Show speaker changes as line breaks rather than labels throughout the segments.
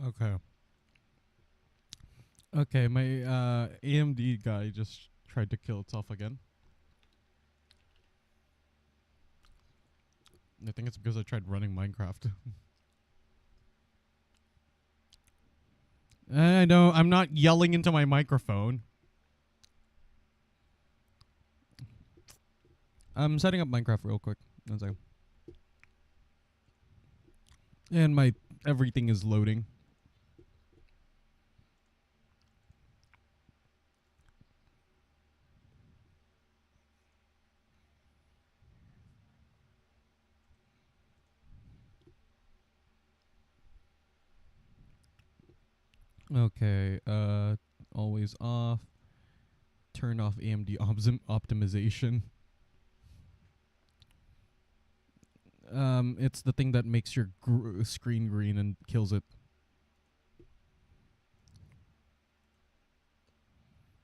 Okay. Okay, my AMD guy just tried to kill itself again. I think it's because I tried running Minecraft. I know, I'm not yelling into my microphone. I'm setting up Minecraft real quick. One second. And my everything is loading. Okay, always off. Turn off AMD optimization. It's the thing that makes your screen green and kills it.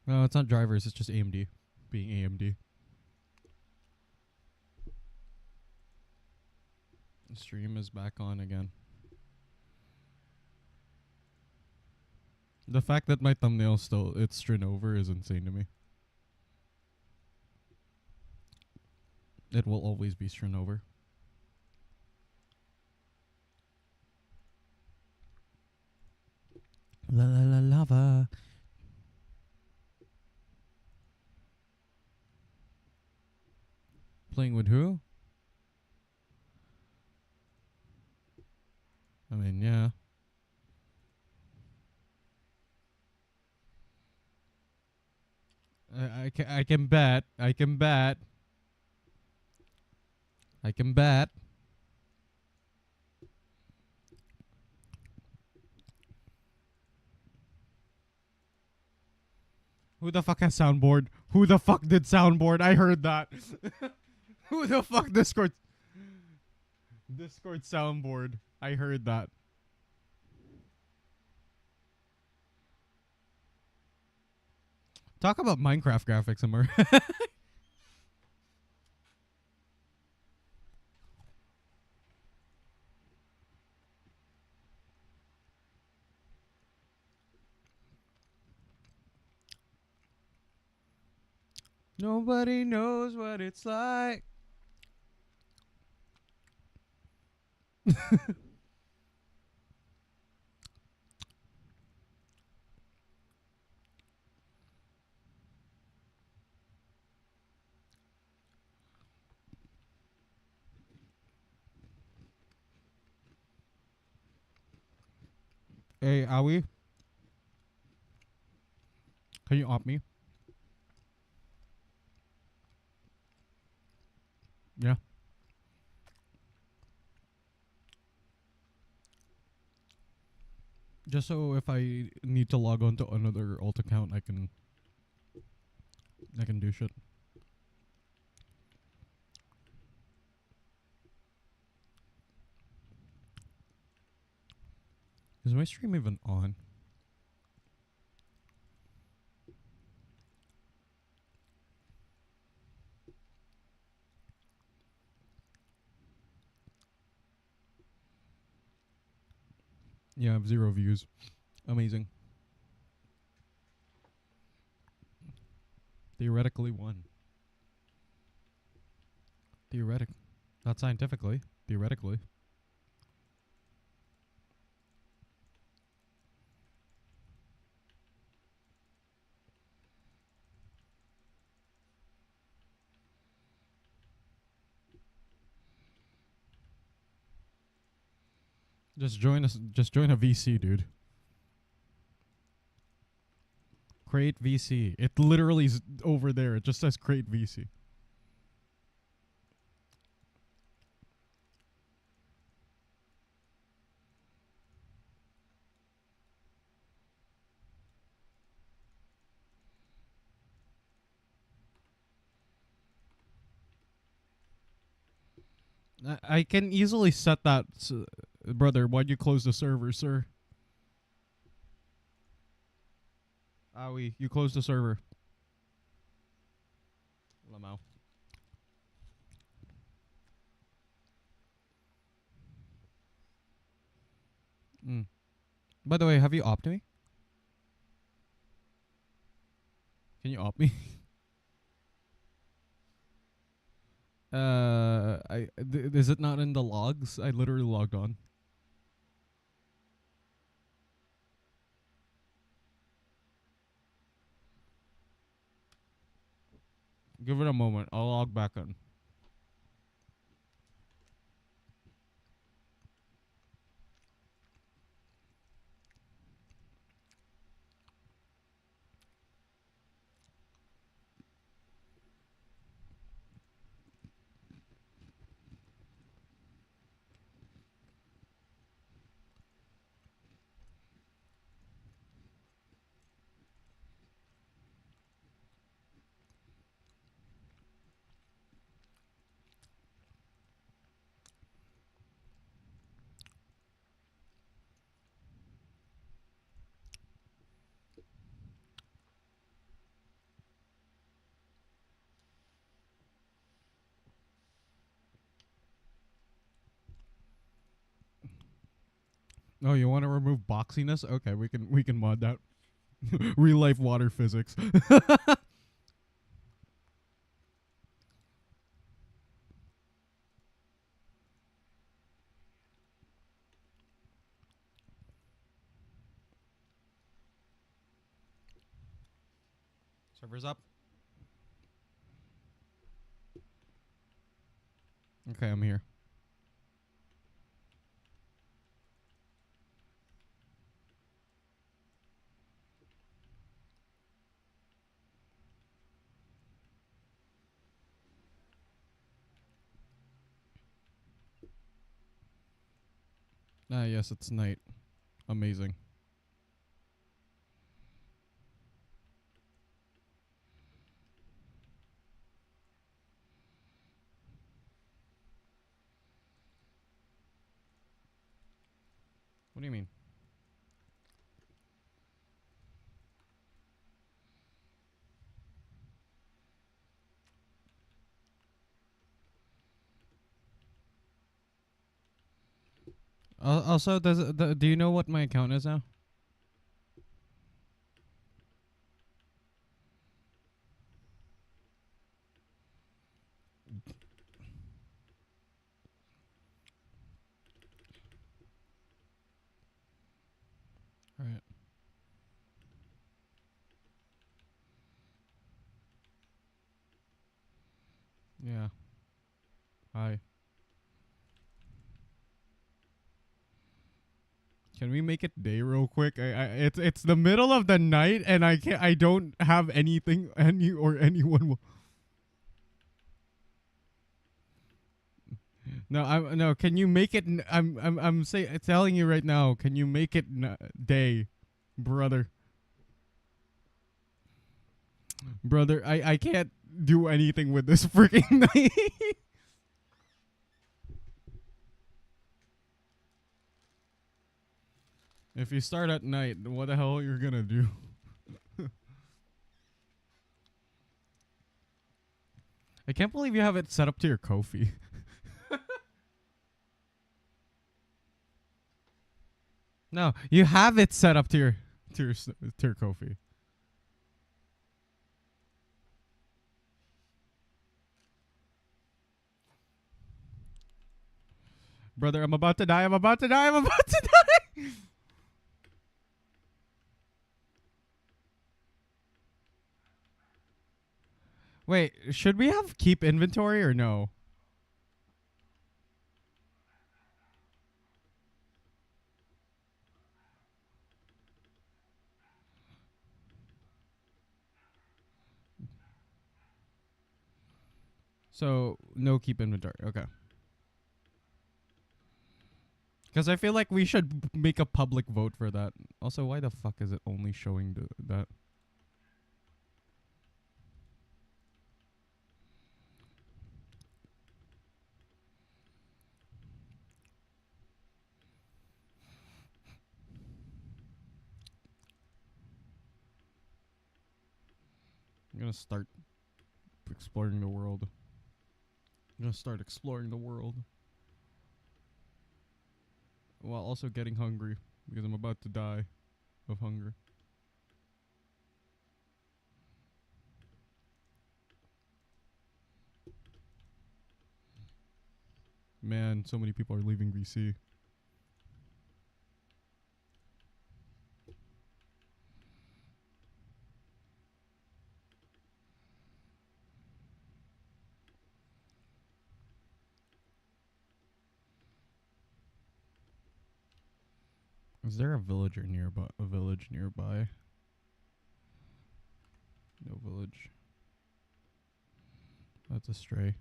No, it's not drivers. It's just AMD being AMD. Stream is back on again. The fact that my thumbnail still it's Strinover is insane to me. It will always be Strinover. La la la lava. Playing with who? I mean, yeah. I can bet. I can bet. I can bet. Who the fuck has soundboard? Who the fuck did soundboard? I heard that. Who the fuck Discord soundboard? I heard that. Talk about Minecraft graphics, Amber. Nobody knows what it's like. Hey, Awi, can you op me? Yeah. Just so if I need to log on to another alt account, I can do shit. Is my stream even on? Yeah, I have 0 views. Amazing. Theoretically 1. Theoretic. Not scientifically. Theoretically. Just join us. Just join a VC, dude. Create VC. It literally is over there. It just says create VC. I can easily set that. Brother, why'd you close the server, sir? Owie, you closed the server. Lamau. Mm. By the way, have you opt me? Can you opt me? Is it not in the logs? I literally logged on. Give it a moment. I'll log back on. Oh, you want to remove boxiness? Okay, we can mod that. Real life water physics. Servers up. Okay, I'm here. Ah, yes, it's night. Amazing. What do you mean? Also, do you know what my account is now? All right. Yeah. Hi. Can we make it day real quick? It's the middle of the night and I don't have anything anyone will. No. Can you make it? Telling you right now. Can you make it day, brother? Brother, I can't do anything with this freaking night. If you start at night, what the hell you're gonna do? I can't believe you have it set up to your Kofi. No, you have it set up to your Kofi. Brother, I'm about to die. I'm about to die. I'm about to die. Wait, should we have keep inventory or no? So, no keep inventory. Okay. Because I feel like we should make a public vote for that. Also, why the fuck is it only showing that? I'm gonna start exploring the world. I'm gonna start exploring the world. While also getting hungry. because I'm about to die of hunger. Man, so many people are leaving VC. Is there a villager nearby? A village nearby? No village. That's a stray.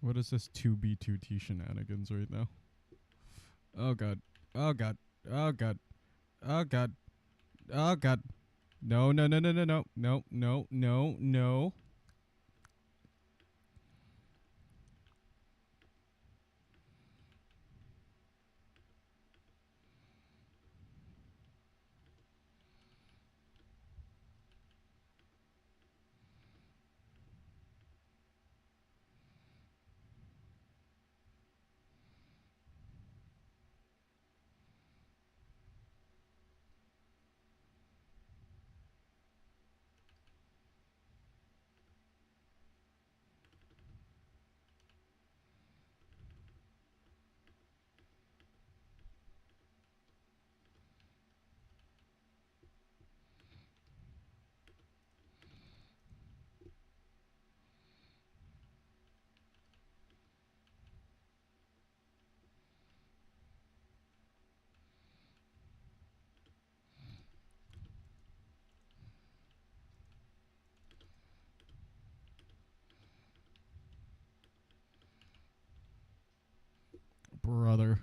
What is this 2B2T shenanigans right now? Oh god. Oh god. Oh god. Oh god. Oh god. No, no, no, no, no, no. No, no, no, no. Brother.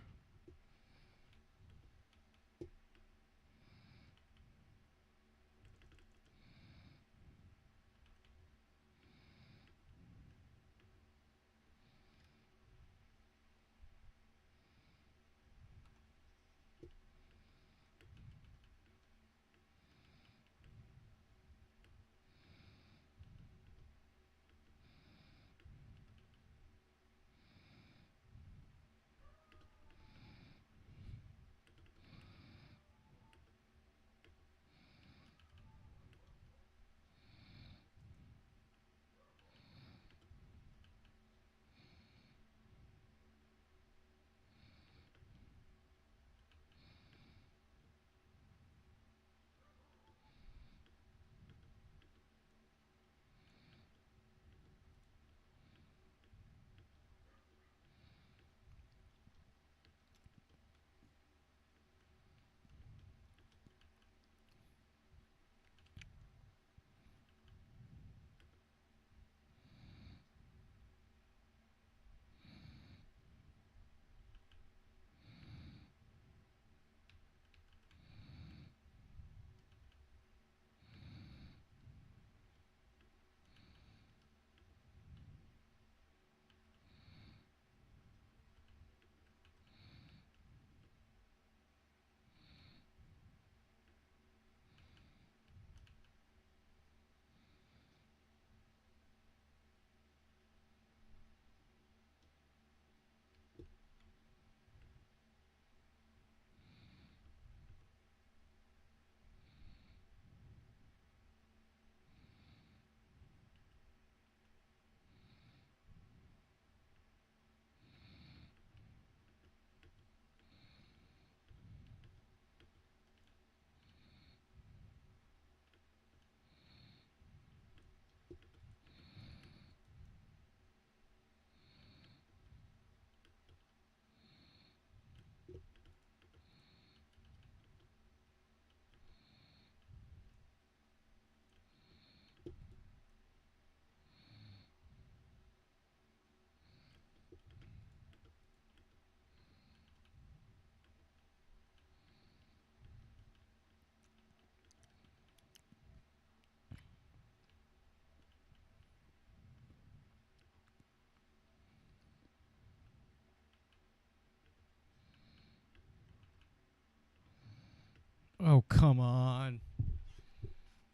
Oh, come on.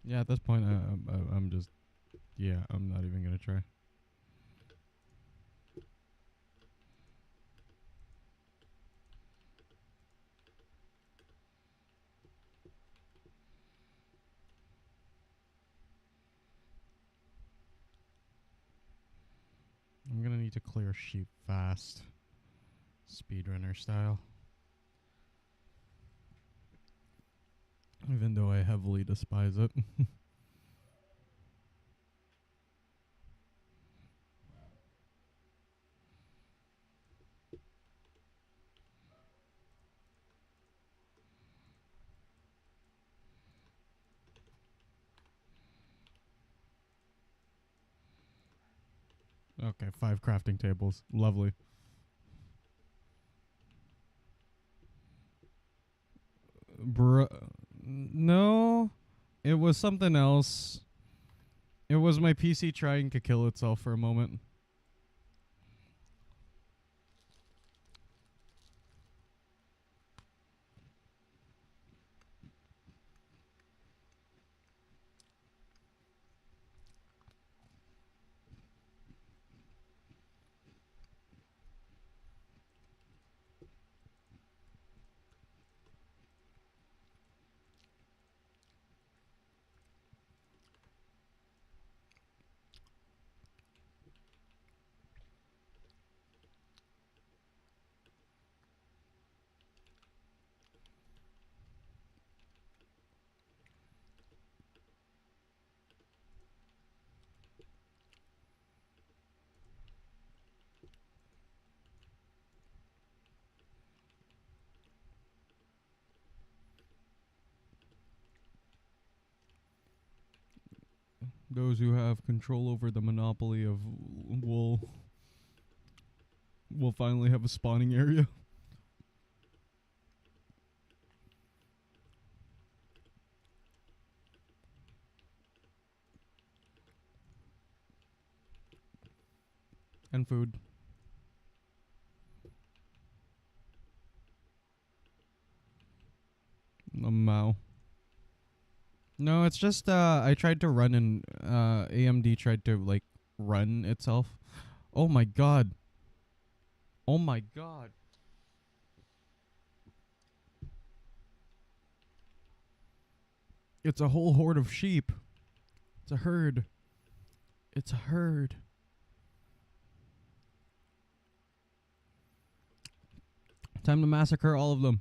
Yeah, at this point, I'm just... Yeah, I'm not even gonna try. I'm gonna need to clear sheep fast. Speedrunner style. Even though I heavily despise it. Okay, 5 crafting tables. Lovely. No. It was something else. It was my PC trying to kill itself for a moment. Those who have control over the monopoly of wool will finally have a spawning area. And food. A Mao. No, it's just I tried to run and AMD tried to like run itself. Oh my god. Oh my god. It's a whole horde of sheep. It's a herd. It's a herd. Time to massacre all of them.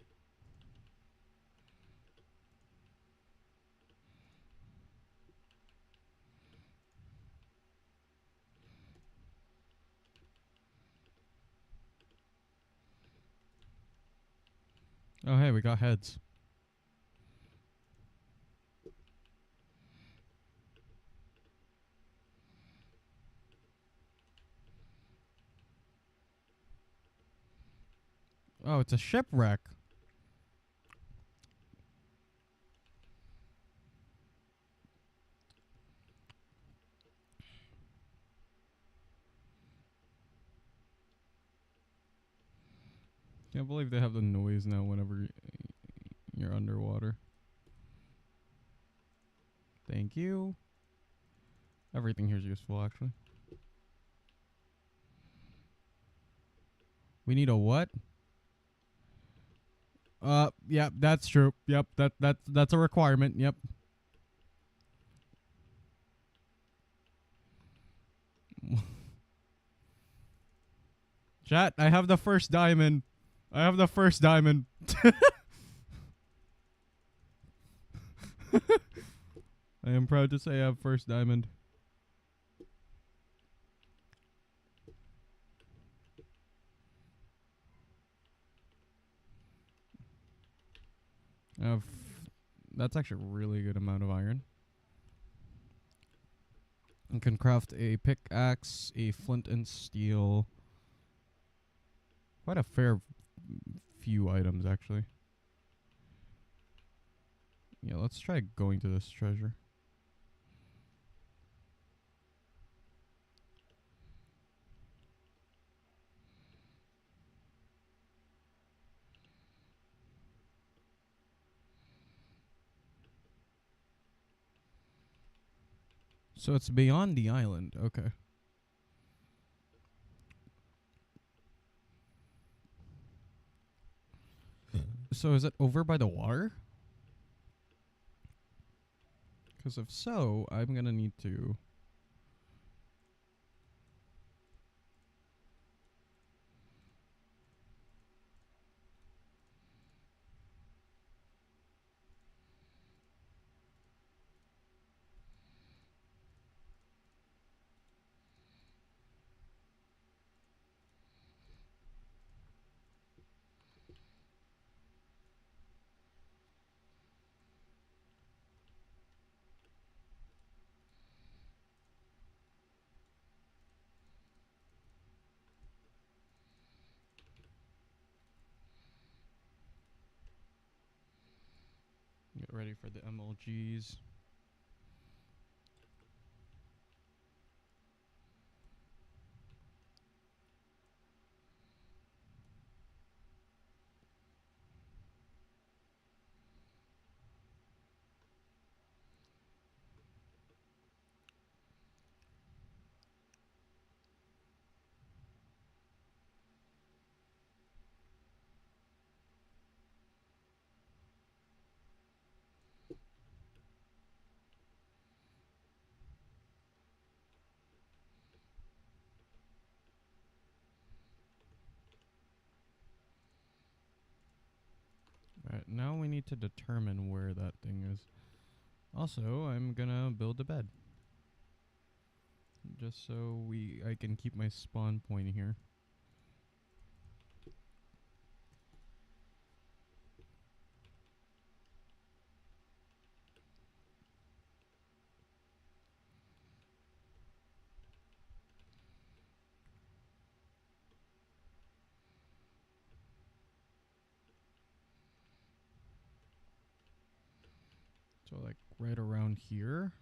Oh hey, we got heads. Oh, it's a shipwreck. Can't believe they have the noise now whenever you're underwater. Thank you. Everything here is useful, actually. We need a what? Yeah, that's true. Yep, that's a requirement. Yep. Chat, I have the first diamond. I have the first diamond. I am proud to say I have first diamond. I have that's actually a really good amount of iron. I can craft a pickaxe, a flint and steel. Quite a fair few items, actually. Yeah, let's try going to this treasure. So it's beyond the island. Okay. So is it over by the water? Because if so, I'm gonna need to... Get ready for the MLGs. Alright, now we need to determine where that thing is. Also, I'm gonna build a bed. Just so I can keep my spawn point here. So like right around here.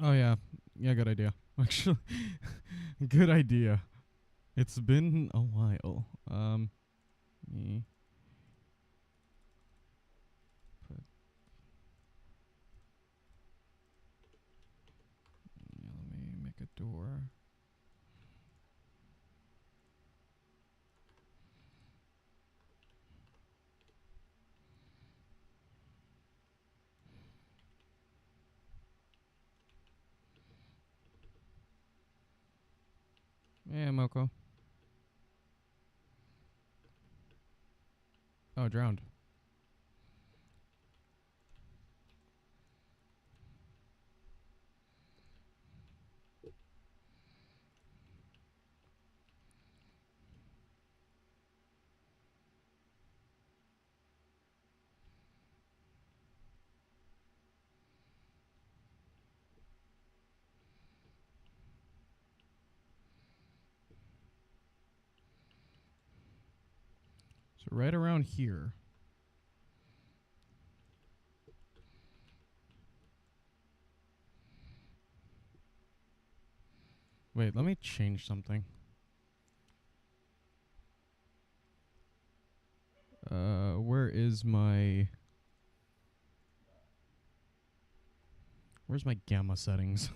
Oh yeah. Yeah, good idea. Actually, good idea. It's been a while. Me put let me make a door. Yeah, Moko. Oh, drowned. So right around here. Wait, let me change something. Where is my... Where's my gamma settings?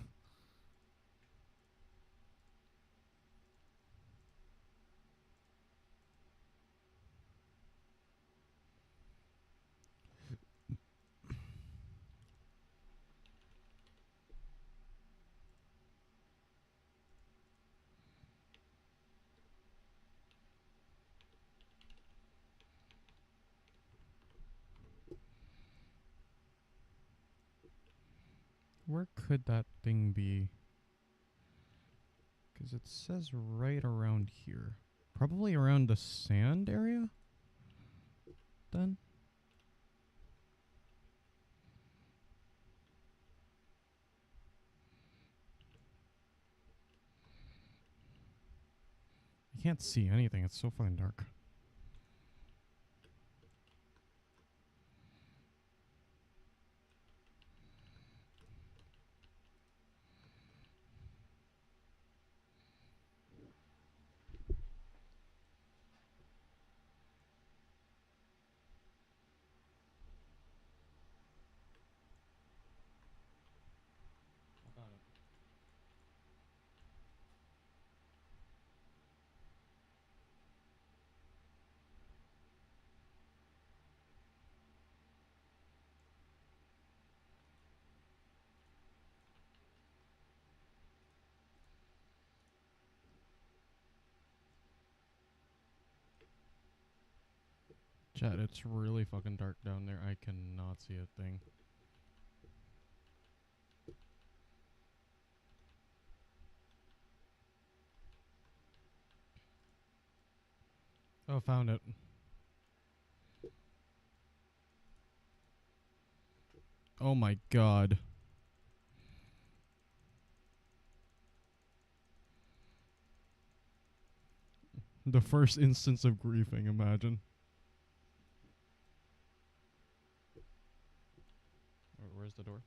Where could that thing be? Because it says right around here. Probably around the sand area? Then? I can't see anything. It's so fucking dark. Chat, it's really fucking dark down there. I cannot see a thing. Oh, found it. Oh my god. The first instance of griefing, imagine. Where's the door?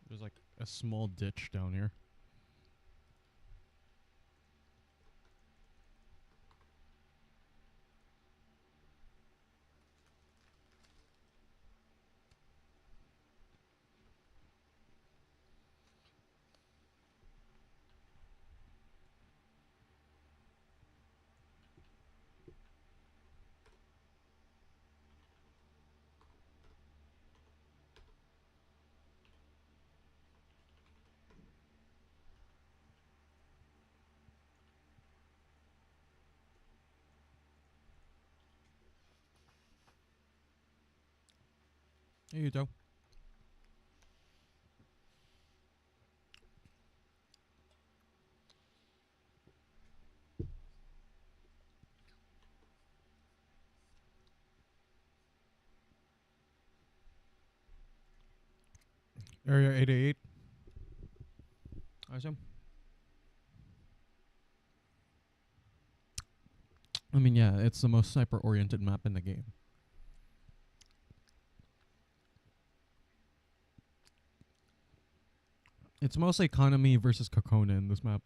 There's like a small ditch down here. Hey, Yuto. Area 888. Awesome. I mean, yeah, it's the most sniper-oriented map in the game. It's mostly economy versus Kokona in this map.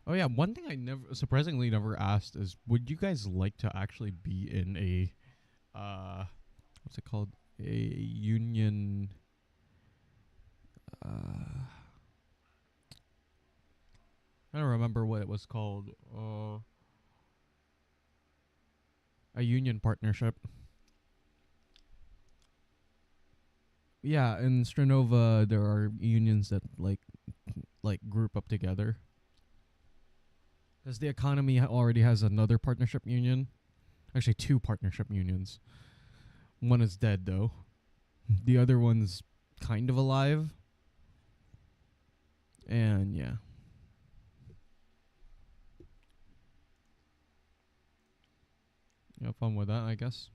Oh yeah, one thing I surprisingly never asked is, would you guys like to actually be in a, what's it called? A union, I don't remember what it was called. A union partnership. Yeah, in Strinover there are unions that like group up together. Because the economy already has another partnership union. Actually, 2 partnership unions. One is dead, though. The other one's kind of alive. And, yeah. You have fun with that, I guess.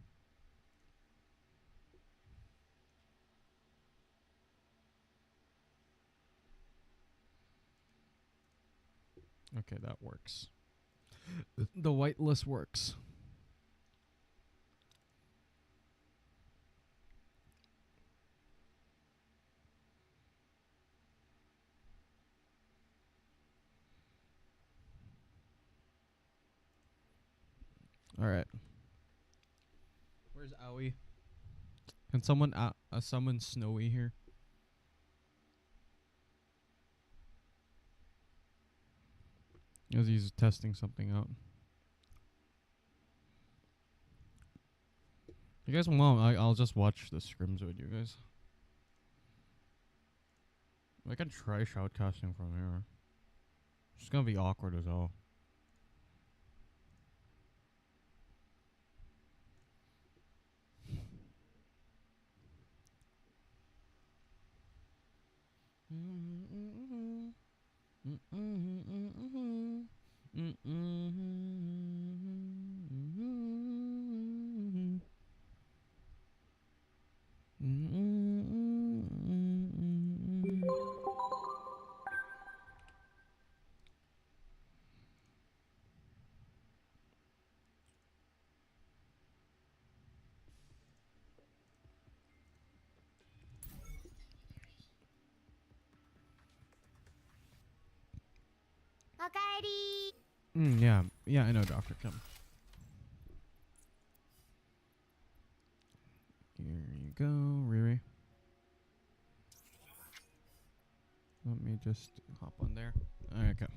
Okay, that works. The whitelist works. Alright. Where's Owie? Can someone summon Snowy here? As he's testing something out. You guys want? I'll just watch the scrims with you guys. I can try shoutcasting from here. It's gonna be awkward as hell. Yeah, yeah, I know, Doctor. Come. Here you go, Riri. Let me just hop on there. Okay.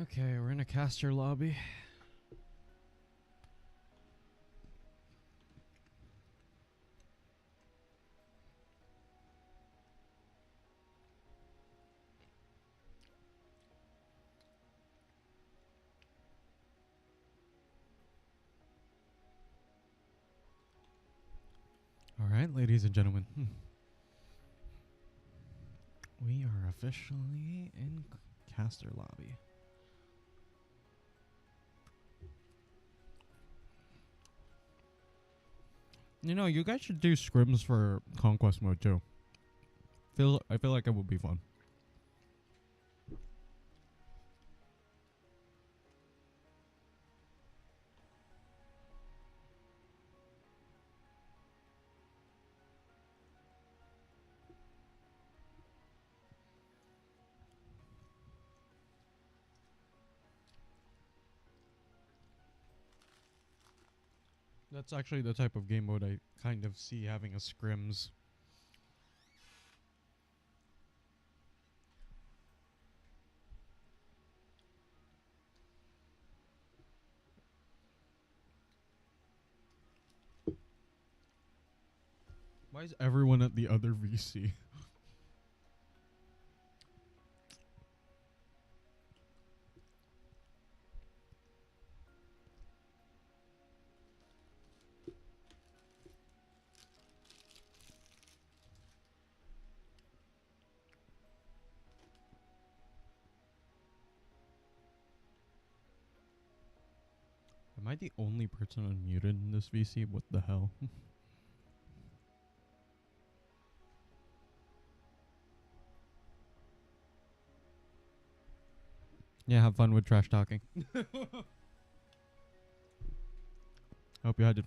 Okay, we're in a caster lobby. All right, ladies and gentlemen. We are officially in caster lobby. You know, you guys should do scrims for conquest mode too. I feel like it would be fun. That's actually the type of game mode I kind of see having a scrims. Why is everyone at the other VC? Am I the only person unmuted in this VC? What the hell? Yeah, have fun with trash talking. Hope you had it.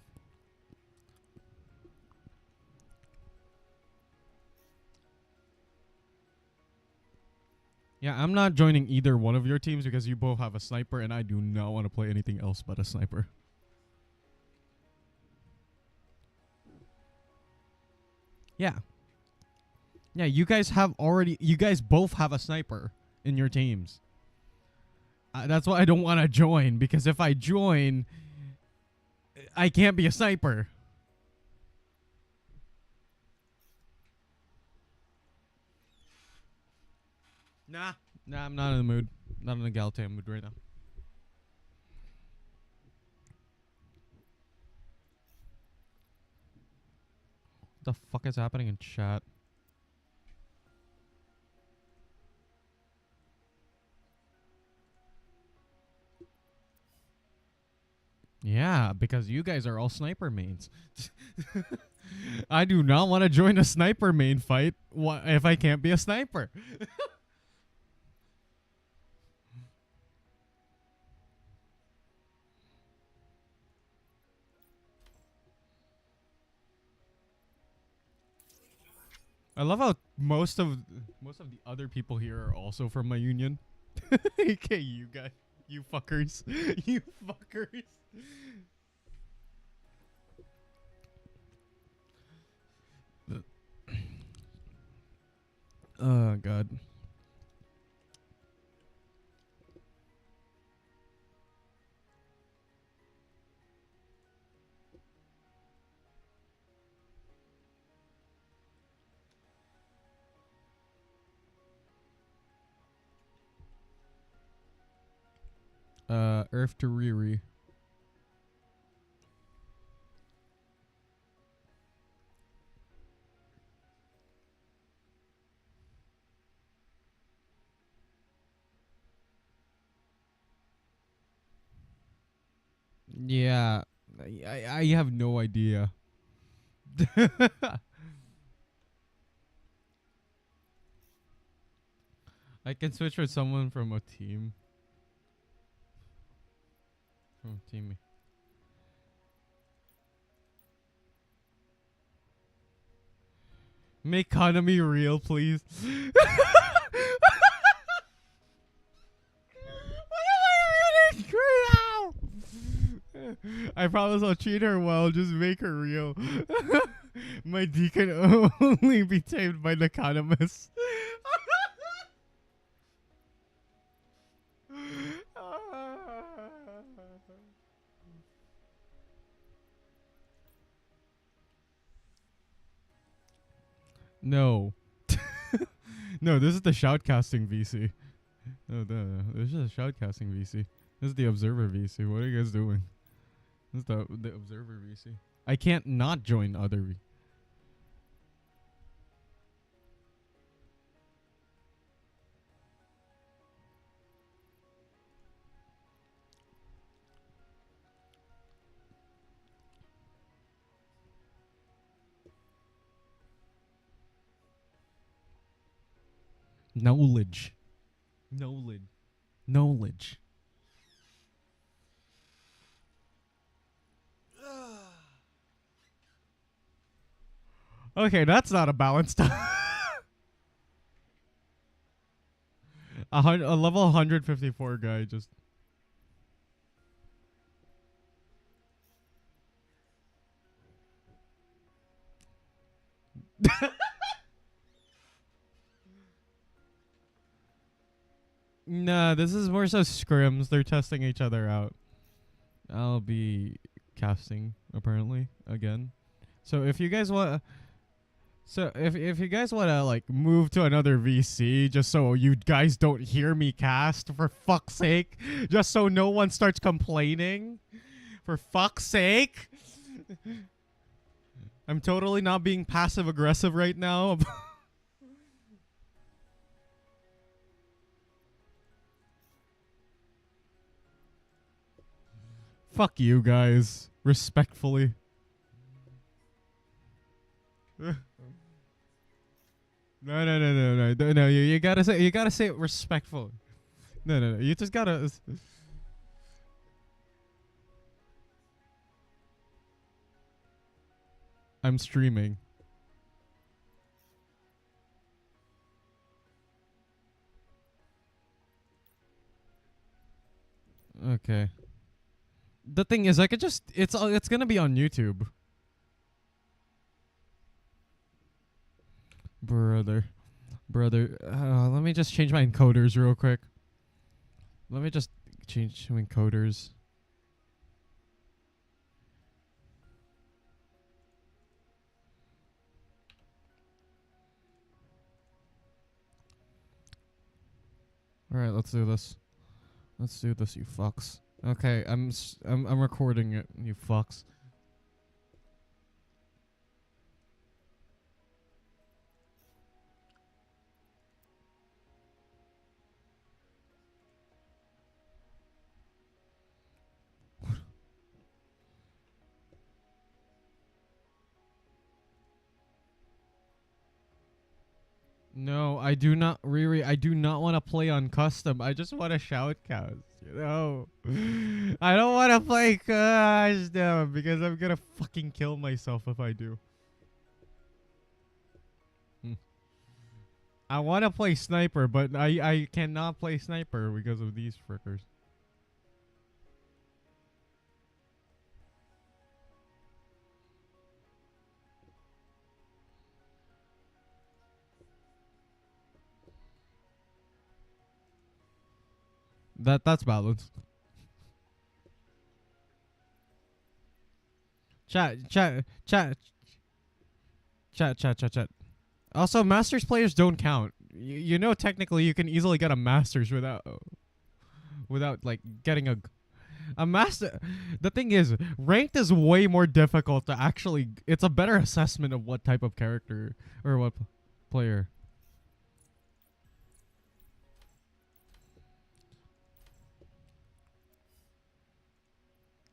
Yeah, I'm not joining either one of your teams because you both have a sniper and I do not want to play anything else but a sniper. Yeah. Yeah, you guys both have a sniper in your teams. That's why I don't want to join, because if I join, I can't be a sniper. Nah, I'm not in the mood. Not in the Galtan mood right now. What the fuck is happening in chat? Yeah, because you guys are all sniper mains. I do not want to join a sniper main fight if I can't be a sniper. I love how most of the other people here are also from my union. Okay, you guys, you fuckers, you fuckers. Oh god. Earth to Riri. Yeah, I have no idea. I can switch with someone from a team. From a team. Make economy real, please. What am I reading now? I promise I'll treat her well. Just make her real. My D can only be tamed by the economist. No. No, this is the shoutcasting VC. No, this is a shoutcasting VC. This is the observer VC. What are you guys doing? This is the observer VC. I can't not join other V. Knowledge. Knowledge. Knowledge. Okay, that's not a balanced. A level 154 guy just. Nah, this is more so scrims. They're testing each other out. I'll be casting apparently again. So if you guys want, if you guys want to like move to another VC, just so you guys don't hear me cast, for fuck's sake, just so no one starts complaining, for fuck's sake. I'm totally not being passive aggressive right now. Fuck you guys, respectfully. No. You gotta say it respectfully. No. You just gotta. I'm streaming. Okay. The thing is, I could just it's gonna be on YouTube. Brother. Let me just change my encoders real quick. Let me just change to encoders. All right, let's do this. Let's do this, you fucks. Okay, I'm recording it, you fucks. No, I do not, Riri. I do not want to play on custom. I just want to shoutcast. You know, I don't want to play custom because I'm gonna fucking kill myself if I do. I want to play sniper, but I cannot play sniper because of these frickers. That's balanced. Chat. Also, Masters players don't count. You know, technically, you can easily get a Masters without like getting a master. The thing is, ranked is way more difficult to actually. It's a better assessment of what type of character or what player.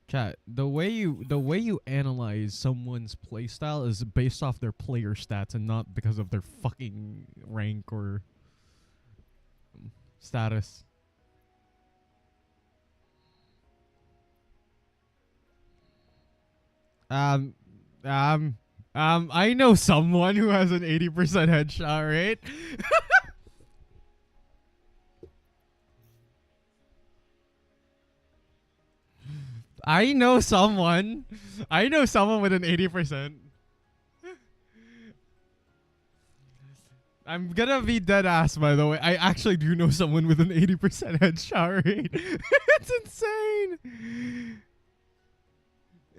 Chat, the way you analyze someone's playstyle is based off their player stats and not because of their fucking rank or status. Um, I know someone who has an 80% headshot rate. I know someone with an 80%. I'm gonna be dead ass, by the way. I actually do know someone with an 80% headshot rate. It's insane.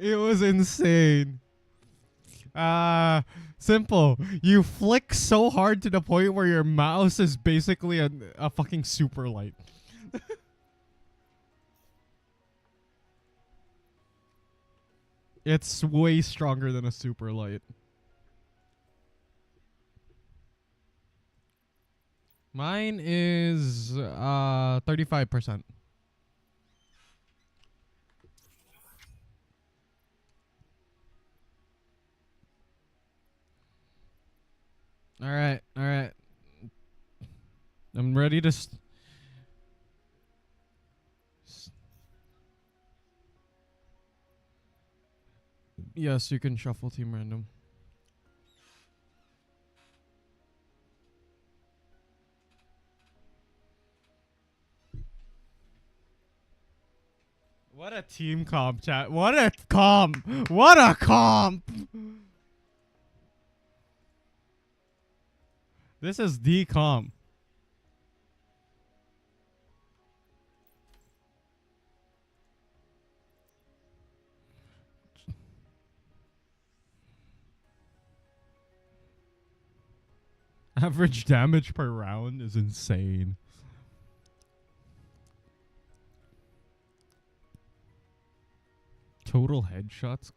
It was insane. Simple. You flick so hard to the point where your mouse is basically a fucking super light. It's way stronger than a super light. Mine is 35%. All right. I'm ready to yes, you can shuffle team random. What a team comp, chat. What a comp. What a comp. This is the comp. Average damage per round is insane. Total headshots.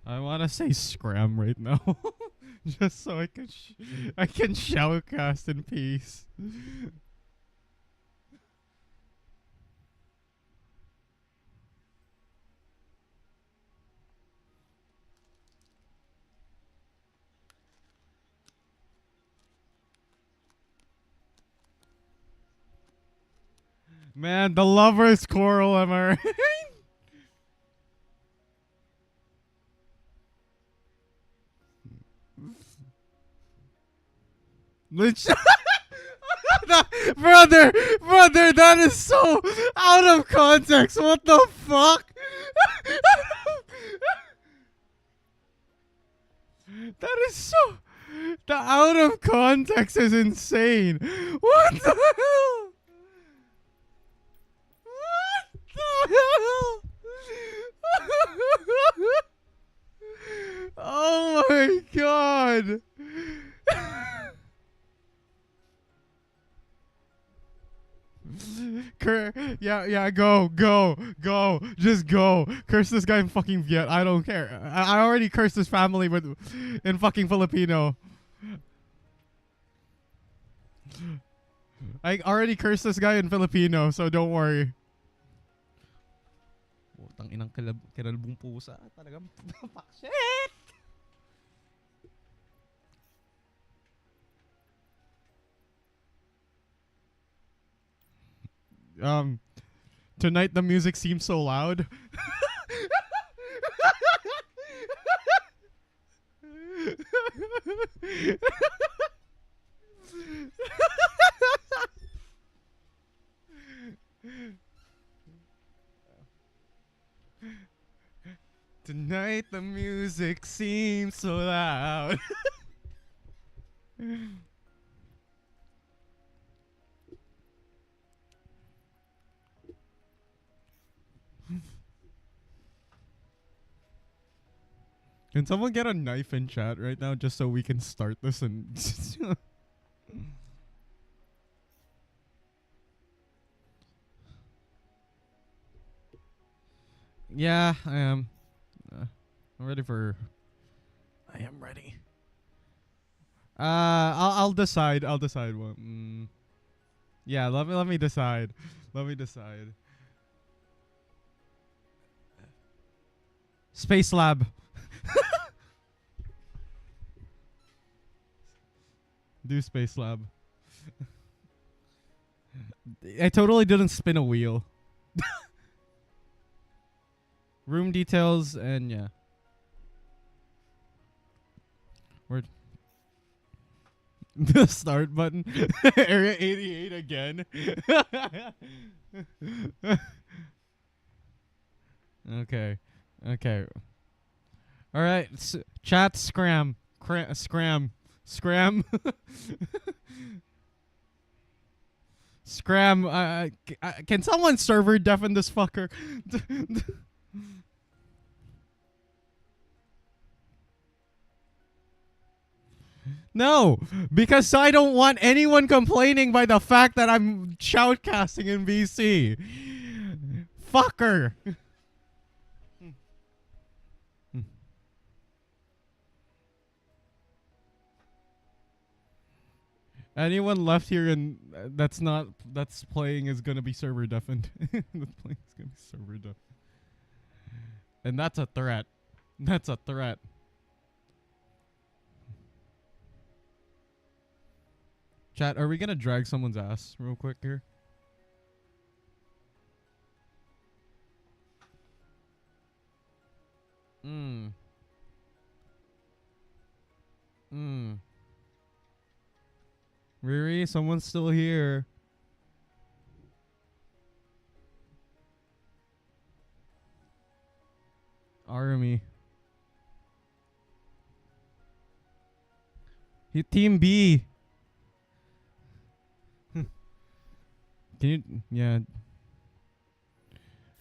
I want to say scram right now. Just so I can shoutcast in peace. Man, the lover's quarrel, am I right? Brother, that is so out of context. What the fuck? That is so. The out of context is insane. What the hell? What the hell? Oh my god. Yeah, go. Just go. Curse this guy in fucking Viet. I don't care. I already cursed his family in fucking Filipino. I already cursed this guy in Filipino, so don't worry. Putang inang kinalbong pusa. Talagang shit! Tonight the music seems so loud. Tonight the music seems so loud. Can someone get a knife in chat right now just so we can start this and yeah, I am. I'm ready for. I am ready. I'll decide. I'll decide what. Yeah, let me decide. Let me decide. Space Lab. Do Space Lab. I totally didn't spin a wheel. Room details and yeah. Where the start button. Area 88 again. Okay. Okay. All right. Chat scram. Scram. Scram. Scram. Can someone server deafen this fucker? No, because I don't want anyone complaining by the fact that I'm shoutcasting in VC. Fucker. Anyone left here and that's playing is gonna be server deafened. That's playing is gonna be server deafened. And that's a threat. That's a threat. Chat, are we gonna drag someone's ass real quick here? Riri, someone's still here. Army. Team B. Can you, yeah.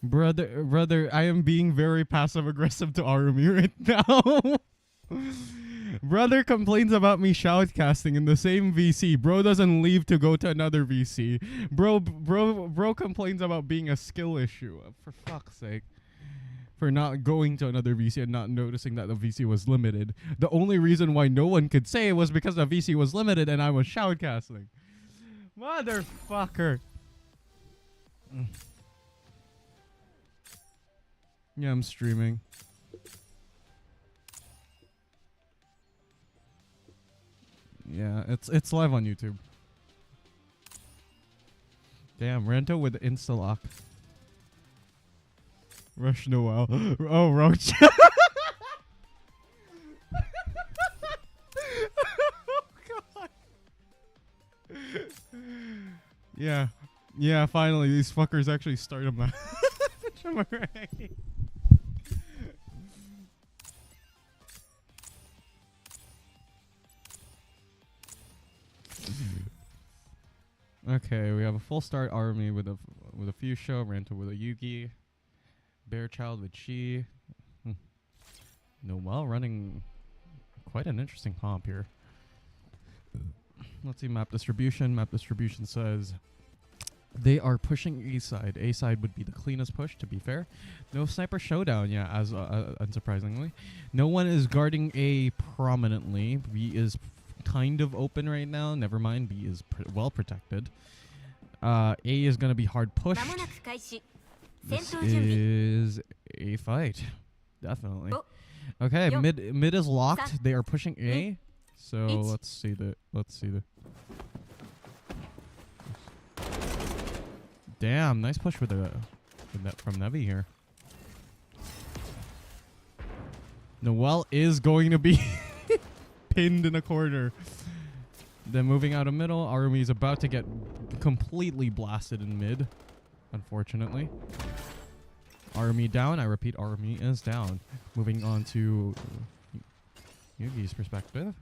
Brother, I am being very passive aggressive to Arumi right now. Brother complains about me shoutcasting in the same VC. Bro doesn't leave to go to another VC. Bro complains about being a skill issue. For fuck's sake. For not going to another VC and not noticing that the VC was limited. The only reason why no one could say it was because the VC was limited and I was shoutcasting. Motherfucker. Yeah, I'm streaming. Yeah, it's live on YouTube. Damn, Rento with Instalock. Rush Noel. Oh, Roach. Oh, God. Yeah. Yeah, finally, these fuckers actually start a match. Okay, we have a full start army with a Fuchsia, Ranta with a Yugi, Bearchild with Chi. Noel running quite an interesting comp here. Let's see map distribution. Map distribution says they are pushing A side. A side would be the cleanest push, to be fair. No sniper showdown, yeah, as unsurprisingly. No one is guarding A prominently. B is kind of open right now. Nevermind, B is well protected. A is going to be hard pushed. This is a fight, definitely. Okay, mid is locked. They are pushing A. So let's see the. Damn, nice push with the from Nevi here. Noel is going to be pinned in a corner. Then moving out of middle, Arumi is about to get completely blasted in mid, unfortunately. Arumi down. I repeat, Arumi is down. Moving on to Yugi's perspective.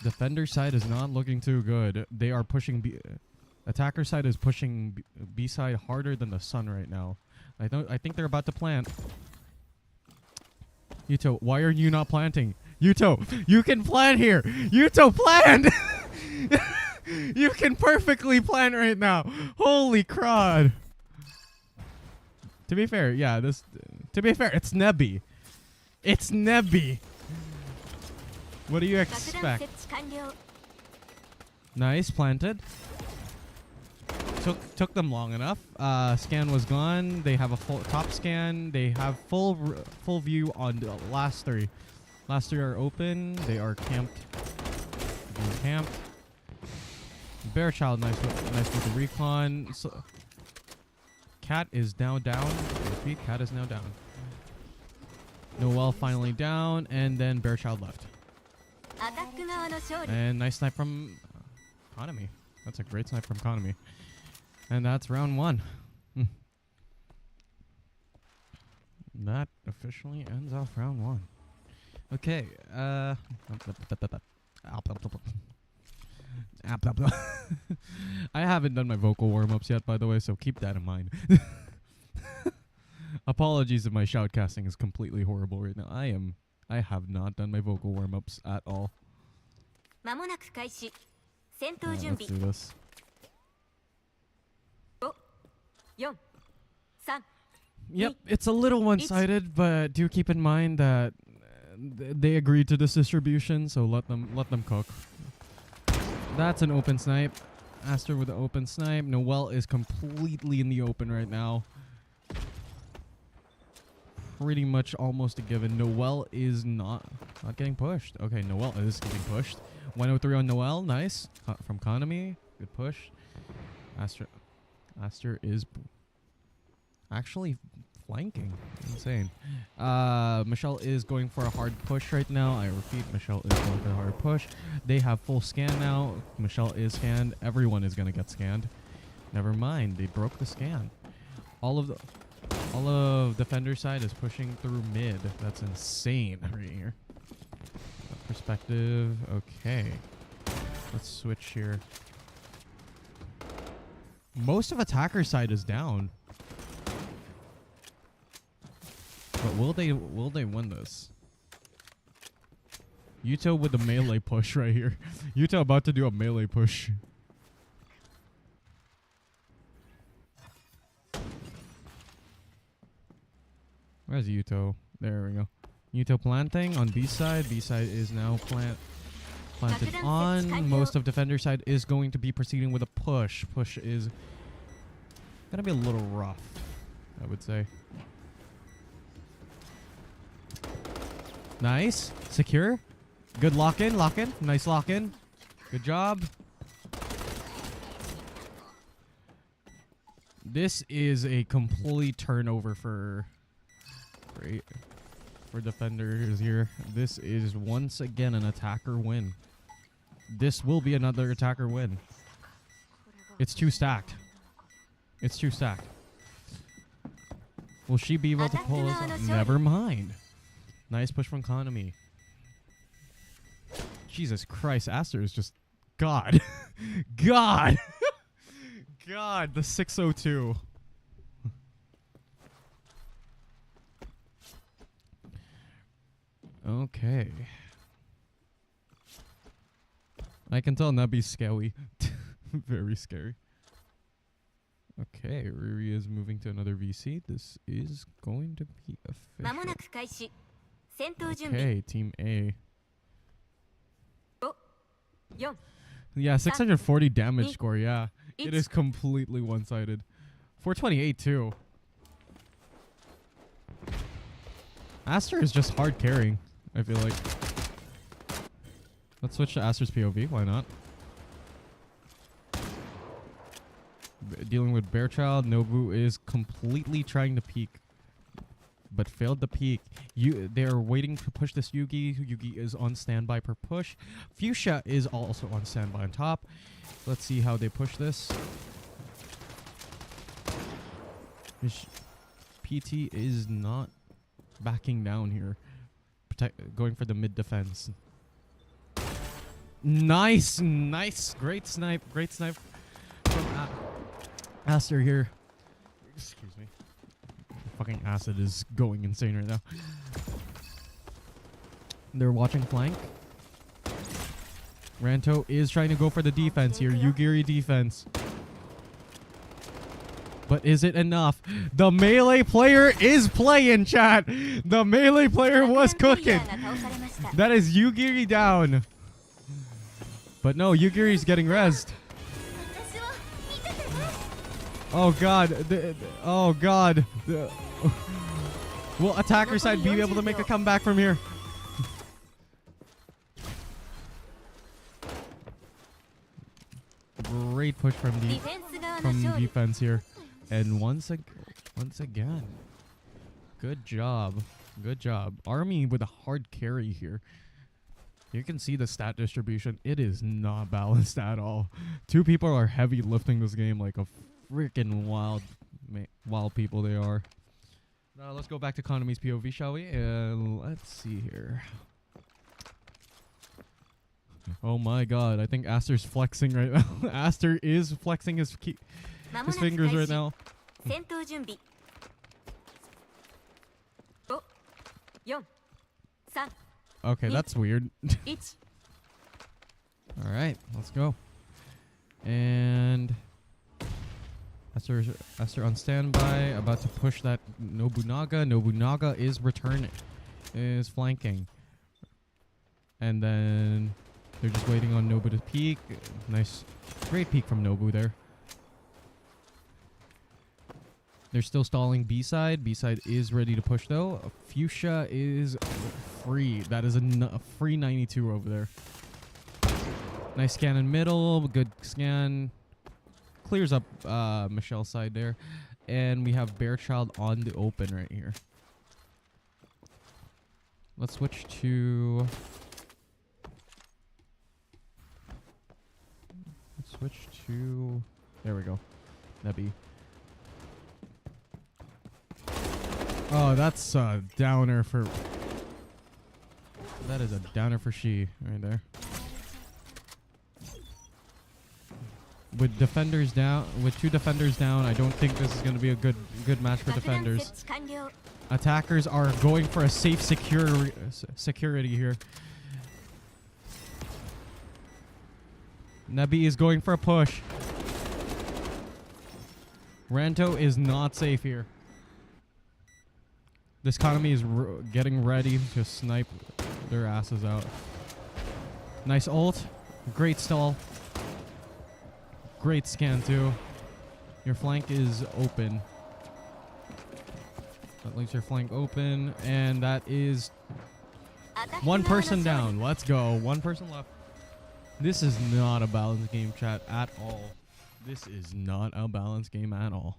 Defender side is not looking too good. They are pushing B. Attacker side is pushing B side harder than the sun right now. I think they're about to plant. Yuto, why are you not planting? Yuto, you can plant here. Yuto, plant. You can perfectly plant right now. Holy crud. To be fair, yeah, to be fair, it's Nebby. It's Nebby. What do you expect? Nice, planted. Took them long enough. Scan was gone. They have a full top scan. They have full view on the last three. Last three are open. They are camped. Being camped. Bear child, nice with the recon. So, cat is now down. Repeat, cat is now down. Noelle finally down, and then bear child left. And nice snipe from Economy. That's a great snipe from Economy. And that's round 1. That officially ends off round 1. Okay. I haven't done my vocal warm-ups yet, by the way, so keep that in mind. Apologies if my shoutcasting is completely horrible right now. I have not done my vocal warm-ups at all. Let's do this. Yep, it's a little one-sided, but do keep in mind that they agreed to this distribution, so let them cook. That's an open snipe. Aster with the open snipe. Noelle is completely in the open right now. Pretty much almost a given. Noelle is not getting pushed. Okay, Noelle is getting pushed. 103 on Noelle. Nice. From Economy. Good push. Aster is actually flanking. Insane. Michelle is going for a hard push right now. I repeat, Michelle is going for a hard push. They have full scan now. Michelle is scanned. Everyone is going to get scanned. Never mind. They broke the scan. All of defender side is pushing through mid. That's insane right here. Perspective. Okay. Let's switch here. Most of attacker side is down. But will they win this? Yuto with the melee push right here. Yuto about to do a melee push. Where's Yuto? There we go. Yuto planting on B side. B side is now planted on. Most of defender side is going to be proceeding with a push. Push is gonna be a little rough, I would say. Nice. Secure. Good lock-in. Lock-in. Nice lock-in. Good job. This is a complete turnover for defenders here. This is once again an attacker win. This will be another attacker win. It's 2 stacked. It's 2 stacked. Will she be able to pull this off? Never mind. Nice push from Economy. Jesus Christ, Aster is just God. God. God, the 602. Okay. I can tell Nabi's scary. Very scary. Okay, Riri is moving to another VC. This is going to be official. Okay, Team A. Yeah, 640 damage score, yeah. It is completely one-sided. 428 too. Aster is just hard carrying, I feel like. Let's switch to Aster's POV, why not? Dealing with Bearchild, Nobu is completely trying to peek, but failed the peek. They're waiting to push this Yugi. Yugi is on standby per push. Fuchsia is also on standby on top. Let's see how they push this. PT is not backing down here. Going for the mid defense. Nice, nice. Great snipe. Great snipe from Aster here. Excuse me. Fucking acid is going insane right now. They're watching flank. Ranto is trying to go for the defense here. Yugiri defense. But is it enough? The melee player is playing, chat. The melee player was cooking. That is Yugiri down. But no, Yugiri's getting rezzed. Oh god. Oh god. Will attacker side be able to make a comeback from here? Great push from defense here. And once again, good job. Good job. Army with a hard carry here. You can see the stat distribution. It is not balanced at all. Two people are heavy lifting this game like a freaking wild people they are. Now let's go back to Konami's POV, shall we? Let's see here. Oh my god, I think Aster's flexing right now. Aster is flexing his fingers right now. Okay, that's weird. Alright, let's go. And Aster on standby, about to push that Nobunaga. Nobunaga is returning, is flanking. And then they're just waiting on Nobu to peek. Nice, great peek from Nobu there. They're still stalling B-side. B-side is ready to push though. Fuchsia is free. That is a free 92 over there. Nice scan in middle. Good scan. Clears up Michelle's side there. And we have Bearchild on the open right here. Let's switch to... There we go. Nebby. Oh, that's a downer for... That is a downer for she right there. With defenders down, with two defenders down, I don't think this is going to be a good match for defenders. Attackers are going for a safe security here. Nebi is going for a push. Ranto is not safe here. This Konami is getting ready to snipe their asses out. Nice ult. Great stall. Great scan too. Your flank is open. That leaves your flank open. And that is one person down. Let's go. One person left. This is not a balanced game, chat, at all. This is not a balanced game at all.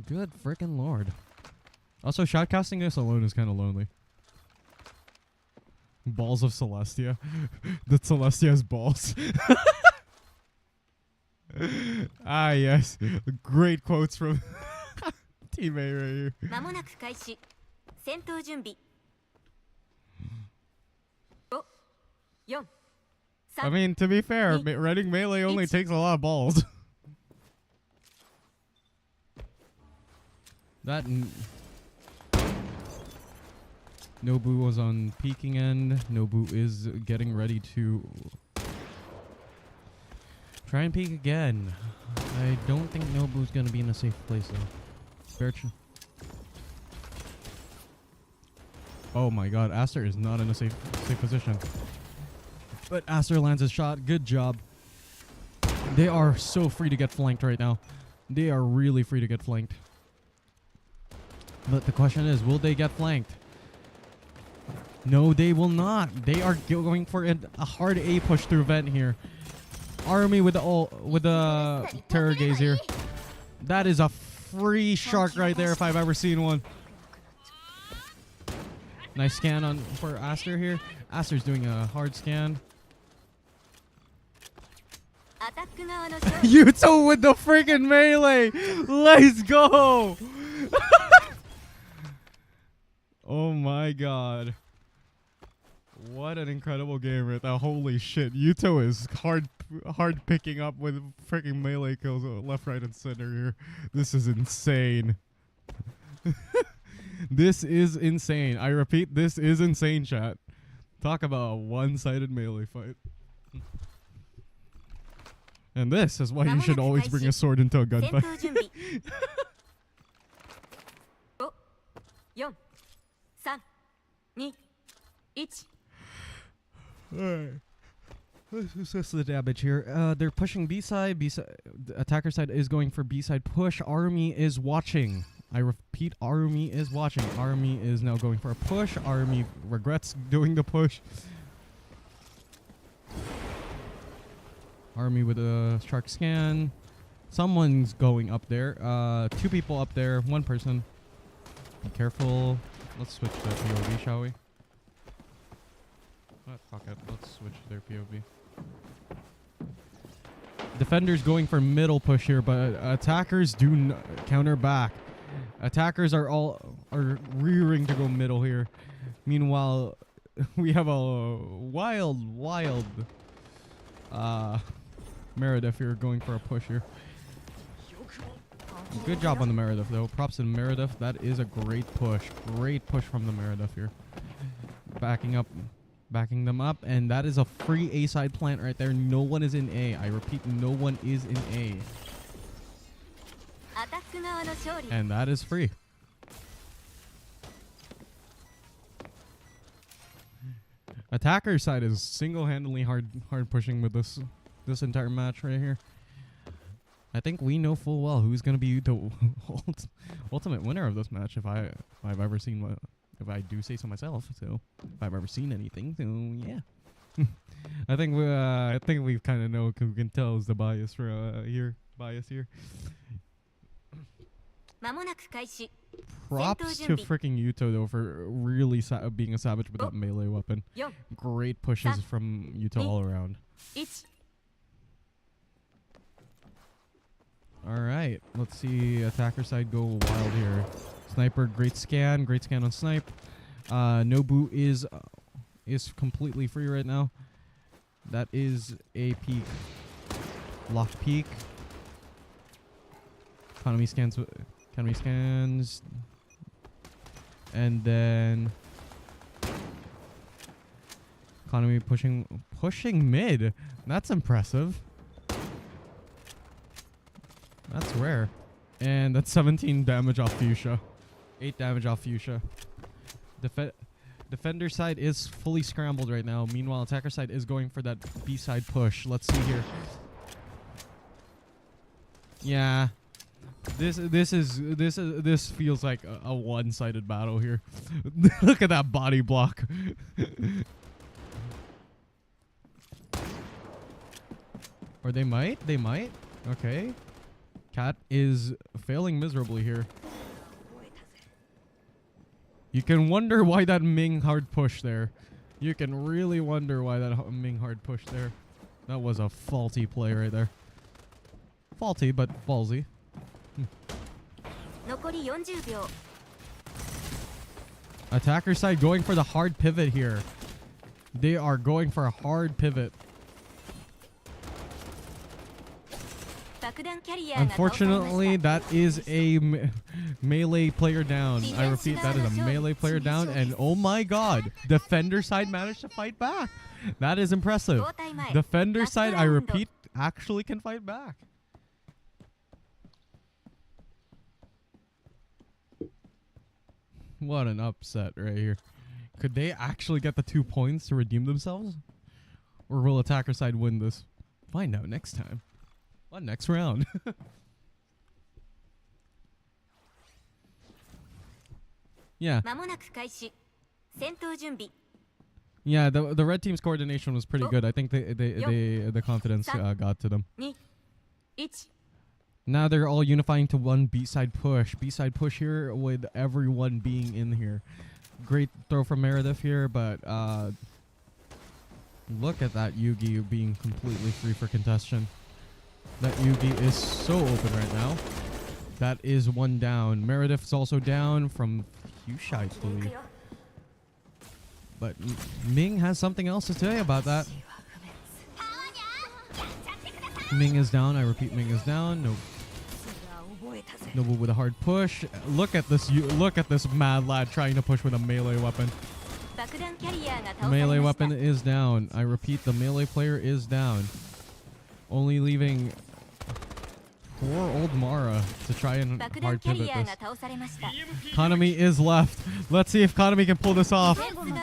Good freaking lord. Also, shoutcasting this alone is kind of lonely. Balls of Celestia. The Celestia has balls. Ah, yes. Great quotes from teammate right here. I mean, to be fair, running melee only takes a lot of balls. That Nobu was on peeking end. Nobu is getting ready to try and peek again. I don't think Nobu's gonna be in a safe place though. Oh my god, Aster is not in a safe position. But Aster lands his shot. Good job. They are so free to get flanked right now. They are really free to get flanked. But the question is, will they get flanked? No, they will not. They are going for a hard A push through vent here. Army with the terror gaze here. That is a free shark right there if I've ever seen one. Nice scan on for Aster here. Aster's doing a hard scan. Yuto with the freaking melee. Let's go. Oh my god. What an incredible game right now. Holy shit. Yuto is hard picking up with freaking melee kills left, right, and center here. This is insane. This is insane. I repeat, this is insane, chat. Talk about a one-sided melee fight. And this is why you should always bring a sword into a gunfight. Alright. Let's assess the damage here. They're pushing B-side. B-side. The attacker side is going for B-side push. Army is watching. I repeat, Army is watching. Army is now going for a push. Army regrets doing the push. Army with a shark scan. Someone's going up there. 2 people up there. 1 person. Be careful. Let's switch their POV, shall we? Oh, fuck it. Let's switch their POV. Defenders going for middle push here, but attackers do counter back. Attackers are rearing to go middle here. Meanwhile, we have a wild Meredith here going for a push here. Good job on the Meredith though. Props to Meredith. That is a great push. Great push from the Meredith here. Backing them up, and that is a free A side plant right there. No one is in A. I repeat, no one is in A. And that is free. Attacker side is single-handedly hard pushing with this entire match right here. I think we know full well who's going to be the ultimate winner of this match if I've ever seen one. If I do say so myself, so if I've ever seen anything, so yeah. I think we kind of know who can tell is the bias for here. Props to freaking Yuto though for really being a savage with that melee weapon. Great pushes from Yuto all around. All right, let's see attacker side go wild here. Sniper, great scan on snipe. Nobu is completely free right now. That is a peek. Locked peek. Economy scans. And then economy pushing mid. That's impressive. That's rare. And that's 17 damage off Fuchsia. 8 damage off Fuchsia. Defender side is fully scrambled right now. Meanwhile, attacker side is going for that B side push. Let's see here. Yeah, this feels like a one-sided battle here. Look at that body block. Or they might. Okay. Cat is failing miserably here. You can wonder why that Ming hard push there. You can really wonder why that Ming hard push there. That was a faulty play right there. Faulty, but ballsy. Attacker side going for the hard pivot here. They are going for a hard pivot. Unfortunately, that is a melee player down. I repeat, that is a melee player down. And oh my god, defender side managed to fight back. That is impressive. Defender side, I repeat, actually can fight back. What an upset right here. Could they actually get the 2 points to redeem themselves? Or will attacker side win this? Find out next time. On next round. Yeah. Yeah, the red team's coordination was pretty good. I think the confidence got to them. Now they're all unifying to one B-side push. B-side push here with everyone being in here. Great throw from Meredith here, but look at that Yugi being completely free for contestation. That Yugi is so open right now. That is one down. Meredith's also down from Fuchsia, I believe. But Ming has something else to say about that. Ming is down. I repeat, Ming is down. Nope. Nobu with a hard push. Look at this. Look at this mad lad trying to push with a melee weapon. Melee weapon is down. I repeat, the melee player is down. Only leaving poor old Mara to try and hard pivot this. Konami is left. Let's see if Konami can pull this off.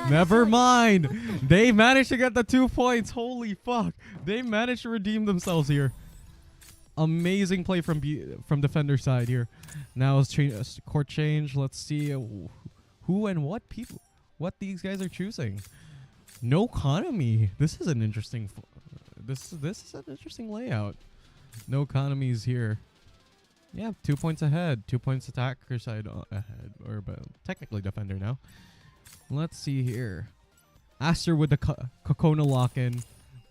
Never mind. They managed to get the 2 points. Holy fuck. They managed to redeem themselves here. Amazing play from defender side here. Now it's court change. Let's see who and what these guys are choosing. No Konami. This is an interesting. This is an interesting layout. No Konami's here. Yeah, 2 points ahead. 2 points attacker side ahead, but technically defender now. Let's see here. Aster with the Kokona lock in.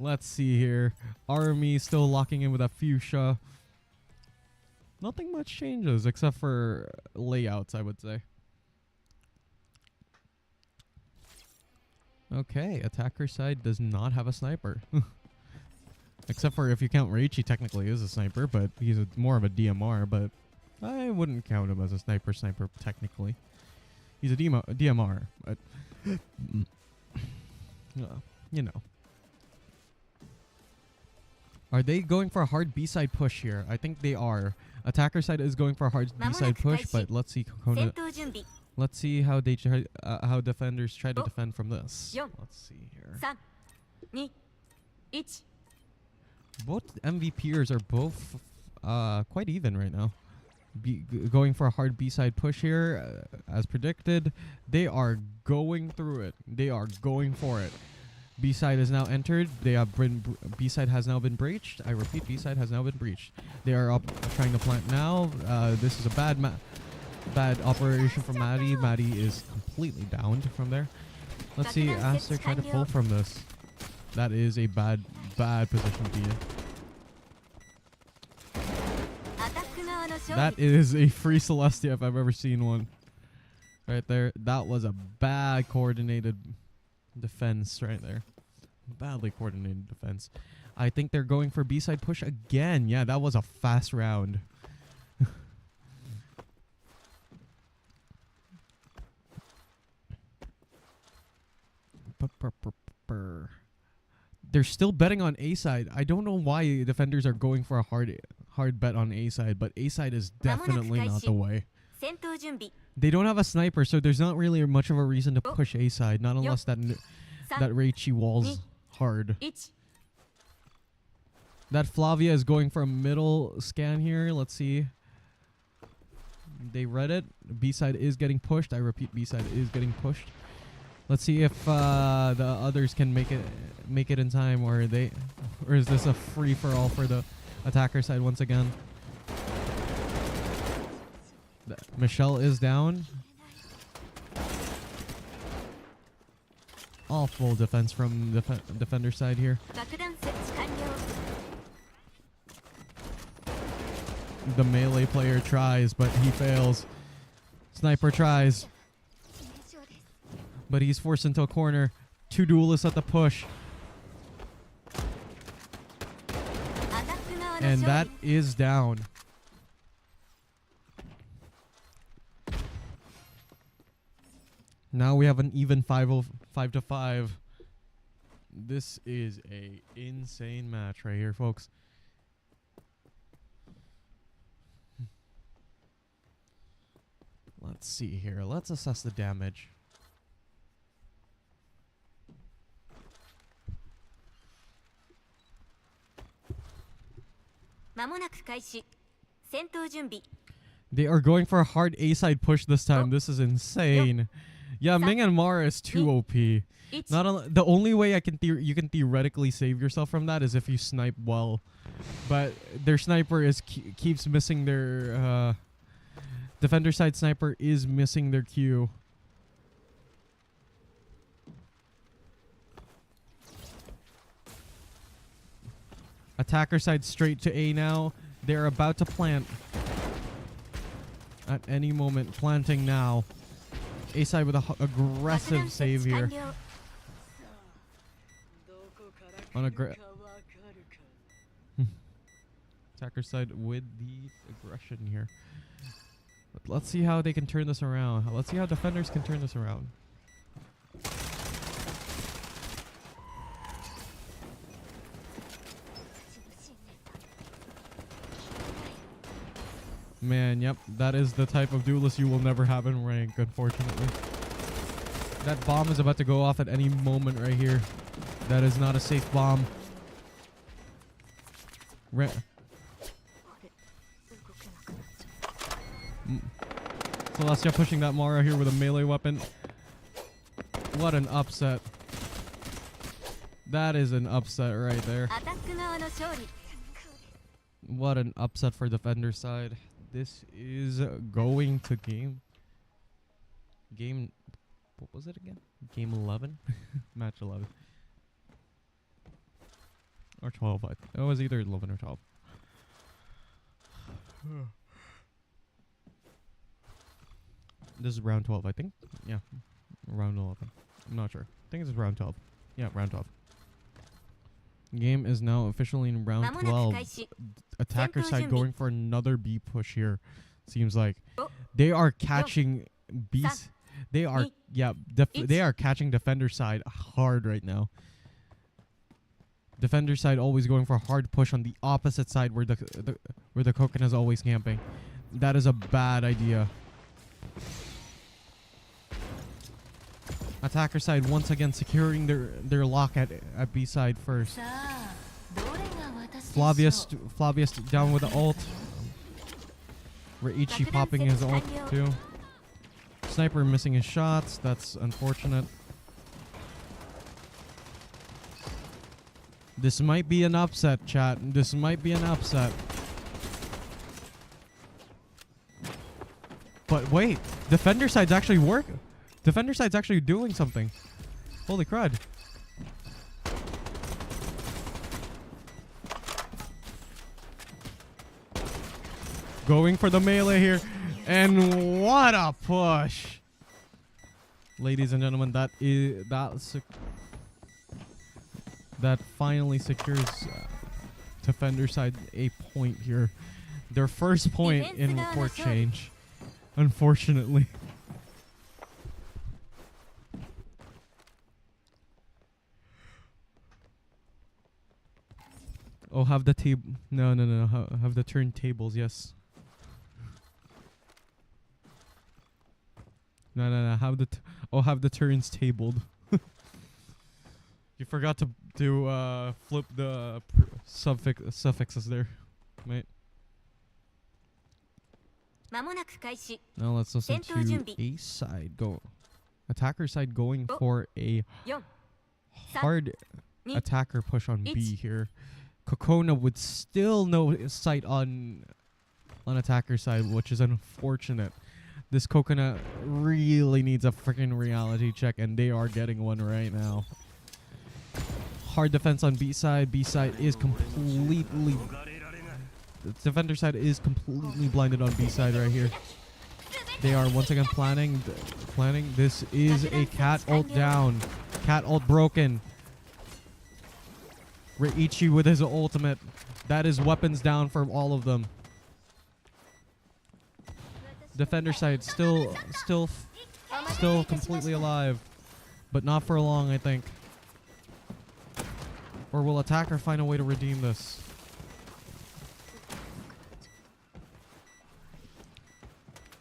Let's see here. Army still locking in with a fuchsia. Nothing much changes except for layouts, I would say. Okay, attacker side does not have a sniper. Except for if you count Rage, he technically is a sniper, but he's more of a DMR, but I wouldn't count him as a sniper technically. He's a DMR, but you know. Are they going for a hard B-side push here? I think they are. Attacker side is going for a hard B-side push, but let's see Kokona. Let's see how they how defenders try to defend from this. Let's see here. Both MVPers are both quite even right now. Going for a hard B-side push here, as predicted. They are going through it. They are going for it. B-side is now entered. They have B-side has now been breached. I repeat, B-side has now been breached. They are up trying to plant now. This is a bad operation from Maddie. Maddie is completely downed from there. Let's see Aster try to pull from this. That is a bad position to be in. That is a free Celestia if I've ever seen one. Right there. That was a bad coordinated defense right there. Badly coordinated defense. I think they're going for B-side push again. Yeah, that was a fast round. They're still betting on A-side. I don't know why defenders are going for a hard bet on A-side, but A-side is definitely not the way. They don't have a sniper, so there's not really much of a reason to push A-side, not unless that Reichi walls hard. That Flavia is going for a middle scan here. Let's see. They read it. B-side is getting pushed. I repeat, B-side is getting pushed. Let's see if the others can make it in time, or is this a free for all for the attacker side once again? Michelle is down. Awful defense from the defender side here. The melee player tries, but he fails. Sniper tries, but he's forced into a corner. Two duelists at the push. And that is down. Now we have an even 5-5. This is a insane match right here, folks. Let's see here. Let's assess the damage. They are going for a hard A-side push this time. This is insane. Yeah, Ming and Mara is too OP. The only way you can theoretically save yourself from that is if you snipe well, but their sniper keeps missing their defender side sniper is missing their Q. Attacker side straight to A now. They're about to plant at any moment. Planting now. A side with an aggressive save here. Attacker side with the aggression here. But let's see how they can turn this around. Let's see how defenders can turn this around. Man, yep, that is the type of duelist you will never have in rank, unfortunately. That bomb is about to go off at any moment right here. That is not a safe bomb. Celestia pushing that Mara here with a melee weapon. What an upset. That is an upset right there. What an upset for defender side. This is going to game. What was it again? Game 11? Match 11. Or 12. It was either 11 or 12. This is round 12, I think. Yeah. Round 11. I'm not sure. I think it's round 12. Yeah, round 12. Game is now officially in round 12. Attacker side going for another B push here. Seems like they are catching B's. They are they are catching defender side hard right now. Defender side always going for a hard push on the opposite side where the Coconut is always camping. That is a bad idea. Attacker side once again securing their lock at B side first. Flavius down with the ult. Reichi popping his ult too. Sniper missing his shots. That's unfortunate. This might be an upset, chat. This might be an upset. But wait, defender side's actually working. Defender side's actually doing something. Holy crud. Going for the melee here. And what a push. Ladies and gentlemen, that finally secures defender side a point here. Their first point in court change. Unfortunately. Oh, have the table. No. Have the turntables, yes. No. Have the turns tabled. You forgot to flip the suffixes there, mate. Now let's listen to A side go. Attacker side going for a hard attacker push on B here. Kokona would still no sight on attacker side, which is unfortunate. This Coconut really needs a freaking reality check, and they are getting one right now. Hard defense on B side. B side is completely... The defender side is completely blinded on B side right here. They are once again planning. This is a cat ult down. Cat ult broken. Reichi with his ultimate. That is weapons down for all of them. Defender side still completely alive, but not for long, I think. Or will attacker find a way to redeem this?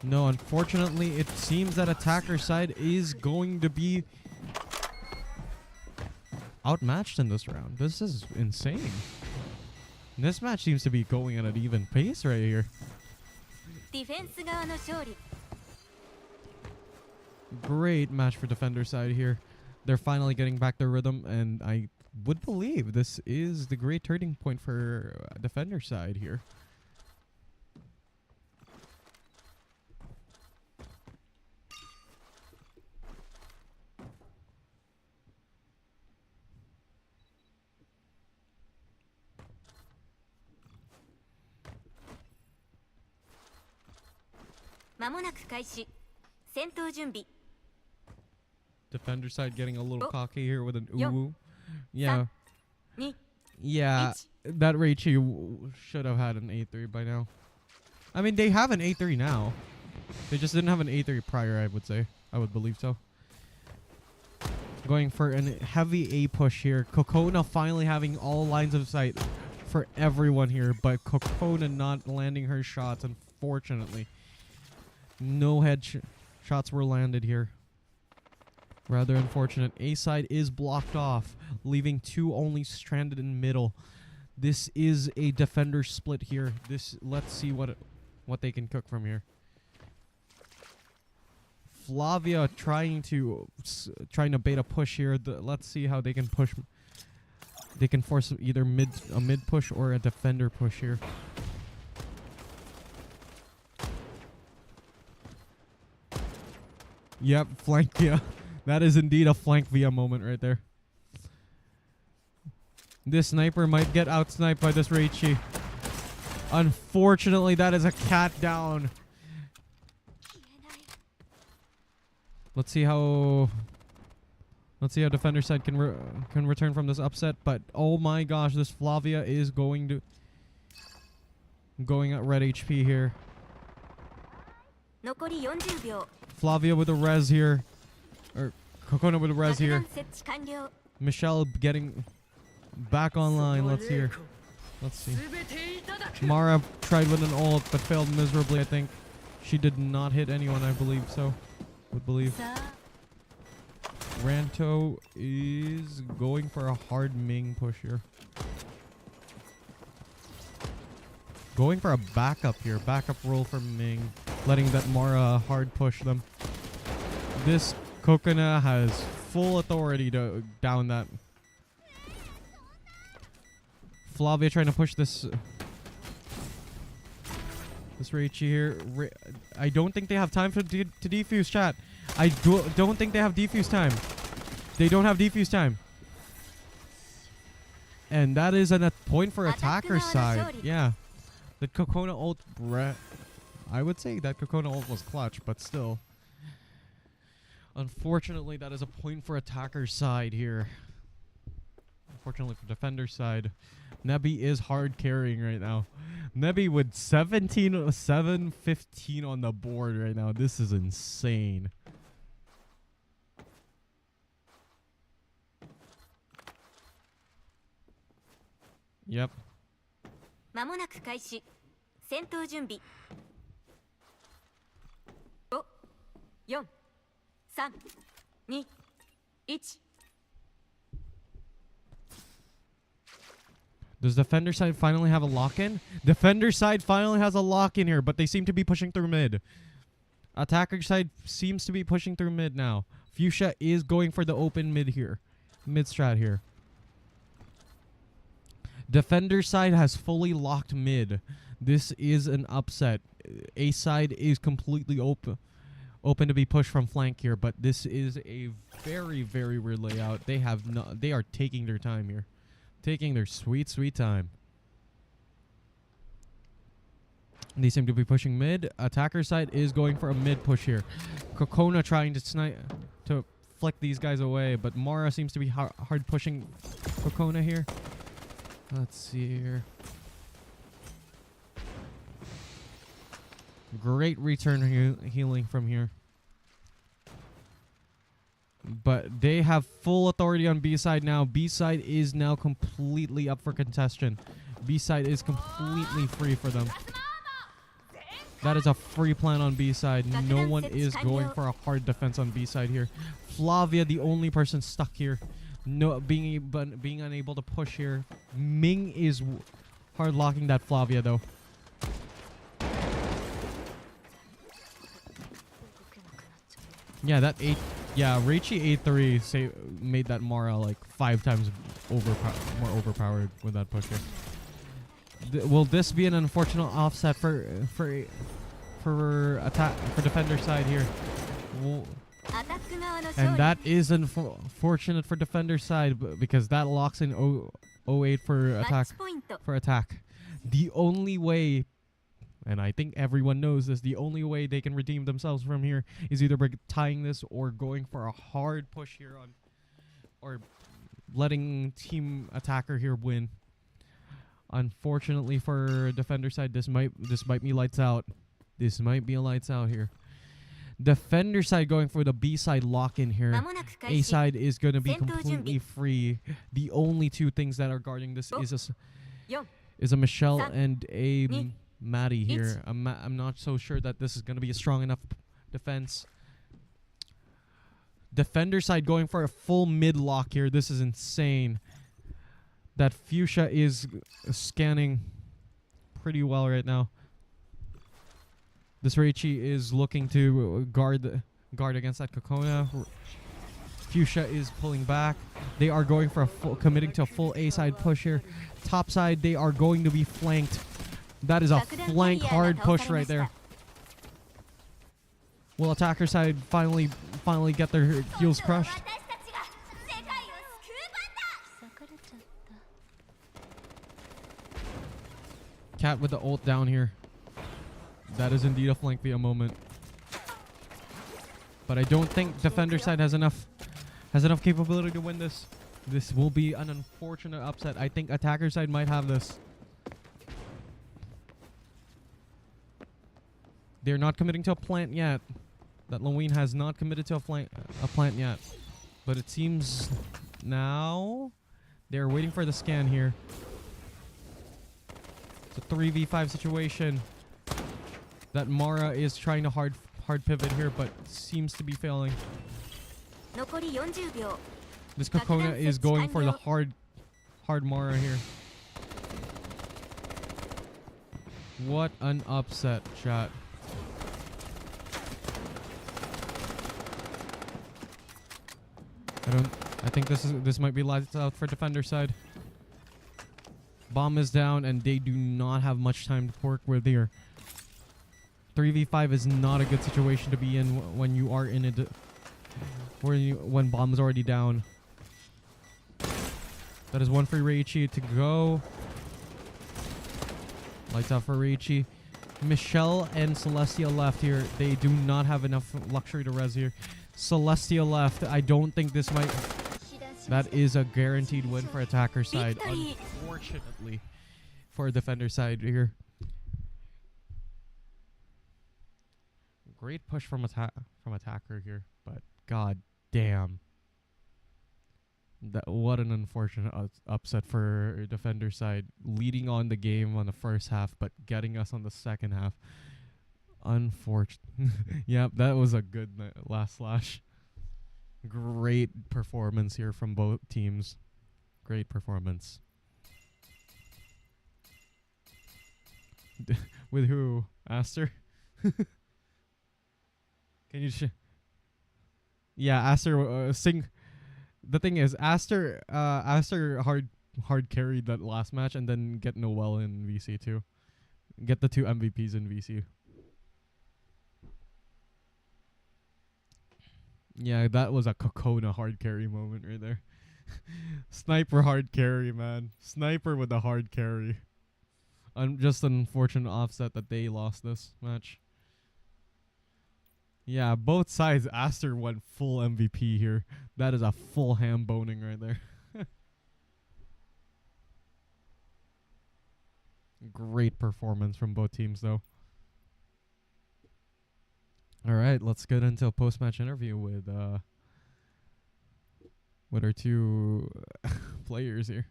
No, unfortunately, it seems that attacker side is going to be outmatched in this round. This is insane. This match seems to be going at an even pace right here. Great match for defender side here. They're finally getting back their rhythm, and I would believe this is the great turning point for defender side here. Defender side getting a little cocky here with an uwu. Yeah. Yeah, that Reichi should have had an A3 by now. I mean, they have an A3 now. They just didn't have an A3 prior, I would say. I would believe so. Going for a heavy A push here. Kokona finally having all lines of sight for everyone here, but Kokona not landing her shots, unfortunately. No shots were landed here. Rather unfortunate. A side is blocked off, leaving 2 only stranded in middle. This is a defender split here. Let's see what they can cook from here. Flavia trying to bait a push here. Let's see how they can push. They can force either a mid push or a defender push here. Yep, flank via. That is indeed a flank via moment right there. This sniper might get out-sniped by this Reichi. Unfortunately, that is a cat down. Let's see how defender side can return from this upset. But oh my gosh, this Flavia is going at red HP here. Flavia with a res here, or Kokona with a res here. Michelle getting back online. Let's see. Mara tried with an ult but failed miserably. I think she did not hit anyone. I believe so. Would believe. Ranto is going for a hard Ming push here. Going for a backup here. Backup roll for Ming. Letting that Mara hard push them. This Kokona has full authority to down that. Flavia trying to push this Reichi here. I don't think they have time to defuse, chat. I don't think they have defuse time. They don't have defuse time. And that is a point for attacker side. Yeah. The Kokona ult, I would say that Kokona ult was clutch, but still. Unfortunately, that is a point for attacker side here. Unfortunately for defender side. Nebi is hard carrying right now. Nebi with 7-15 on the board right now. This is insane. Yep.
間もなく開始。戦闘準備。5、4、3、2、1。
Does defender side finally have a lock-in? Defender side finally has a lock-in here, but they seem to be pushing through mid. Attacker side seems to be pushing through mid now. Fuchsia is going for the open mid here. Mid strat here. Defender side has fully locked mid. This is an upset. A side is completely open to be pushed from flank here, but this is a very, very weird layout. They are taking their time here. Taking their sweet, sweet time. They seem to be pushing mid. Attacker side is going for a mid push here. Kokona trying to flick these guys away, but Mara seems to be hard pushing Kokona here. Let's see here. Great return healing from here. But they have full authority on B side now. B side is now completely up for contestation. B side is completely free for them. That is a free plan on B side. No one is going for a hard defense on B side here. Flavia, the only person stuck here. No, being unable to push here. Ming is hard locking that Flavia though. Yeah, Reichi A3 made that Mara like 5 times more overpowered with that push here. Will this be an unfortunate offset for defender side here? And that is unfortunate for defender side because that locks in 08 for attack. The only way, and I think everyone knows this, the only way they can redeem themselves from here is either by tying this or going for a hard push here or letting team attacker here win. Unfortunately for defender side, this might be lights out. This might be a lights out here. Defender side going for the B side lock in here. A side is going to be completely free. The only two things that are guarding this is a Michelle and a Maddie here. I'm not so sure that this is going to be a strong enough defense. Defender side going for a full mid lock here. This is insane. That Fuchsia is scanning pretty well right now. This Reichi is looking to guard against that Kokona. Fuchsia is pulling back. They are going for committing to a full A side push here. Top side, they are going to be flanked. That is a flank hard push right there. Will attacker side finally get their heels crushed? Cat with the ult down here. That is indeed a flank via moment. But I don't think defender side has enough capability to win this. This will be an unfortunate upset. I think attacker side might have this. They're not committing to a plant yet. That Laween has not committed to a plant yet. But it seems now they're waiting for the scan here. It's a 3v5 situation. That Mara is trying to hard pivot here, but seems to be failing. This Kokona is going for the hard Mara here. What an upset, chat. I think this might be lights out for defender side. Bomb is down and they do not have much time to work with here. 3v5 is not a good situation to be in when you are in it. When bomb is already down. That is one for Reichi to go. Lights out for Reichi. Michelle and Celestia left here. They do not have enough luxury to res here. Celestia left. I don't think this might... That is a guaranteed win for attacker side. Unfortunately for defender side here. Great push from attacker here, but god damn. What an unfortunate upset for defender side. Leading on the game on the first half, but getting us on the second half. Unfortunate. Yep, that was a good last slash. Great performance here from both teams. Great performance. With who? Aster? Can you yeah, Aster sing. The thing is, Aster hard carried that last match and then get Noel in VC too. Get the two MVPs in VC. Yeah, that was a Kokona hard carry moment right there. Sniper hard carry, man. Sniper with the hard carry. Just an unfortunate offset that they lost this match. Yeah, both sides. Aster went full MVP here. That is a full ham boning right there. Great performance from both teams, though. All right, let's get into a post-match interview with our two players here.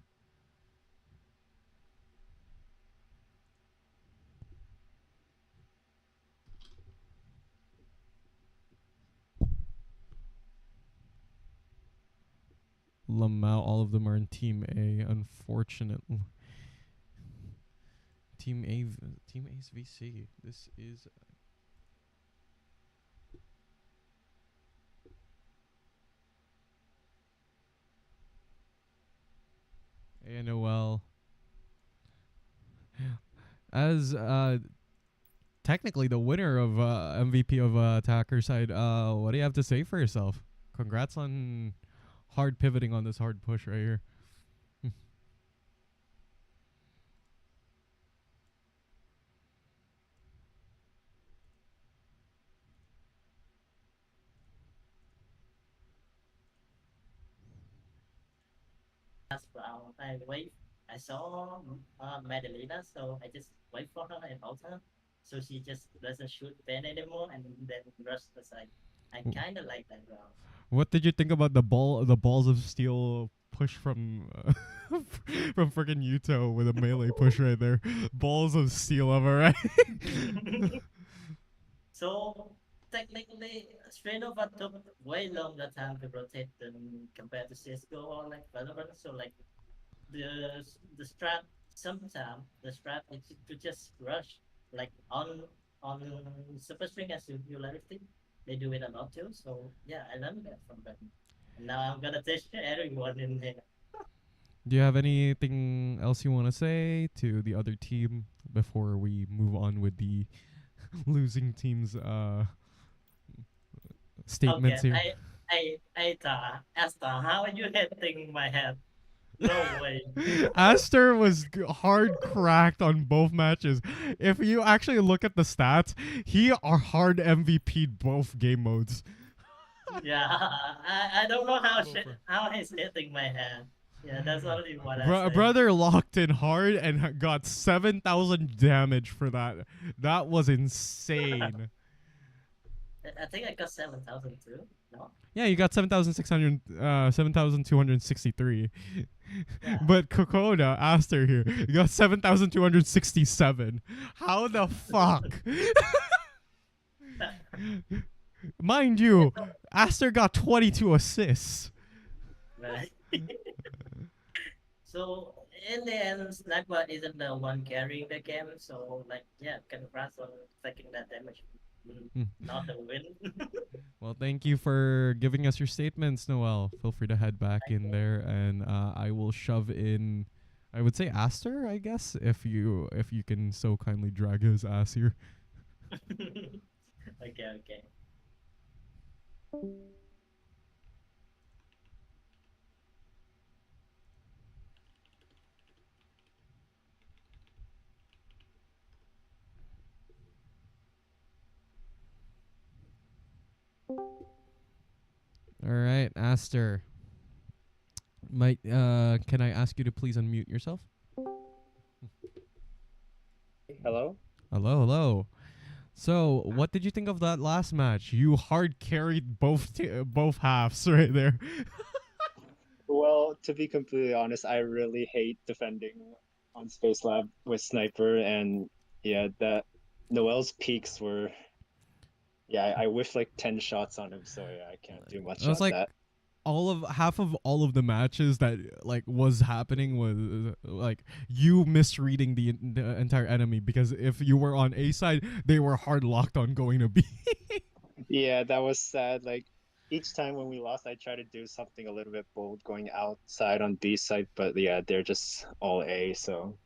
Lamau, all of them are in Team A, unfortunately. Team A's VC. This is... ANOL. As technically the winner of MVP of attacker side, what do you have to say for yourself? Congrats on hard pivoting on this hard push right here.
I saw Madalena, so I just wait for her and ult her, so she just doesn't shoot Ben anymore, and then rush the side. I kind of like that round.
What did you think about the balls of steel push from from freaking Yuto with a melee push right there? Balls of steel, am I right?
So technically, Strinover took way longer time to rotate than compared to CS:GO or like Valorant. So like the strat sometimes the strat is to just rush like on Super String as Singularity. They do it a lot too. So yeah, I learned that from them. And now I'm gonna teach everyone in here.
Do you have anything else you want to say to the other team before we move on with the losing team's
Okay,
statements here?
Asta, how are you hitting my head? No way.
Aster was hard cracked on both matches. If you actually look at the stats, he are hard MVP'd both game modes.
Yeah, I don't know how he's hitting my head. Yeah, that's only what I say.
Brother locked in hard and got 7,000 damage for that. That was insane.
I think I got 7,000 too. No?
Yeah, you got 7,600, 7,263.
Yeah.
But Kokoda, Aster here, you got 7,267. How the fuck? Mind you, Aster got 22 assists.
Right. So in the end, Sniper isn't the one carrying the game. So like, yeah, congrats on taking that damage. Not the win.
Well, thank you for giving us your statements, Noel. Feel free to head back in
Okay.
there, and I will shove in. I would say Aster, I guess, if you can so kindly drag his ass here.
Okay, okay.
All right, Aster. Might can I ask you to please unmute yourself?
Hello?
Hello, hello. So, what did you think of that last match? You hard carried both halves right there.
Well, to be completely honest, I really hate defending on Space Lab with Sniper, and yeah, that Noel's peaks were, yeah, I whiffed like 10 shots on him, so yeah, I can't do
It
much
was
on
like
that.
half of all of the matches that like was happening was like you misreading the entire enemy, because if you were on A side, they were hard locked on going to B.
Yeah, that was sad. Like each time when we lost, I tried to do something a little bit bold going outside on B side, but yeah, they're just all A, so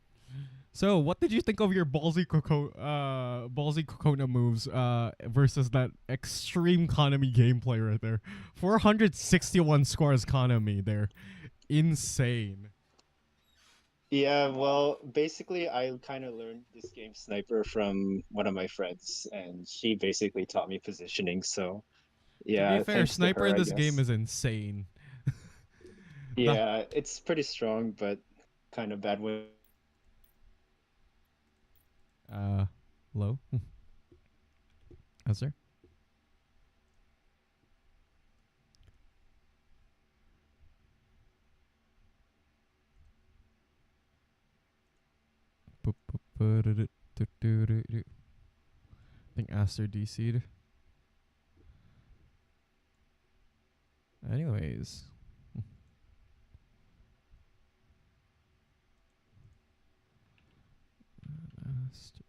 So, what did you think of your ballsy Kokona moves versus that extreme Konami gameplay right there? 461 scores Konami there. Insane.
yeah, well, basically, I kind of learned this game Sniper from one of my friends, and she basically taught me positioning. So,
To be
yeah,
fair,
thanks to
Sniper
her,
in
I
this game
guess.
is insane. the
Yeah, it's pretty strong, but kind of bad with.
uh low. Answer. I think Aster DC'd. Anyways. Aster.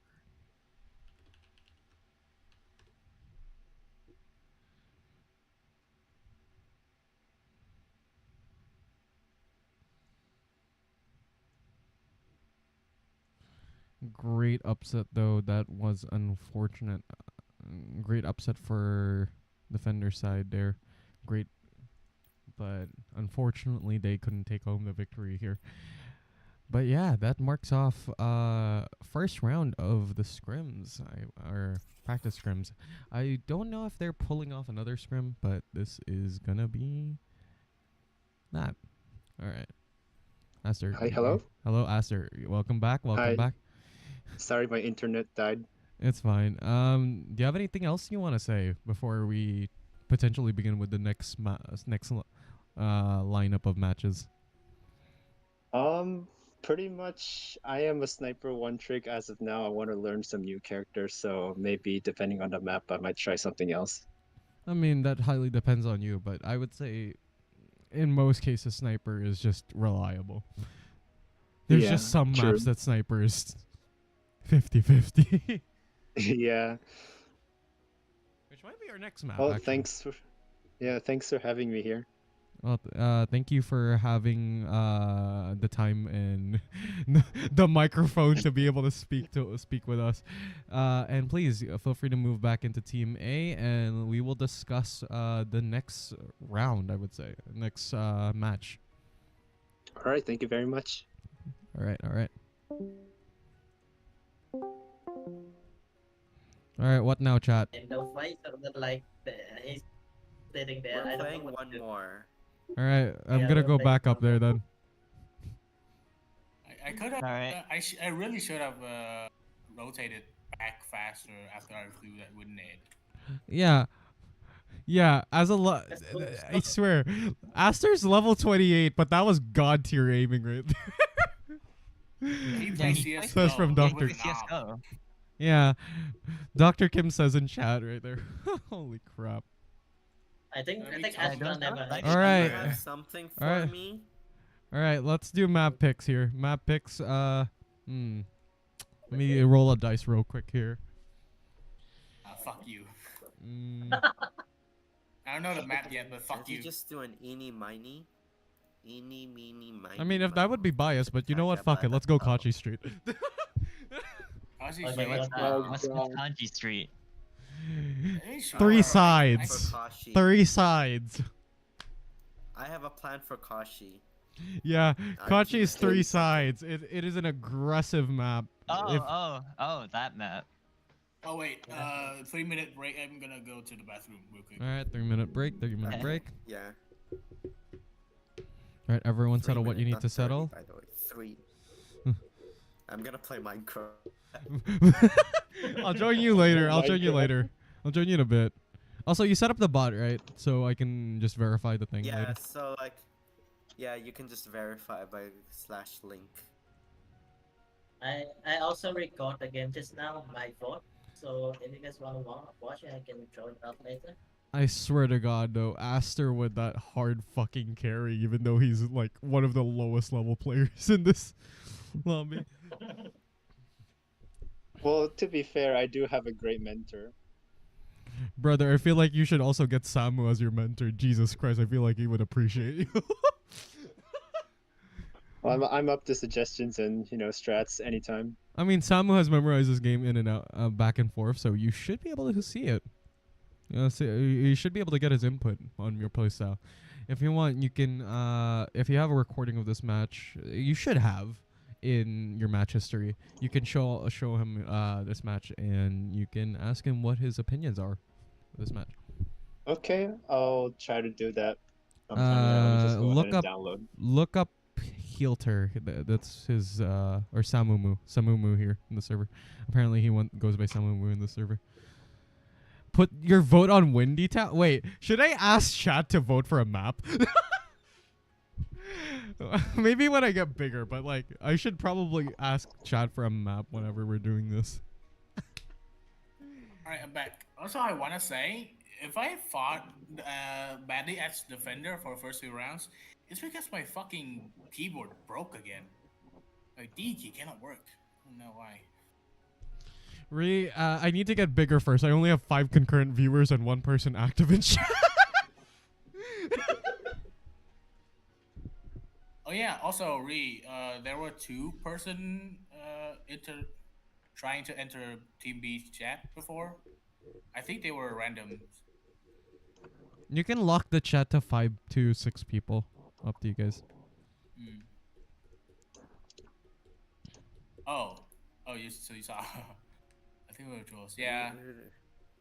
Great upset though. That was unfortunate. Great upset for defender side there. Great, but unfortunately they couldn't take home the victory here. But yeah, that marks off first round of the scrims, or practice scrims. I don't know if they're pulling off another scrim, but this is gonna be that. All right. Aster.
Hi, hello?
Hello, Aster. Welcome back. Welcome
Hi.
back.
Sorry, my internet died.
It's fine. Do you have anything else you want to say before we potentially begin with the next lineup of matches?
Pretty much, I am a sniper one trick as of now. I want to learn some new characters, so maybe depending on the map, I might try something else.
I mean, that highly depends on you, but I would say in most cases, sniper is just reliable. There's
Yeah,
just some
true.
maps that sniper is 50-50.
Yeah.
Which might be our next map,
Oh,
actually.
thanks for having me here.
Well, thank you for having the time and the microphone to be able to speak with us. And please feel free to move back into Team A, and we will discuss the next round. I would say next match.
All right, thank you very much.
All right, all right. All right, what now, chat?
And the fight or the like he's sitting there.
We're
I don't
playing
know what
one
to do.
more.
All right, I'm
Yeah,
gonna
we're
go
playing
back up
one
there
more.
then.
I could have.
Alright.
I really should have rotated back faster after I flew that grenade.
Yeah. Yeah, as a I swear, Aster's level 28, but that was god tier aiming right there.
He
Yeah,
plays
he
CS:GO.
Says from
He
Dr.
was not.
CSGO.
Yeah, Dr. Kim says in chat right there. Holy crap.
I think
I
Astra
don't
never
know.
had.
All right.
You have something for
Alright.
me?
All right, let's do map picks here. Map picks. Let me roll a dice real quick here.
Fuck you.
Mm,
I don't know the map yet, but fuck
Can't you
you.
just do an eeny miny? Eeny meeny miny?
I mean, if that would be biased, but you know what? Fuck it. Let's go Kachi Street.
Honestly,
Okay,
Wait, what's
Oh,
that? What's Kanji Street?
Three
For
sides.
Kashi.
3 sides.
I have a plan for Kashi.
Yeah, Kachi is
just
3
kidding.
sides. It is an aggressive map.
Oh,
If-
oh, that map.
Oh wait, 3-minute break. I'm gonna go to the bathroom real quick.
All right, 3-minute break. 3-minute
Okay.
break.
Yeah.
All right, everyone
3
settle what you
minutes,
need to
not 30,
settle.
by the way. 3. I'm gonna play Minecraft.
I'll join you later. I'll join you
Minecraft.
later. I'll join you in a bit. Also, you set up the bot, right? So I can just verify the thing
Yeah,
later.
so like, yeah, you can just verify by /link.
I also record again just now my vote. So if you guys want to watch it, I can throw it up later.
I swear to God, though, Aster with that hard fucking carry, even though he's like one of the lowest level players in this lobby.
Well, to be fair, I do have a great mentor.
Brother, I feel like you should also get Samu as your mentor. Jesus Christ, I feel like he would appreciate you.
Well, I'm up to suggestions and strats anytime.
I mean, Samu has memorized this game in and out, back and forth, so you should be able to see it. You should be able to get his input on your playstyle. If you want, you can. If you have a recording of this match, you should have in your match history. You can show him this match, and you can ask him what his opinions are of this match.
Okay, I'll try to do that. Let me just go
Look
ahead and
up-
download.
Look up Heelter. That's his or Samumu here in the server. Apparently, he goes by Samumu in the server. Put your vote on Windy Town. Wait, should I ask chat to vote for a map? Maybe when I get bigger, but like I should probably ask chat for a map whenever we're doing this.
Alright, I'm back. Also, I wanna say, if I fought badly as defender for the first 2 rounds, it's because my fucking keyboard broke again. Like, D key cannot work. I don't know why.
I need to get bigger first. I only have 5 concurrent viewers and 1 person active in chat.
Oh yeah, also there were 2 person trying to enter Team B's chat before. I think they were random.
You can lock the chat to 5 to 6 people. Up to you guys.
Hmm. Oh, so you saw. I think we were trolls. Yeah.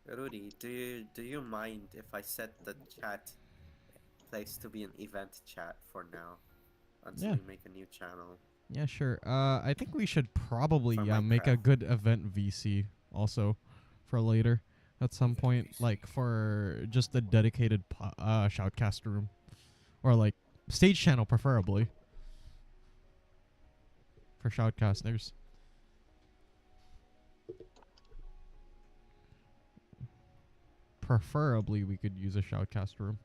Rudy, do you mind if I set the chat place to be an event chat for now? until
Yeah.
you make a new channel.
Yeah, sure. I think we should probably
For
make a
Minecraft.
good event VC also for later at some point,
VC.
like for just a dedicated shoutcast room or like stage channel preferably for shoutcasters. Preferably, we could use a shoutcast room.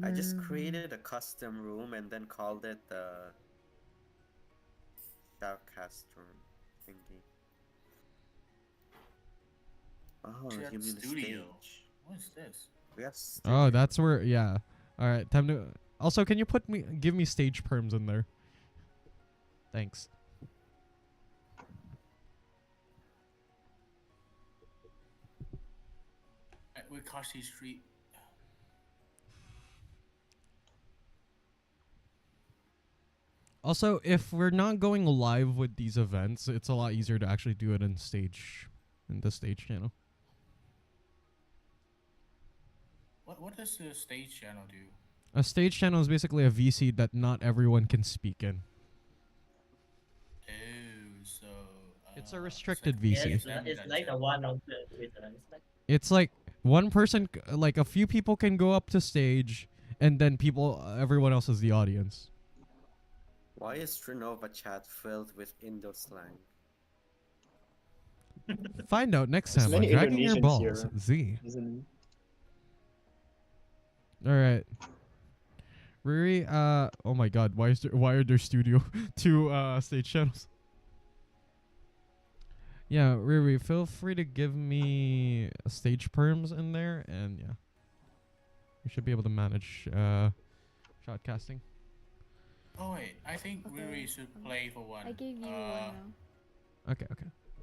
I just created a custom room and then called it the Shoutcast room thingy. Oh,
Chat
you mean the
studio.
stage?
What is this?
We have
Oh,
studio.
that's where. Yeah. All right. Time to. Also, can you give me stage perms in there? Thanks.
With Kashi Street.
Also, if we're not going live with these events, it's a lot easier to actually do it in the stage channel.
What does the stage channel do?
A stage channel is basically a VC that not everyone can speak in.
Oh, so
It's a restricted
like-
VC.
It's like the one on the Twitter. It's like
It's like one person, like a few people can go up to stage, and then everyone else is the audience.
Why is Strinover chat filled with Indo slang?
Find out next
There's
time on
many
Dragging Your
Indonesians
Balls.
here.
Z.
Isn't
All right. Riri, oh my God, why are there studio two stage channels? Yeah, Riri, feel free to give me stage perms in there, and yeah, we should be able to manage shotcasting.
Oh wait, I think
Okay.
Riri should play for one.
I gave you one now.
Okay.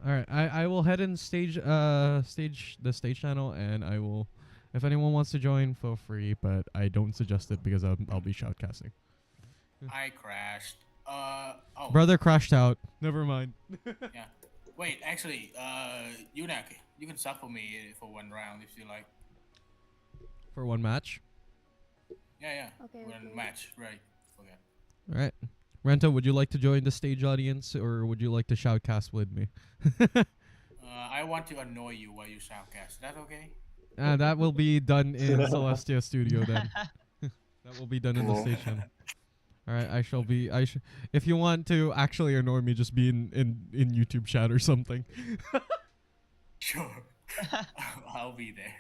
All right, I will head in the stage channel, and I will. If anyone wants to join, feel free, but I don't suggest it because I'll be shoutcasting.
I crashed. Oh.
Brother crashed out. Never mind.
Yeah. Wait, actually, Yunak, you can suffer me for one round if you like.
For one match.
Yeah.
Okay,
One
okay.
match, right? Okay.
All right. Renta, would you like to join the stage audience, or would you like to shoutcast with me?
I want to annoy you while you shoutcast. Is that okay?
That will be done in Celestia Studio then. That will be done in the station. All right, I shall be. If you want to actually annoy me, just be in YouTube chat or something.
Sure. I'll be there.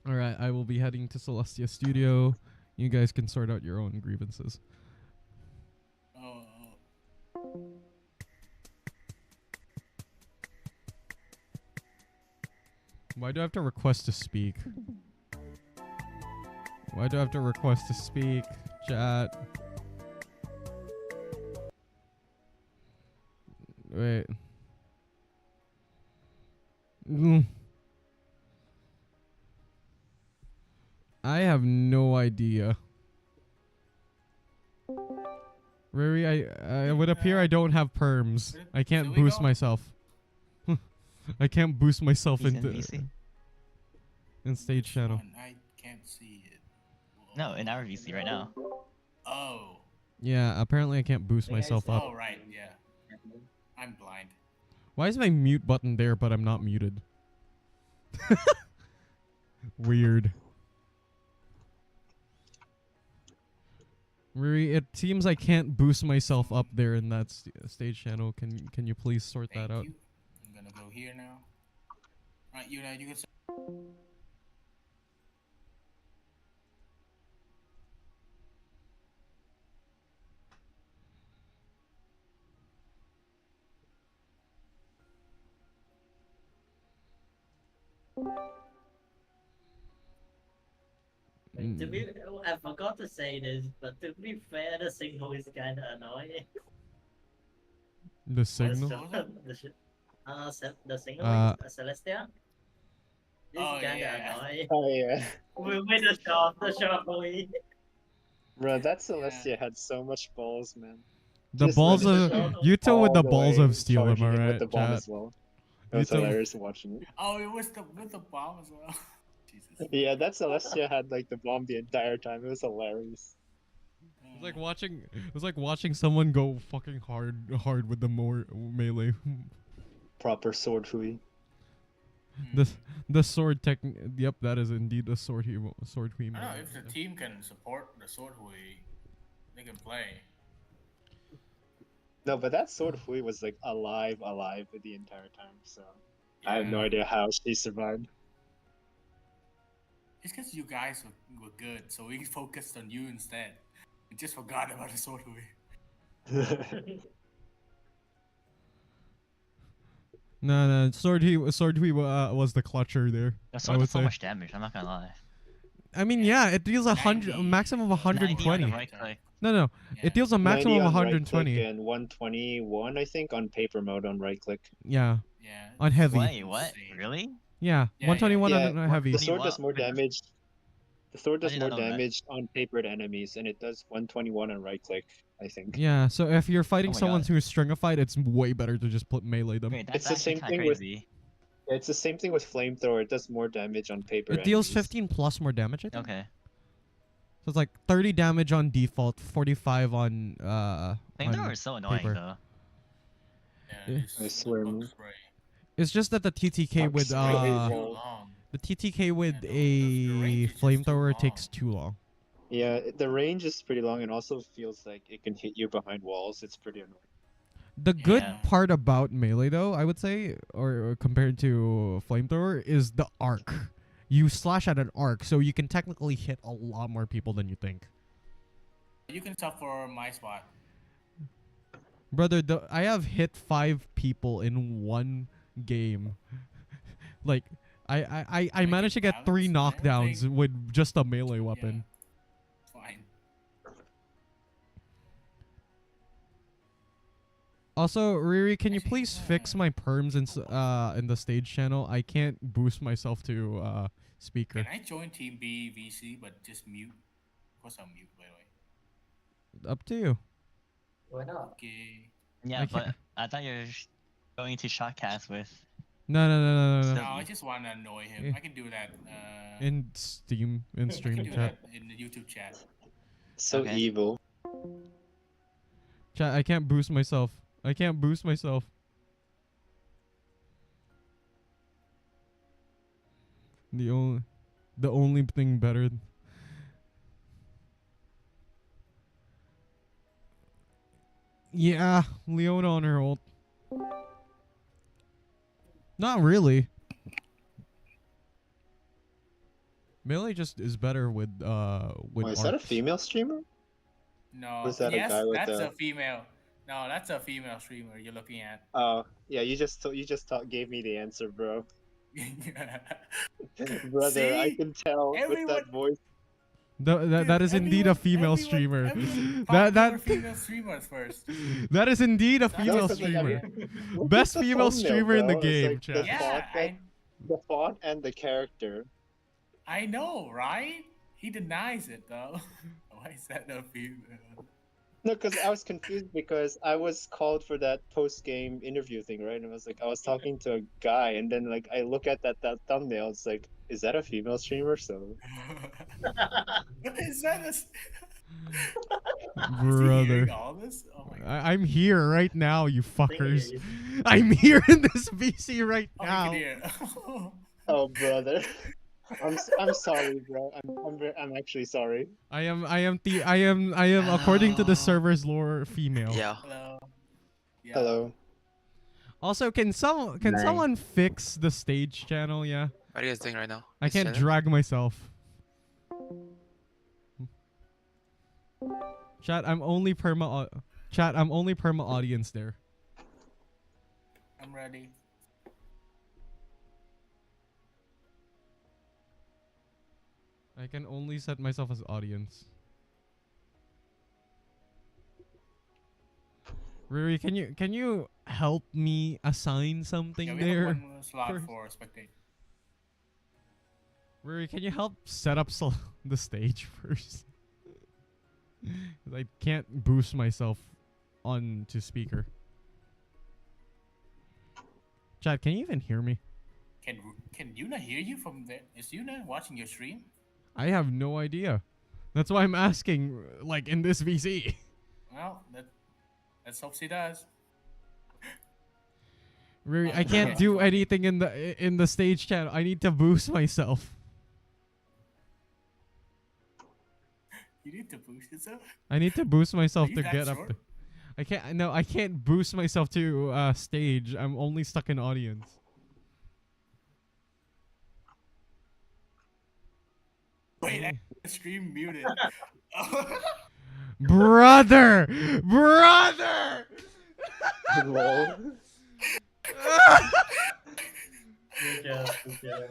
All right, I will be heading to Celestia Studio. You guys can sort out your own grievances. Why do I have to request to speak? Why do I have to request to speak? Chat. Wait. I have no idea. Riri, I would appear I don't have perms. I can't
Should we
boost
go?
myself. I can't boost myself
He's in
into
VC.
in stage channel.
I can't see it.
No, in our VC right now.
Oh.
Yeah, apparently I can't boost
Yeah,
myself
it's-
up.
Oh, right, yeah. I'm blind.
Why is my mute button there but I'm not muted? Weird. Riri, it seems I can't boost myself up there in that stage channel. Can you please sort
Thank
that out?
you. I'm gonna go here now. Right, you can.
to be, I forgot to say this, but to be fair, the signal is kind of annoying.
The signal?
The signal is Celestia. This
Oh,
is kind of
yeah.
annoying.
Oh yeah,
With the short way.
bro, that Celestia had so much balls, man.
The
Just
balls
let
of
it
Yuto with
all
the
the
balls
way
of steel, am
charging
I
it with
right,
the bomb
chat?
as well. It was
It's a-
hilarious watching it.
Oh, it was with the bomb as well. Jesus.
Yeah, that Celestia had like the bomb the entire time. It was hilarious.
It's like watching. It's like watching someone go fucking hard with the more melee.
Proper sword hui.
The sword tech. Yep, that is indeed a sword he sword he.
I don't know if the team can support the sword hui, they can play.
No, but that sword hui was like alive the entire time. So I have no
Yeah.
idea how she survived.
It's because you guys were good, so we focused on you instead. We just forgot about the sword hui.
No, sword he was the clutcher there.
The
I
sword
would
does so
say.
much damage. I'm not gonna lie.
I mean, yeah, it deals 100, a maximum of
90 on the
120.
right click.
No, it deals a
90
maximum of
on right
120.
click and 121, I think, on paper mode on right click.
Yeah.
Yeah.
On heavy.
Wait, what? Really?
Yeah,
Yeah,
121
Yeah,
on heavy.
the sword does more
Pretty much.
damage. The sword does
did
more
not know that.
damage on papered enemies, and it does 121 on right click, I think.
Yeah, so if you're fighting
Oh my
someone
God.
who's stringified, it's way better to just put melee them.
Wait, that's
It's the
actually
same
kind of
thing with-
crazy.
It's the same thing with flamethrower. It does more damage on papered
It deals
enemies.
15 plus more damage, I think.
Okay.
So it's like 30 damage on default, 45 on
Flamethrower is so annoying
paper.
though.
Yeah,
I swear, man.
It's just that the TTK with
Sucks. Really
Too
long.
long.
the TTK with
Yeah,
a
the range is just too
flamethrower
long.
takes too long.
Yeah, the range is pretty long and also feels like it can hit you behind walls. It's pretty annoying.
The good
Yeah.
part about melee, though, I would say, or compared to flamethrower, is the arc. You slash at an arc, so you can technically hit a lot more people than you think.
You can stop for my spot.
Brother, I have hit 5 people in one game. Like, I
Make
managed to
it
get 3
balance and
knockdowns
everything.
with just a melee weapon.
Yeah. Fine.
Also, Riri, can you
Actually,
please fix my perms in the stage channel? I can't boost myself to speaker.
Can I join Team B VC but just mute? Of course I'm mute, by the way.
Up to you.
Why not?
Okay.
Yeah,
I
but
can't-
I thought you were going to shotcast with.
No.
No, I just want to annoy him.
Yeah.
I can do that.
In Steam, in
I
stream
can do
chat.
that in the YouTube chat.
So
Okay.
evil.
Chat, I can't boost myself. I can't boost myself. The only thing better. Yeah, Leona on her ult. Not really. Melee just is better with
Wait, is that a
arcs.
female streamer?
No.
Was that a
yes,
guy with
that's
the-
a female. No, that's a female streamer you're looking at.
Oh, yeah, you just gave me the answer, bro. Brother, I
See?
can tell with
Everyone-
that voice.
That is indeed a female streamer. That
female streamers first.
that is indeed a
That's
female
also
because, like, I
streamer.
mean, look
Best
at the
female
thumbnail,
streamer in the
bro. It's
game,
like
chat.
the
Yeah,
the font and the character.
I know, right? He denies it though. Why is that a female?
No, because I was confused because I was called for that post-game interview thing, right? And I was talking to a guy, and then like I look at that thumbnail, it's like, is that a female streamer? So
Is that a... Is he
Brother.
hearing all this? Oh my god.
I'm here right now, you fuckers.
you.
I'm here in this VC right
Oh,
now.
you can hear.
oh brother, I'm sorry, bro. I'm actually sorry.
I am according to the server's lore female.
Yeah.
Hello. Yeah.
Hello.
Also, can someone fix the stage channel? Yeah.
What are you guys doing right now?
I
Just
can't
chilling?
drag myself. Chat, I'm only perma audience there.
I'm ready.
I can only set myself as audience. Riri, can you help me assign something
Yeah, we
there?
have one slot
first?
for spectate.
Riri, can you help set up the stage first? 'Cause I can't boost myself onto speaker. Chat, can you even hear me?
Can Yuna hear you from there? Is Yuna watching your stream?
I have no idea. That's why I'm asking, like, in this VC.
Well, let's hope she does.
Riri, I can't do anything in the stage chat. I need to boost myself.
You need to boost yourself.
I need to boost myself
Are you
to
that
get up
short?
there. I can't. No, I can't boost myself to stage. I'm only stuck in audience.
Wait, I stream muted.
Brother! Brother!
Lol.
Good job, good job.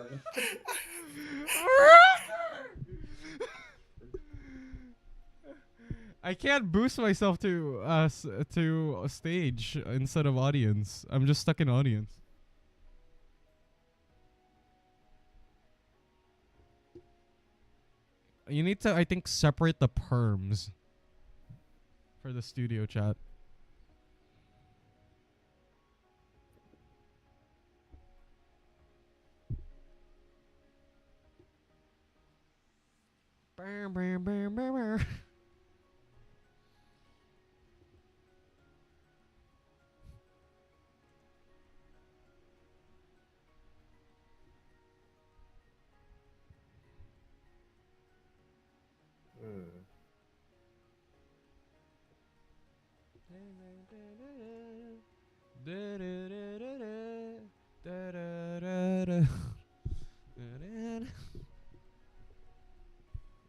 I can't boost myself to to stage instead of audience. I'm just stuck in audience. You need to, I think, separate the perms for the studio chat.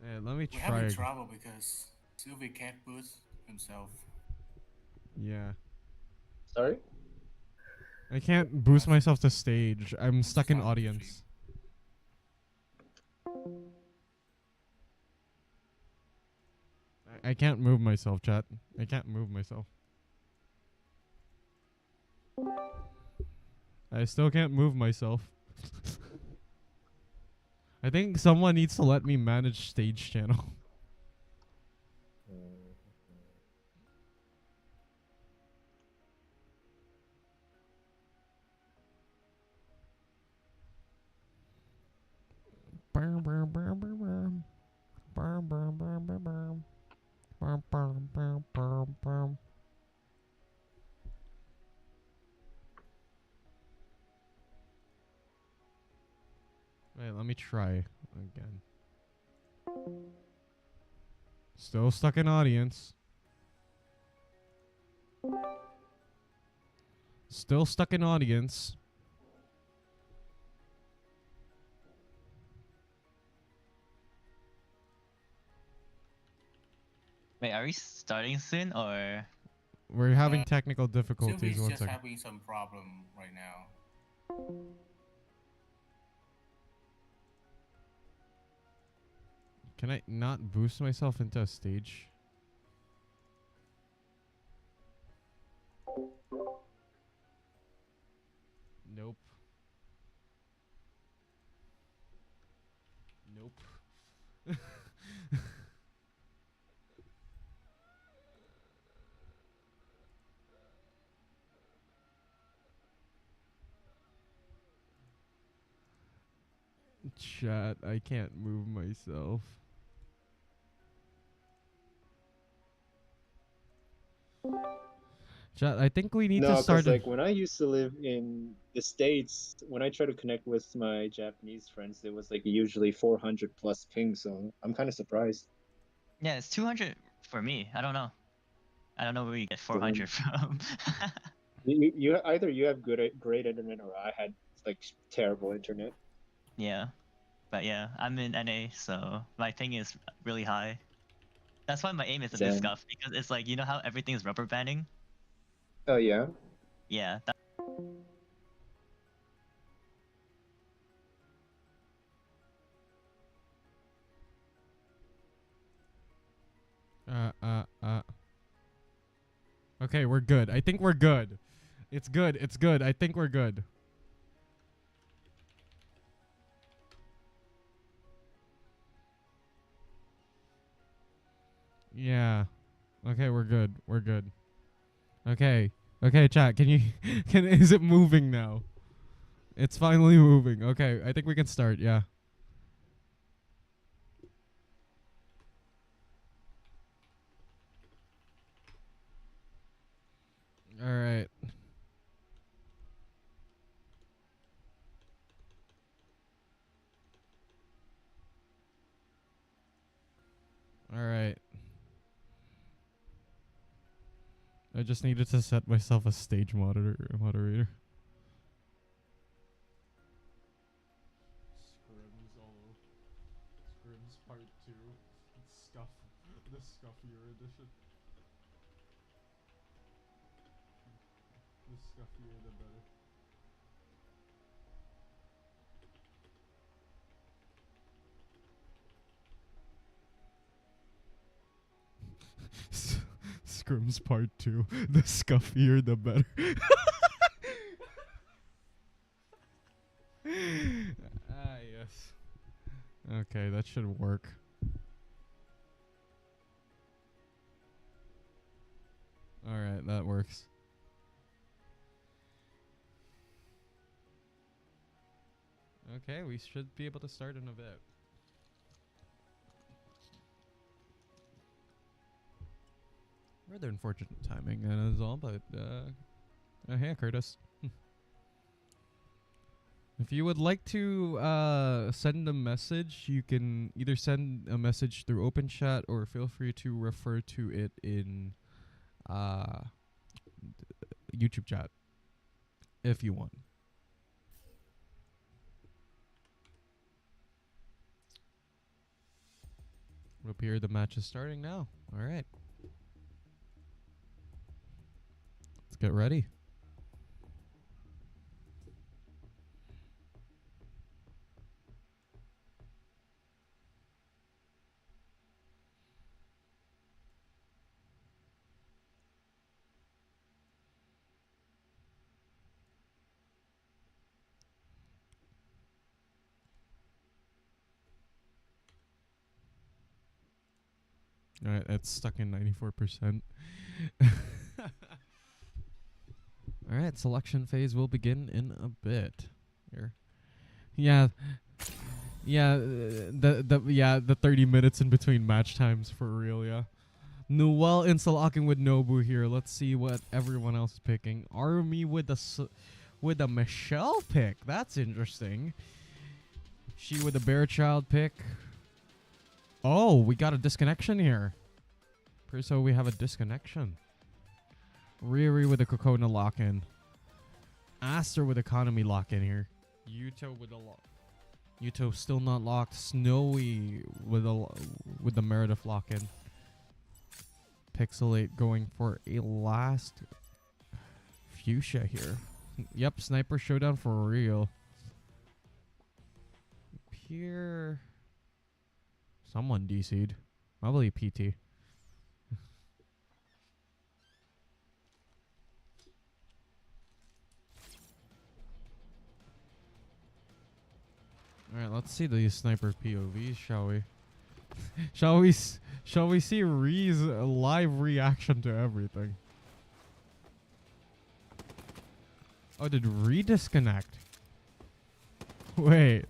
Hey, let me
We're
try.
having trouble because Sylvie can't boost himself.
Yeah.
Sorry?
I can't boost myself to stage. I'm stuck in
talking to
audience. I can't move myself, chat. I can't move myself. I still can't move myself. I think someone needs to let me manage stage channel. Wait, let me try again. Still stuck in audience. Still stuck in audience.
Wait, are we starting soon or?
We're having technical difficulties.
Sylvie's
One
just
second.
having some problem right now.
Can I not boost myself into a stage? Nope. Nope. Chat, I can't move myself. Chat, I think we need
No,
to
because
start.
like when I used to live in the States, when I try to connect with my Japanese friends, it was like usually 400 plus ping. So I'm kind of surprised.
Yeah, it's 200 for me. I don't know. I don't know where you get 400 from.
You either you have great internet or I had like terrible internet.
Yeah, but yeah, I'm in NA, so my ping is really high. That's why my aim is a bit
Damn.
scuffed because it's like, you know how everything is rubber banding?
Oh yeah.
Yeah,
Okay, we're good. I think we're good. It's good. It's good. I think we're good. Yeah. Okay, we're good. We're good. Okay. Okay, chat. Can you is it moving now? It's finally moving. Okay, I think we can start. Yeah. All right. All right. I just needed to set myself a stage moderator. Scrims part 2. The scuffier edition. The scuffier the better. Scrims part 2. The scuffier the better. Yes. Okay, that should work. Alright, that works. Okay, we should be able to start in a bit. Rather unfortunate timing, and is all, but hey, Curtis. If you would like to send a message, you can either send a message through open chat or feel free to refer to it in YouTube chat if you want. It would appear the match is starting now. All right. Let's get ready. All right, it's stuck in 94%. All right, selection phase will begin in a bit. Here, yeah, the 30 minutes in between match times for real, yeah. Noel interlocking with Nobu here. Let's see what everyone else is picking. Army with the Michelle pick. That's interesting. She with the Bearchild pick. Oh, we got a disconnection here. So we have a disconnection. Riri with a Kokona lock-in. Aster with economy lock-in here. Yuto with a lock. Yuto still not locked. Snowy with the Meredith lock-in. Pixelate going for a last fuchsia here. Yep, sniper showdown for real. Here, someone DC'd. Probably PT. All right, let's see these sniper POVs, shall we? Shall we see Ree's live reaction to everything? Oh, did Ree disconnect? Wait.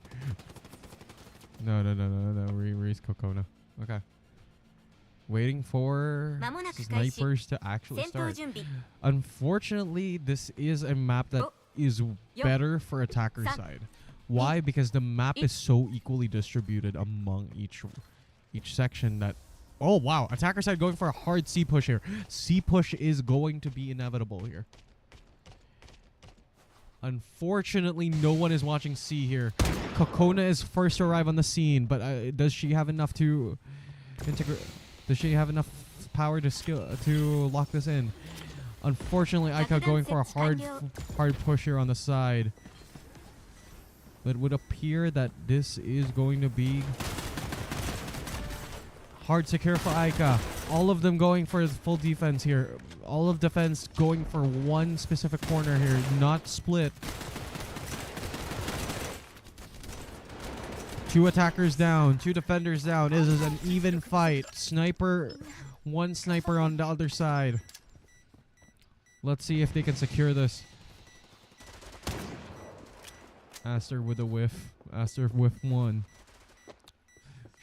No. Ree's Kokona. Okay. Waiting for snipers to actually start. Unfortunately, this is a map that is better for attacker side. Why? Because the map is so equally distributed among each section that... Oh, wow. Attacker side going for a hard C push here. C push is going to be inevitable here. Unfortunately, no one is watching C here. Kokona is first to arrive on the scene, but does she have enough to integrate? Does she have enough power to lock this in? Unfortunately, Aika going for a hard push here on the side. It would appear that this is going to be hard secure for Aika. All of them going for full defense here. All of defense going for one specific corner here, not split. Two attackers down, two defenders down. This is an even fight. One sniper on the other side. Let's see if they can secure this. Aster with a whiff. Aster whiff 1.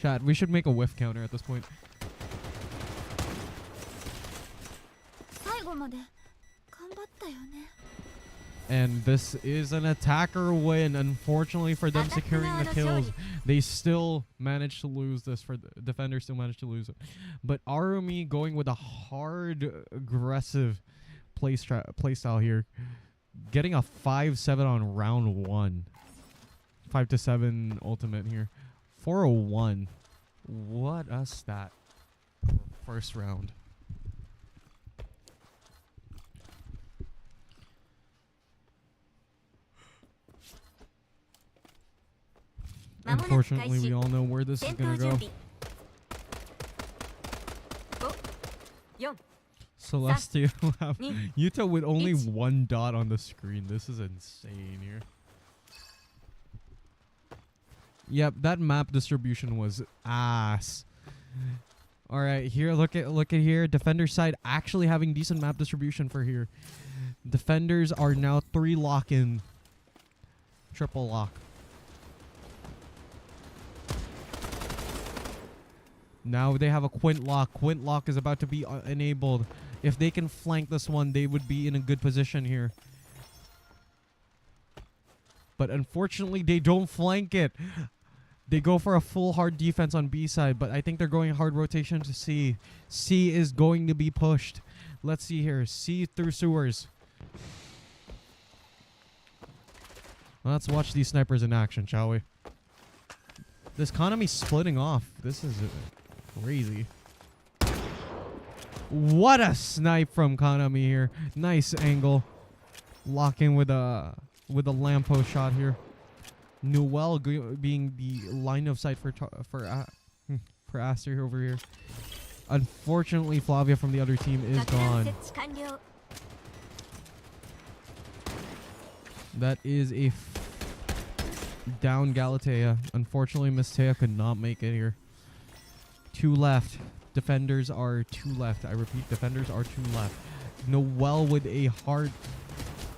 Chat, we should make a whiff counter at this point.
最後まで頑張ったよね。
And this is an attacker win. Unfortunately for them securing the kills, they still managed to lose this. For the defenders still managed to lose it. But Arumi going with a hard, aggressive playstyle here. Getting a 5-7 on round 1. 5-7 ultimate here. 401. What a stat. First round. Unfortunately, we all know where this is gonna go. Celestia will have Yuta with only 1 dot on the screen. This is insane here. Yep, that map distribution was ass. All right, here look at here. Defender side actually having decent map distribution for here. Defenders are now 3 lock-in. Triple lock. Now they have a quint lock. Quint lock is about to be enabled. If they can flank this one, they would be in a good position here. But unfortunately, they don't flank it. They go for a full hard defense on B side, but I think they're going hard rotation to C. C is going to be pushed. Let's see here. C through sewers. Let's watch these snipers in action, shall we? This Konami's splitting off. This is crazy. What a snipe from Konami here. Nice angle. Lock in with a lamppost shot here. Noel being the line of sight for Aster over here. Unfortunately, Flavia from the other team is gone. That is a down Galatea. Unfortunately, Mistea could not make it here. 2 left. Defenders are 2 left. I repeat, defenders are 2 left. Noel with a hard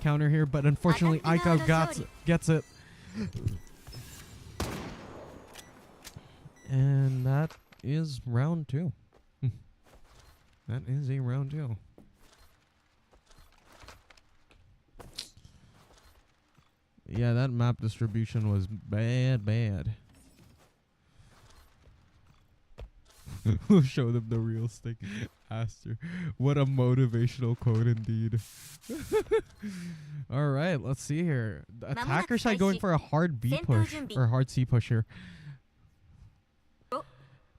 counter here, but unfortunately, Aika gets it. And that is round 2. That is a round 2. Yeah, that map distribution was bad. We'll show them the real stick. Aster. What a motivational quote indeed. Alright, let's see here. The attacker side going for a hard B push. Or hard C push here.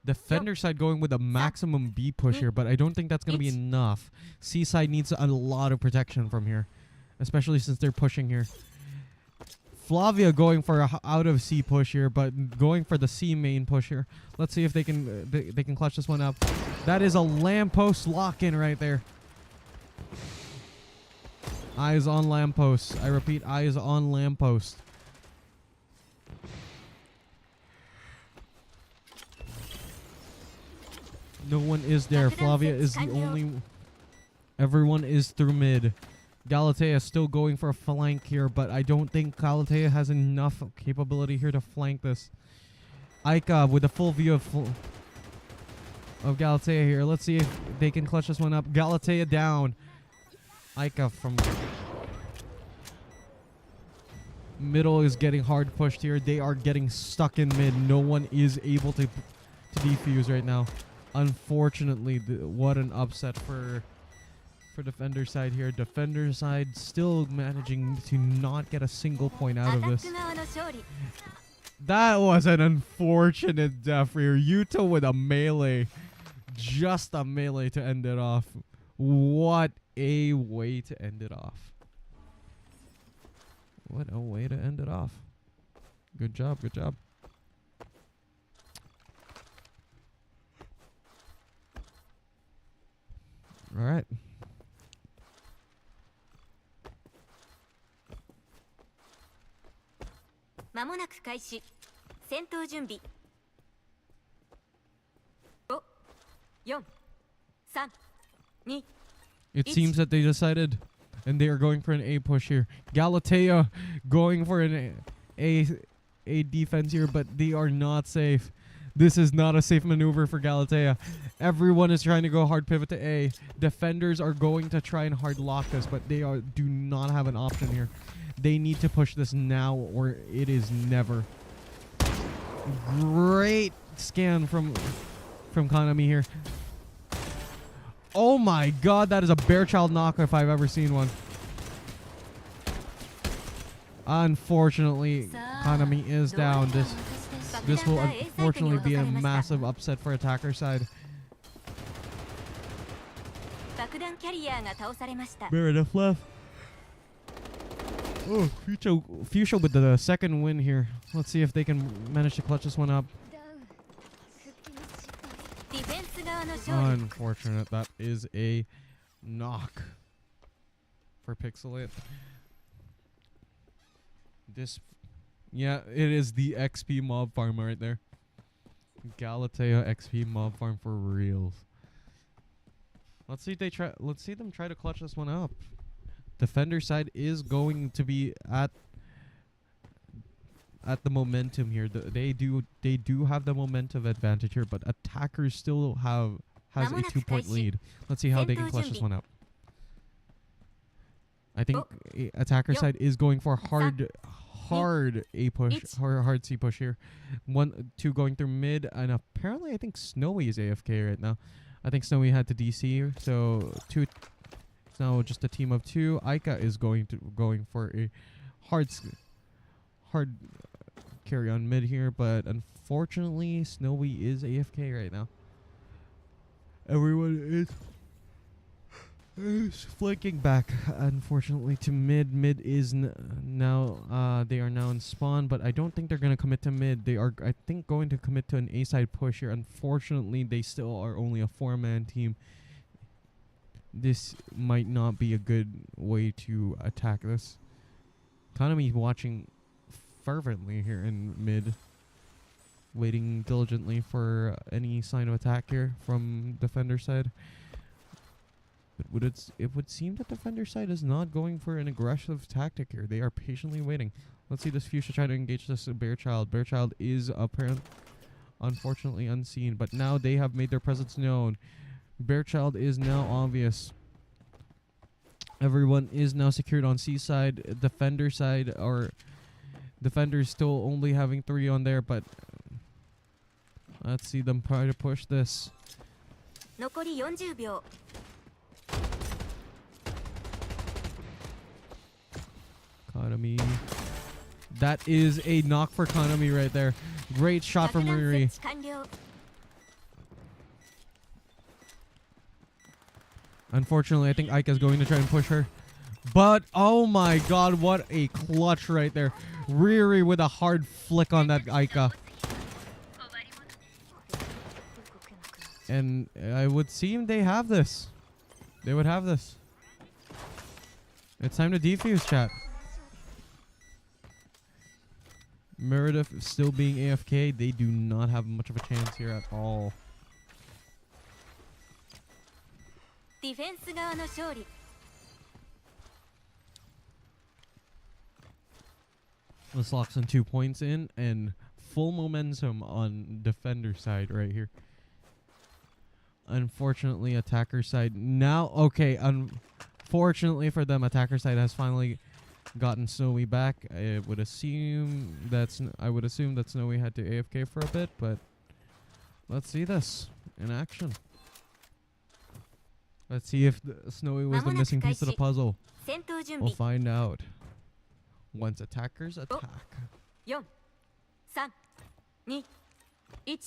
Defender side going with a maximum B push here, but I don't think that's going to be enough. C side needs a lot of protection from here. Especially since they're pushing here. Flavia going for a out of C push here, but going for the C main push here. Let's see if they can they can clutch this one up. That is a lamppost lock-in right there. Eyes on lamppost. I repeat, eyes on lamppost. No one is there. Flavia is the only. Everyone is through mid. Galatea still going for a flank here, but I don't think Galatea has enough capability here to flank this. Aika with a full view of Galatea here. Let's see if they can clutch this one up. Galatea down. Aika from middle is getting hard pushed here. They are getting stuck in mid. No one is able to defuse right now. Unfortunately, what an upset for defender side here. Defender side still managing to not get a single point out of this. That was an unfortunate death here. Yuta with a melee. Just a melee to end it off. What a way to end it off. What a way to end it off. Good job, good job. All right. It seems that they decided, and they are going for an A push here. Galatea going for an a defense here, but they are not safe. This is not a safe maneuver for Galatea. Everyone is trying to go hard pivot to A. Defenders are going to try and hard lock this, but they do not have an option here. They need to push this now or it is never. Great scan from Kanami here. Oh my god, that is a bear child knock if I've ever seen one. Unfortunately, Kanami is down. This will unfortunately be a massive upset for attacker side. Meredith left. Oh, Fuchsia with the second win here. Let's see if they can manage to clutch this one up. Unfortunate. That is a knock for Pixelate. Yeah, it is the XP mob farm right there. Galatea XP mob farm for reals. Let's see them try to clutch this one up. Defender side is going to be at the momentum here. They do have the momentum advantage here, but attackers still has a 2-point lead. Let's see how they can clutch this one up. I think attacker side is going for hard A push, hard C push here. 1-2 going through mid, and apparently I think Snowy is AFK right now. I think Snowy had to DC here, so it's now just a team of 2. Aika is going for a hard carry on mid here, but unfortunately Snowy is AFK right now. Everyone is flanking back, unfortunately, to mid. Mid is now, they are now in spawn, but I don't think they're going to commit to mid. They are, I think, going to commit to an A-side push here. Unfortunately, they still are only a 4-man team. This might not be a good way to attack this. Kanami watching fervently here in mid, waiting diligently for any sign of attack here from defender side. But it would seem that defender side is not going for an aggressive tactic here. They are patiently waiting. Let's see this Fuchsia try to engage this Bear Child. Bear Child is unfortunately unseen, but now they have made their presence known. Bear Child is now obvious. Everyone is now secured on C side. Defender side, or defenders still only having 3 on there, but let's see them try to push this. Kanami. That is a knock for Kanami right there. Great shot from Riri. Unfortunately, I think Aika is going to try and push her. But, oh my god, what a clutch right there. Riri with a hard flick on that Aika. And I would seem they have this. They would have this. It's time to defuse, chat. Meredith still being AFK, they do not have much of a chance here at all. This locks in 2 points in, and full momentum on defender side right here. Unfortunately, attacker side now, okay, unfortunately for them, attacker side has finally gotten Snowy back. I would assume that Snowy had to AFK for a bit, but let's see this in action. Let's see if Snowy was the missing piece of the puzzle. We'll find out once attackers attack.
4, 3, 2, 1.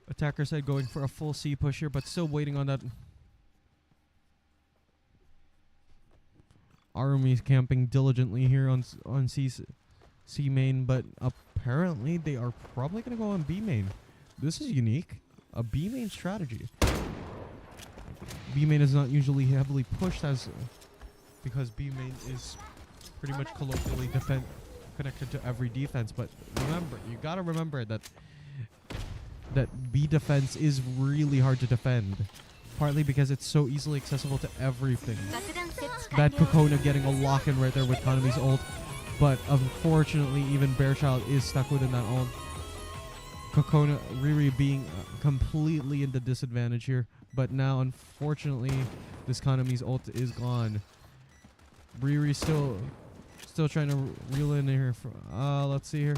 Attacker side going for a full C push here, but still waiting on that. Army's camping diligently here on C main, but apparently they are probably going to go on B main. This is unique. A B main strategy. B main is not usually heavily pushed because B main is pretty much colloquially connected to every defense. But remember, you gotta remember that B defense is really hard to defend. partly because it's so easily accessible to everything.
爆弾設置
That
完了
Kokona getting a lock-in right there with Kanami's ult. But unfortunately, even Bearchild is stuck within that ult. Kokona, Riri being completely in the disadvantage here. But now, unfortunately, this Kanami's ult is gone. Riri still trying to reel in here. Let's see here.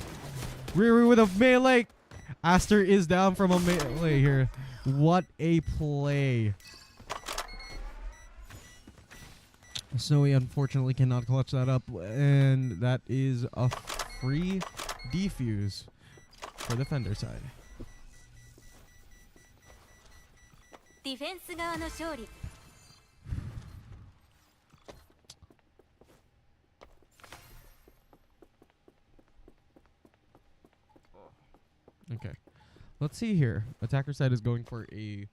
Riri with a melee. Aster is down from a melee here. What a play. Snowy unfortunately cannot clutch that up, and that is a free defuse for the Fender side.
ディフェンス側の勝利
Okay. Let's see here. Attacker side is going for a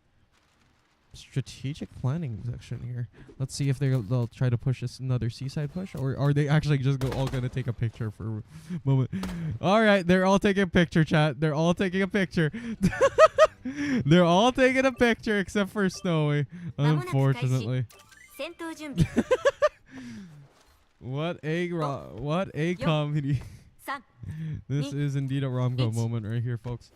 strategic planning section here. Let's see if they'll try to push this another seaside push, or are they actually just all gonna take a picture for a moment? All right, they're all taking a picture, chat. They're all taking a picture. They're all taking a picture except for Snowy, unfortunately.
戦闘準備
What a comedy.
3
This is indeed a rom-com moment right here, folks.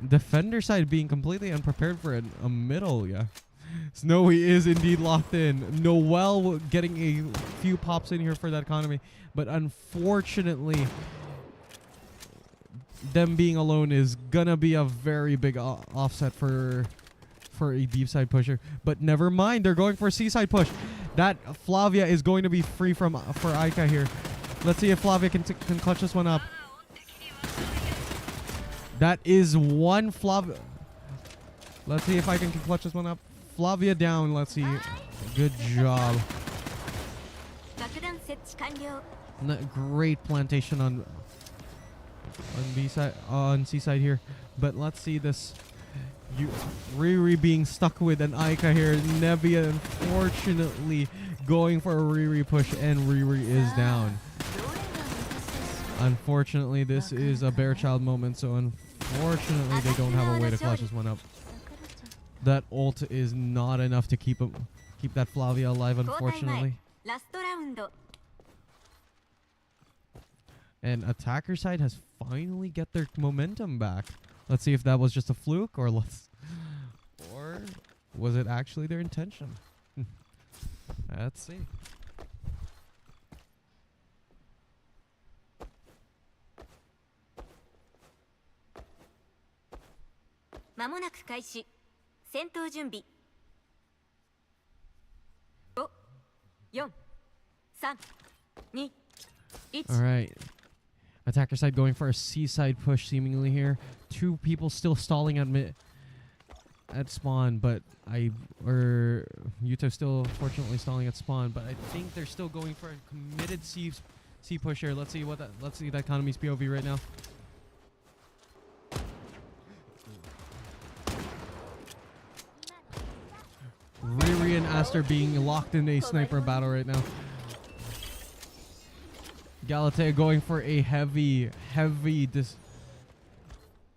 Defender side being completely unprepared for a middle, yeah. Snowy is indeed locked in. Noel getting a few pops in here for that economy, but unfortunately, them being alone is gonna be a very big offset for a deep side pusher. But never mind, they're going for a seaside push. That Flavia is going to be free for Aika here. Let's see if Flavia can clutch this one up. That is one Flavia. Let's see if I can clutch this one up. Flavia down. Let's see. Good job.
爆弾設置完了
Great plantation on B side, on C side here. But let's see this. Riri being stuck with an Aika here. Nebia unfortunately going for a Riri push, and Riri is down. Unfortunately, this is a Bearchild moment, so unfortunately they don't have a way to clutch this one up. That ult is not enough to keep that Flavia alive,
交代前
unfortunately.
ラストラウンド
And attacker side has finally get their momentum back. Let's see if that was just a fluke, or was it actually their intention? Let's see.
間もなく開始戦闘準備5 4 3 2 1
All right. Attacker side going for a seaside push seemingly here. Two people still stalling at spawn, but Yuto still fortunately stalling at spawn, but I think they're still going for a committed C push here. Let's see that economy's POV right now. Riri and Aster being locked in a sniper battle right now. Galatea going for a heavy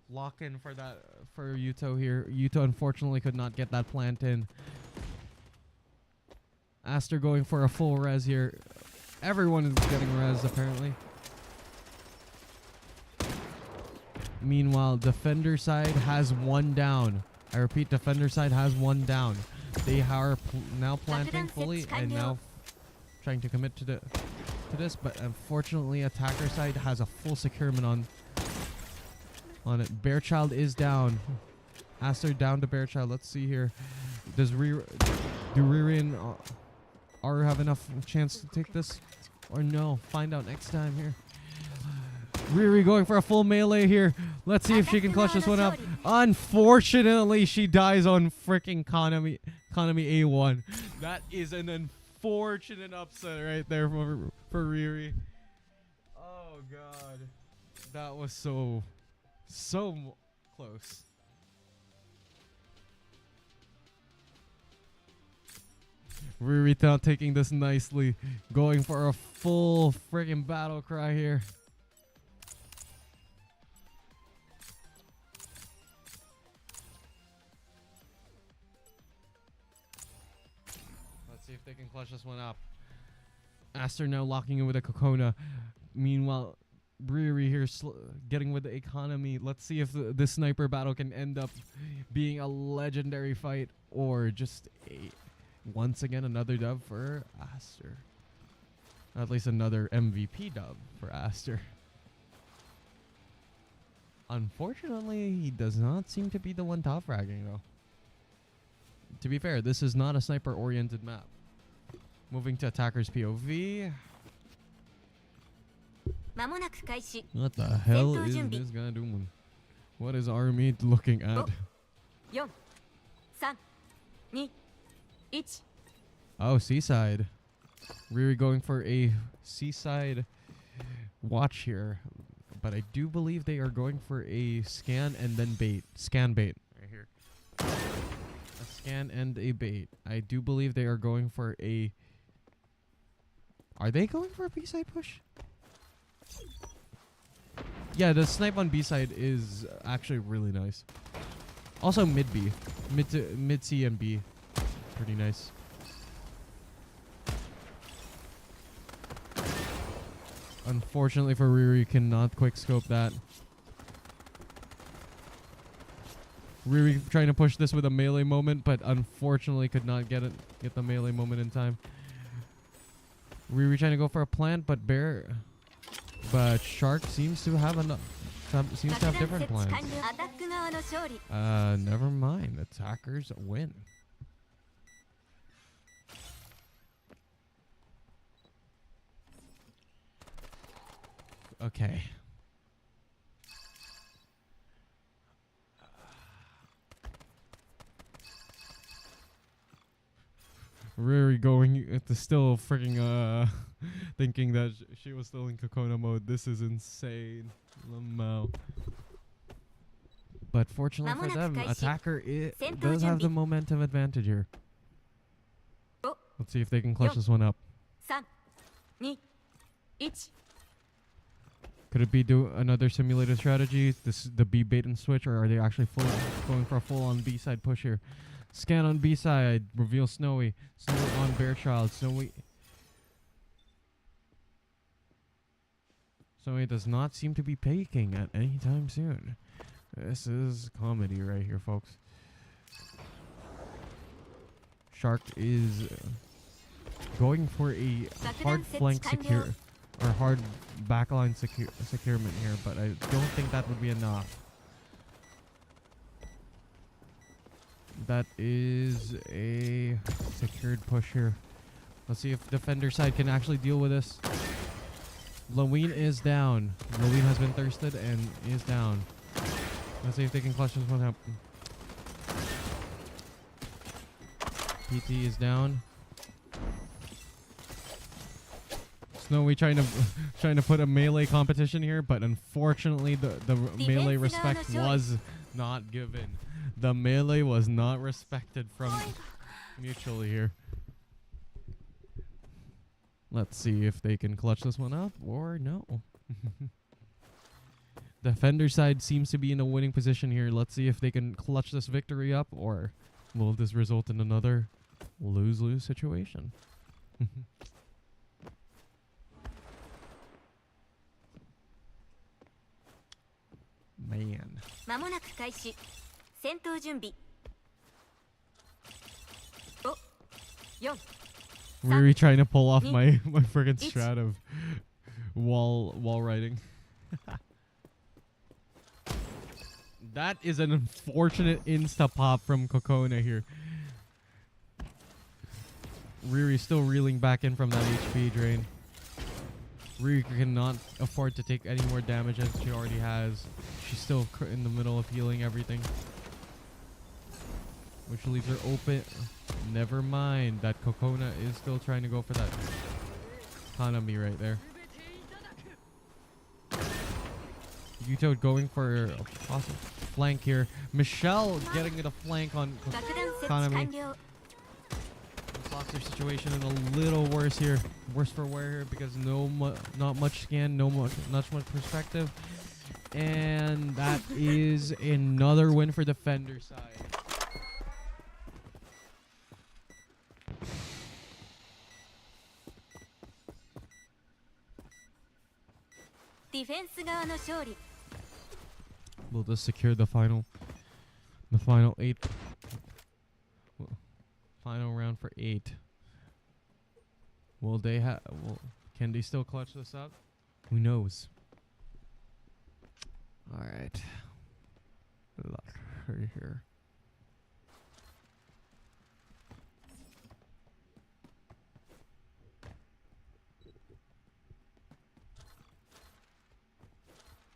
lock-in for Yuto here. Yuto unfortunately could not get that plant in. Aster going for a full res here. Everyone is getting res apparently. Meanwhile, defender side has one down. I repeat, defender side has one down. They are now planting fully and now trying to commit to this, but unfortunately attacker side has a full securement on it. Bearchild is down. Aster down to Bearchild. Let's see here. Do Riri and Aru have enough chance to take this? Or no? Find out next time here. Riri going for a full melee here. Let's see if she can clutch this one up. Unfortunately, she dies on freaking Konami A1. That is an unfortunate upset right there for Riri. Oh god, that was so close. Riri now taking this nicely, going for a full freaking battle cry here. see if they can clutch this one up. Aster now locking in with a Kokona. Meanwhile, Brewery here getting with the economy. Let's see if this sniper battle can end up being a legendary fight or just once again another dub for Aster. At least another MVP dub for Aster. Unfortunately, he does not seem to be the one top fragging though. To be fair, this is not a sniper-oriented map. Moving to attacker's POV. What the hell is this guy doing? What is Army looking at?
4 3 2 1
Oh, seaside. Riri going for a seaside watch here. But I do believe they are going for a scan and then bait. Scan bait. Right here. A scan and a bait. I do believe they are going for a... Are they going for a B-side push? Yeah, the snipe on B-side is actually really nice. Also mid-B. Mid-C and B. Pretty nice. Unfortunately for Riri, cannot quick scope that. Riri trying to push this with a melee moment, but unfortunately could not get the melee moment in time. Riri trying to go for a plant, but Shark seems to have different plans. Never mind. Attackers win. Okay. Riri going at the still freaking thinking that she was still in Kokona mode. This is insane. Lamau. But fortunately for them, attacker does have the momentum advantage here. Let's see if they can clutch this one up.
3 2 1
Could it be another simulated strategy? The B bait and switch, or are they actually going for a full-on B-side push here? Scan on B-side, reveal Snowy. Snowy on Bearchild. Snowy does not seem to be peeking at any time soon. This is comedy right here, folks. Shark is going for a hard flank secure or hard backline securement here, but I don't think that would be enough. That is a secured push here. Let's see if defender side can actually deal with this. Laween is down. Laween has been thirsted and is down. Let's see if they can clutch this one up. PT is down. Snowy trying to put a melee competition here, but unfortunately the melee respect was not given. The melee was not respected from mutually here. Let's see if they can clutch this one up or no. Defender side seems to be in a winning position here. Let's see if they can clutch this victory up, or will this result in another lose-lose situation? Man.
まもなく開始。戦闘準備。5 4
Riri trying to pull off my friggin' strat of wall riding. That is an unfortunate insta pop from Kokona here. Riri still reeling back in from that HP drain. Riri cannot afford to take any more damage as she already has. She's still in the middle of healing everything, which leaves her open. Never mind, that Kokona is still trying to go for that Hanami right there. Yuto going for a possible flank here. Michelle getting the flank on Hanami. This locks their situation in a little worse here. Worse for wear here because not much scan, not much perspective. And that is another win for defender side.
側の勝利。
Will this secure the final 8? Final round for 8. Will they have? Can they still clutch this up? Who knows? All right. Right here.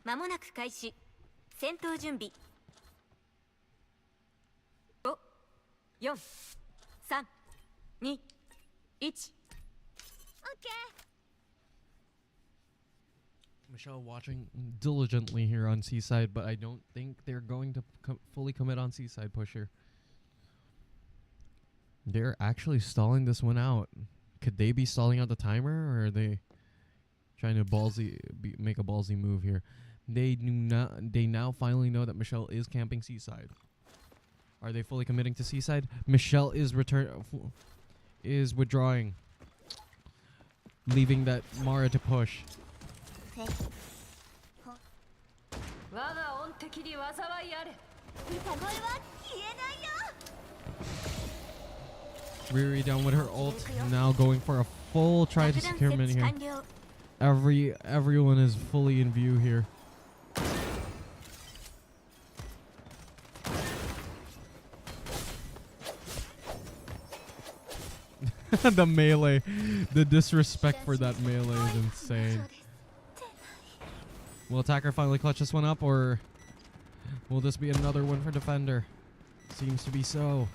間もなく開始。戦闘準備。5、4、3、2、1。
Michelle watching diligently here on Seaside, but I don't think they're going to fully commit on Seaside push here. They're actually stalling this one out. Could they be stalling out the timer, or are they trying to make a ballsy move here? They now finally know that Michelle is camping Seaside. Are they fully committing to Seaside? Michelle is withdrawing, leaving that Mara to push. Riri down with her ult, now going for a full try to secure mid here. Everyone is fully in view here. The melee, the disrespect for that melee is insane. Will attacker finally clutch this one up, or will this be another one for defender? Seems to be so.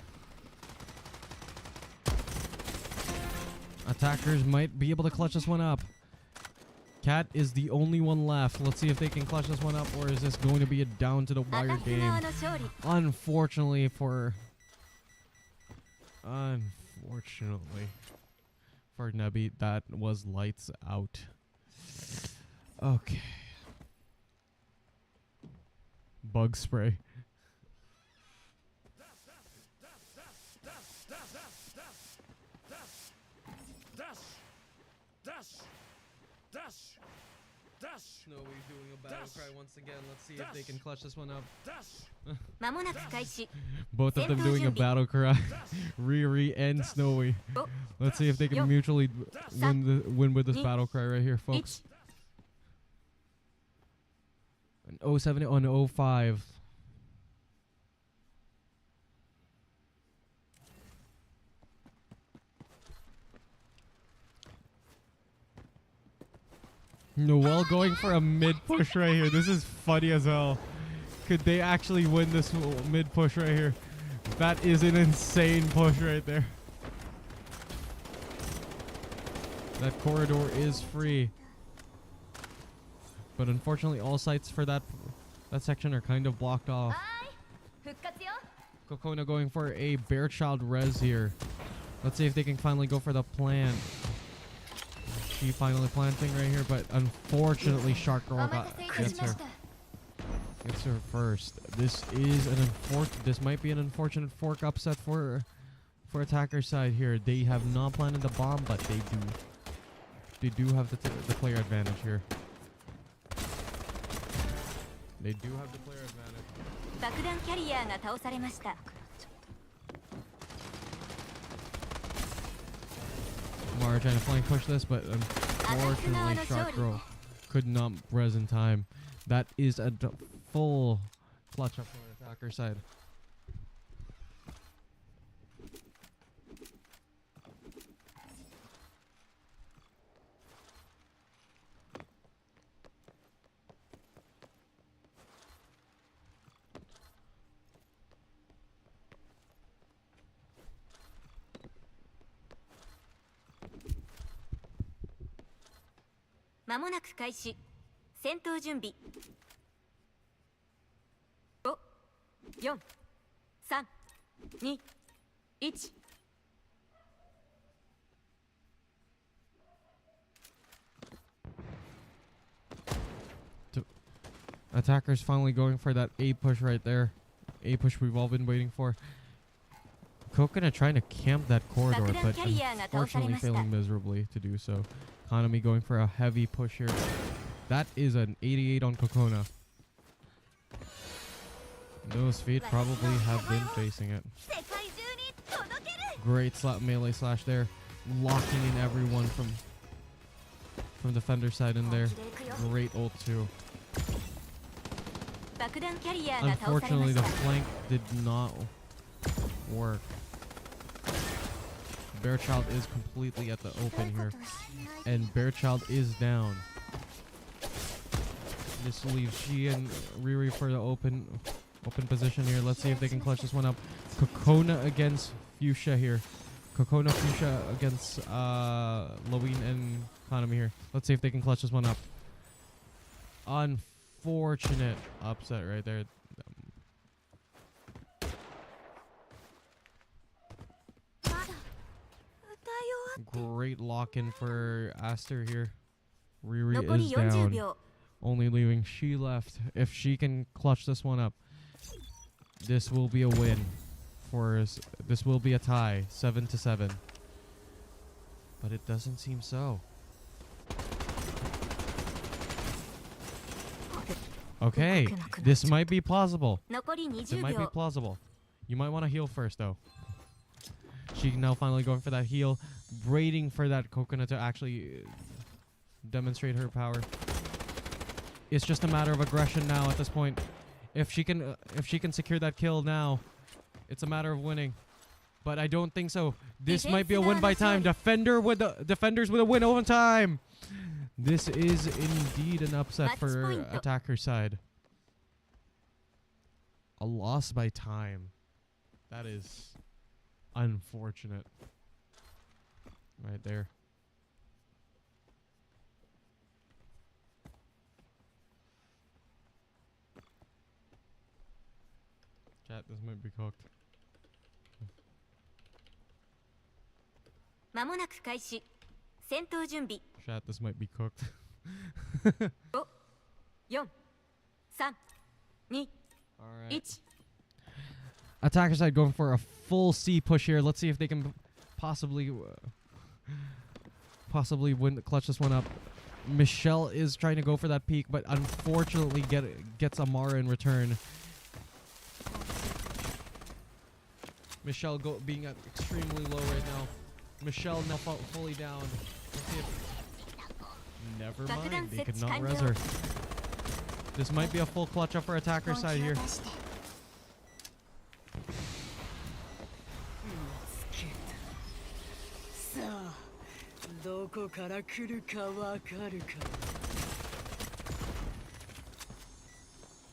Attackers might be able to clutch this one up. Cat is the only one left. Let's see if they can clutch this one up, or is this going to be a down to the wire game? Unfortunately for Nebi, that was lights out. Okay. Bug spray. Snowy doing a battle cry once again. Let's see if they can clutch this one up. Both of them doing a battle cry. Riri and Snowy. Let's see if they can mutually win with this battle cry right here, folks. An 07 on 05. Noelle going for a mid push right here. This is funny as hell. Could they actually win this mid push right here? That is an insane push right there. That corridor is free. But unfortunately, all sites for that section are kind of blocked off. Kokona going for a bear child res here. Let's see if they can finally go for the plant. She finally planting right here, but unfortunately Shark Girl gets her first. This is this might be an unfortunate fork upset for attacker side here. They have not planted the bomb, but they do have the player advantage here. They do have the player advantage. Mara trying to flank push this, but unfortunately Shark Girl could not res in time. That is a full clutch up on the attacker side.
間もなく開始。戦闘準備。5、4、3、2、1。
Attackers finally going for that A push right there. A push we've all been waiting for. Coconut trying to camp that corridor, but unfortunately failing miserably to do so. Kanami going for a heavy push here. That is an 88 on Kokona. Those feet probably have been facing it.
世界中に届ける
Great melee slash there. Locking in everyone from defender side in there. Great ult too.
爆弾キャリアが倒されま
Unfortunately,
し
the
た
flank did not work. Bearchild is completely at the open here. And Bearchild is down. This leaves she and Riri for the open position here. Let's see if they can clutch this one up. Kokona against Fuchsia here. Kokona Fuchsia against Loween and Hanami here. Let's see if they can clutch this one up. Unfortunate upset right there. Great lock-in for Aster here. Riri
残り
is
40
down.
秒
Only leaving she left. If she can clutch this one up, this will be a win for us. This will be a tie, 7-7. But it doesn't seem so. Okay, this might be plausible.
残り
It
20
might be
秒
plausible. You might want to heal first, though. She now finally going for that heal, waiting for that coconut to actually demonstrate her power. It's just a matter of aggression now at this point. If she can secure that kill now, it's a matter of winning. But I don't think so. This might be a win by time. Defenders with a win over time. This is indeed an upset for attacker side. A loss by time. That is unfortunate. Right there. Chat, this might be cooked.
間もなく開始戦闘準備
Chat, this might be cooked.
4 3 2
Alright.
1
Attacker side going for a full C push here. Let's see if they can possibly clutch this one up. Michelle is trying to go for that peak, but unfortunately gets Amara in return. Michelle being at extremely low right now. Michelle now fully down. Let's see if Nevermind. They could not res her. This might be a full clutch up for attacker side here.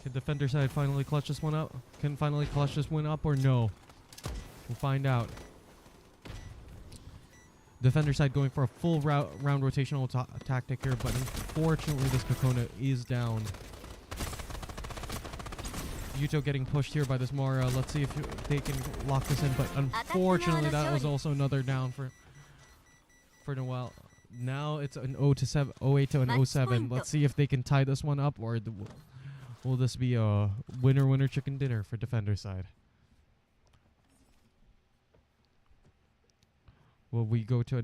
Can defender side finally clutch this one up? Can finally clutch this one up or no? We'll find out. Defender side going for a full round rotational tactic here, but unfortunately this Kokona is down. Yuto getting pushed here by this Mara. Let's see if they can lock this in, but unfortunately that was also another down for Noel. Now it's an 08 to an 07. Let's see if they can tie this one up, or will this be a winner chicken dinner for defender side? Will we go to a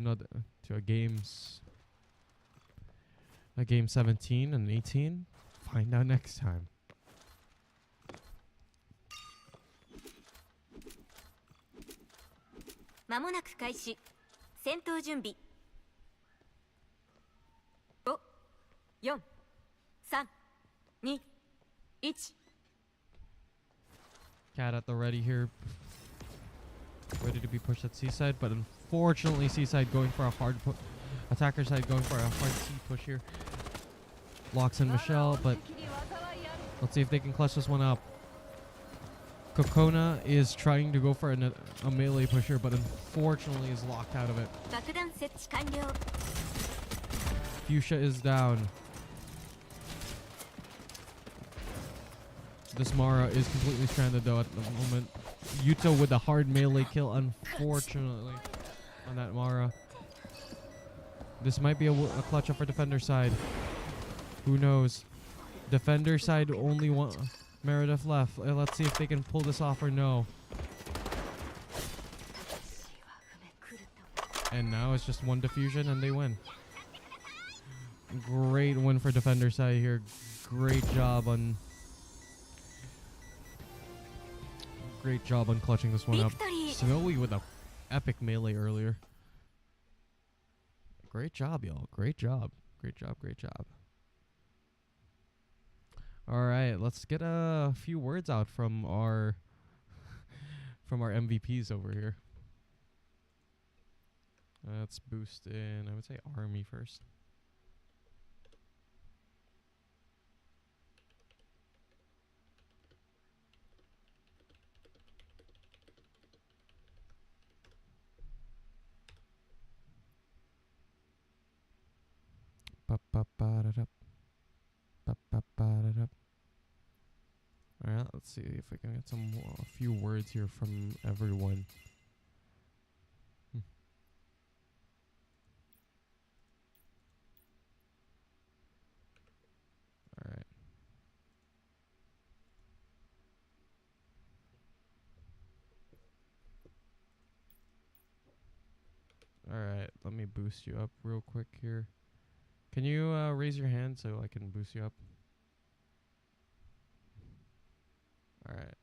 game 17 and 18? Find out next time.
間もなく開始戦闘準備5 4 3 2 1
Cat at the ready here. Ready to be pushed at Seaside, but unfortunately Seaside going for a hard push. Attacker side going for a hard C push here. Locks in Michelle, but let's see if they can clutch this one up. Kokona is trying to go for a melee pusher, but unfortunately is locked out of it.
爆弾設置完了
Fuchsia is down. This Mara is completely stranded though at the moment. Yuto with a hard melee kill, unfortunately, on that Mara. This might be a clutch up for defender side. Who knows? Defender side only one Meredith left. Let's see if they can pull this off or no. And now it's just one diffusion and they win. Great win for defender side here. Great job on clutching this one up.
Victory!
Snowy with a epic melee earlier. Great job, y'all. Great job. Great job. Great job. All right, let's get a few words out from our MVPs over here. Let's boost in, I would say, Army first. Alright, let's see if we can get a few words here from everyone. Alright. Alright, let me boost you up real quick here. Can you raise your hand so I can boost you up? Alright.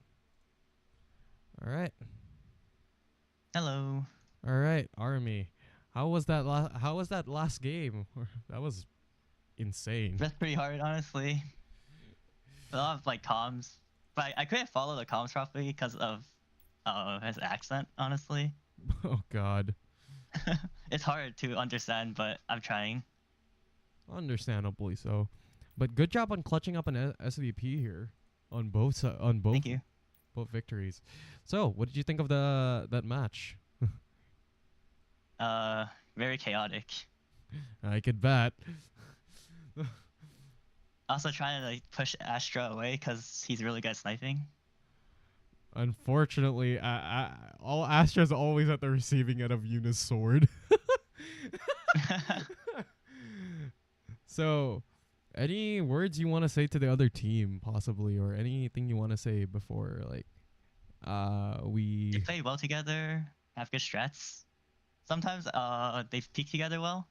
Alright.
Hello.
Alright, Army. How was that last game? That was insane.
That's pretty hard, honestly. A lot of like comms, but I couldn't follow the comms properly because of his accent. Honestly,
Oh god.
it's hard to understand, but I'm trying.
Understandably so. But good job on clutching up an SVP here on both
Thank you.
both victories. So, what did you think of that match?
Very chaotic.
I could bet.
Also trying to like push Astra away because he's really good at sniping.
Unfortunately, all Astra's always at the receiving end of Yuna's sword. So, any words you want to say to the other team, possibly, or anything you want to say before, like,
They
we...
play well together, have good strats. Sometimes they peek together well.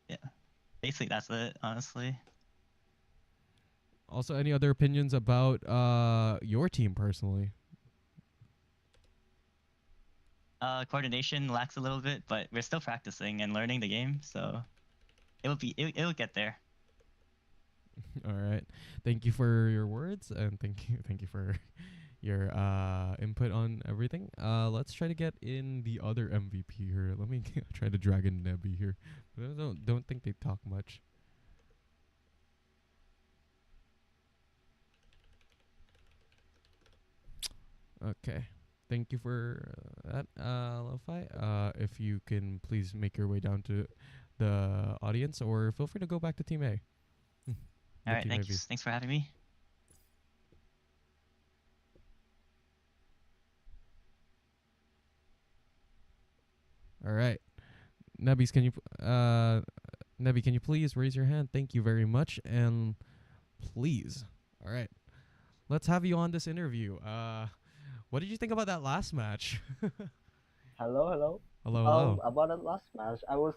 Yeah, basically that's it, honestly.
Also, any other opinions about your team personally?
Coordination lacks a little bit, but we're still practicing and learning the game, so it'll get there.
All right. Thank you for your words, and thank you for your input on everything. Let's try to get in the other MVP here. Let me try to drag in Nebby here. But I don't think they talk much. Okay. Thank you for that, Lo-Fi. If you can please make your way down to the audience, or feel free to go back to Team A.
All right, thanks for having me.
All right, Nebby, can you please raise your hand? Thank you very much, and please. All right, let's have you on this interview. What did you think about that last match?
Hello, hello.
Hello.
About the last match, I was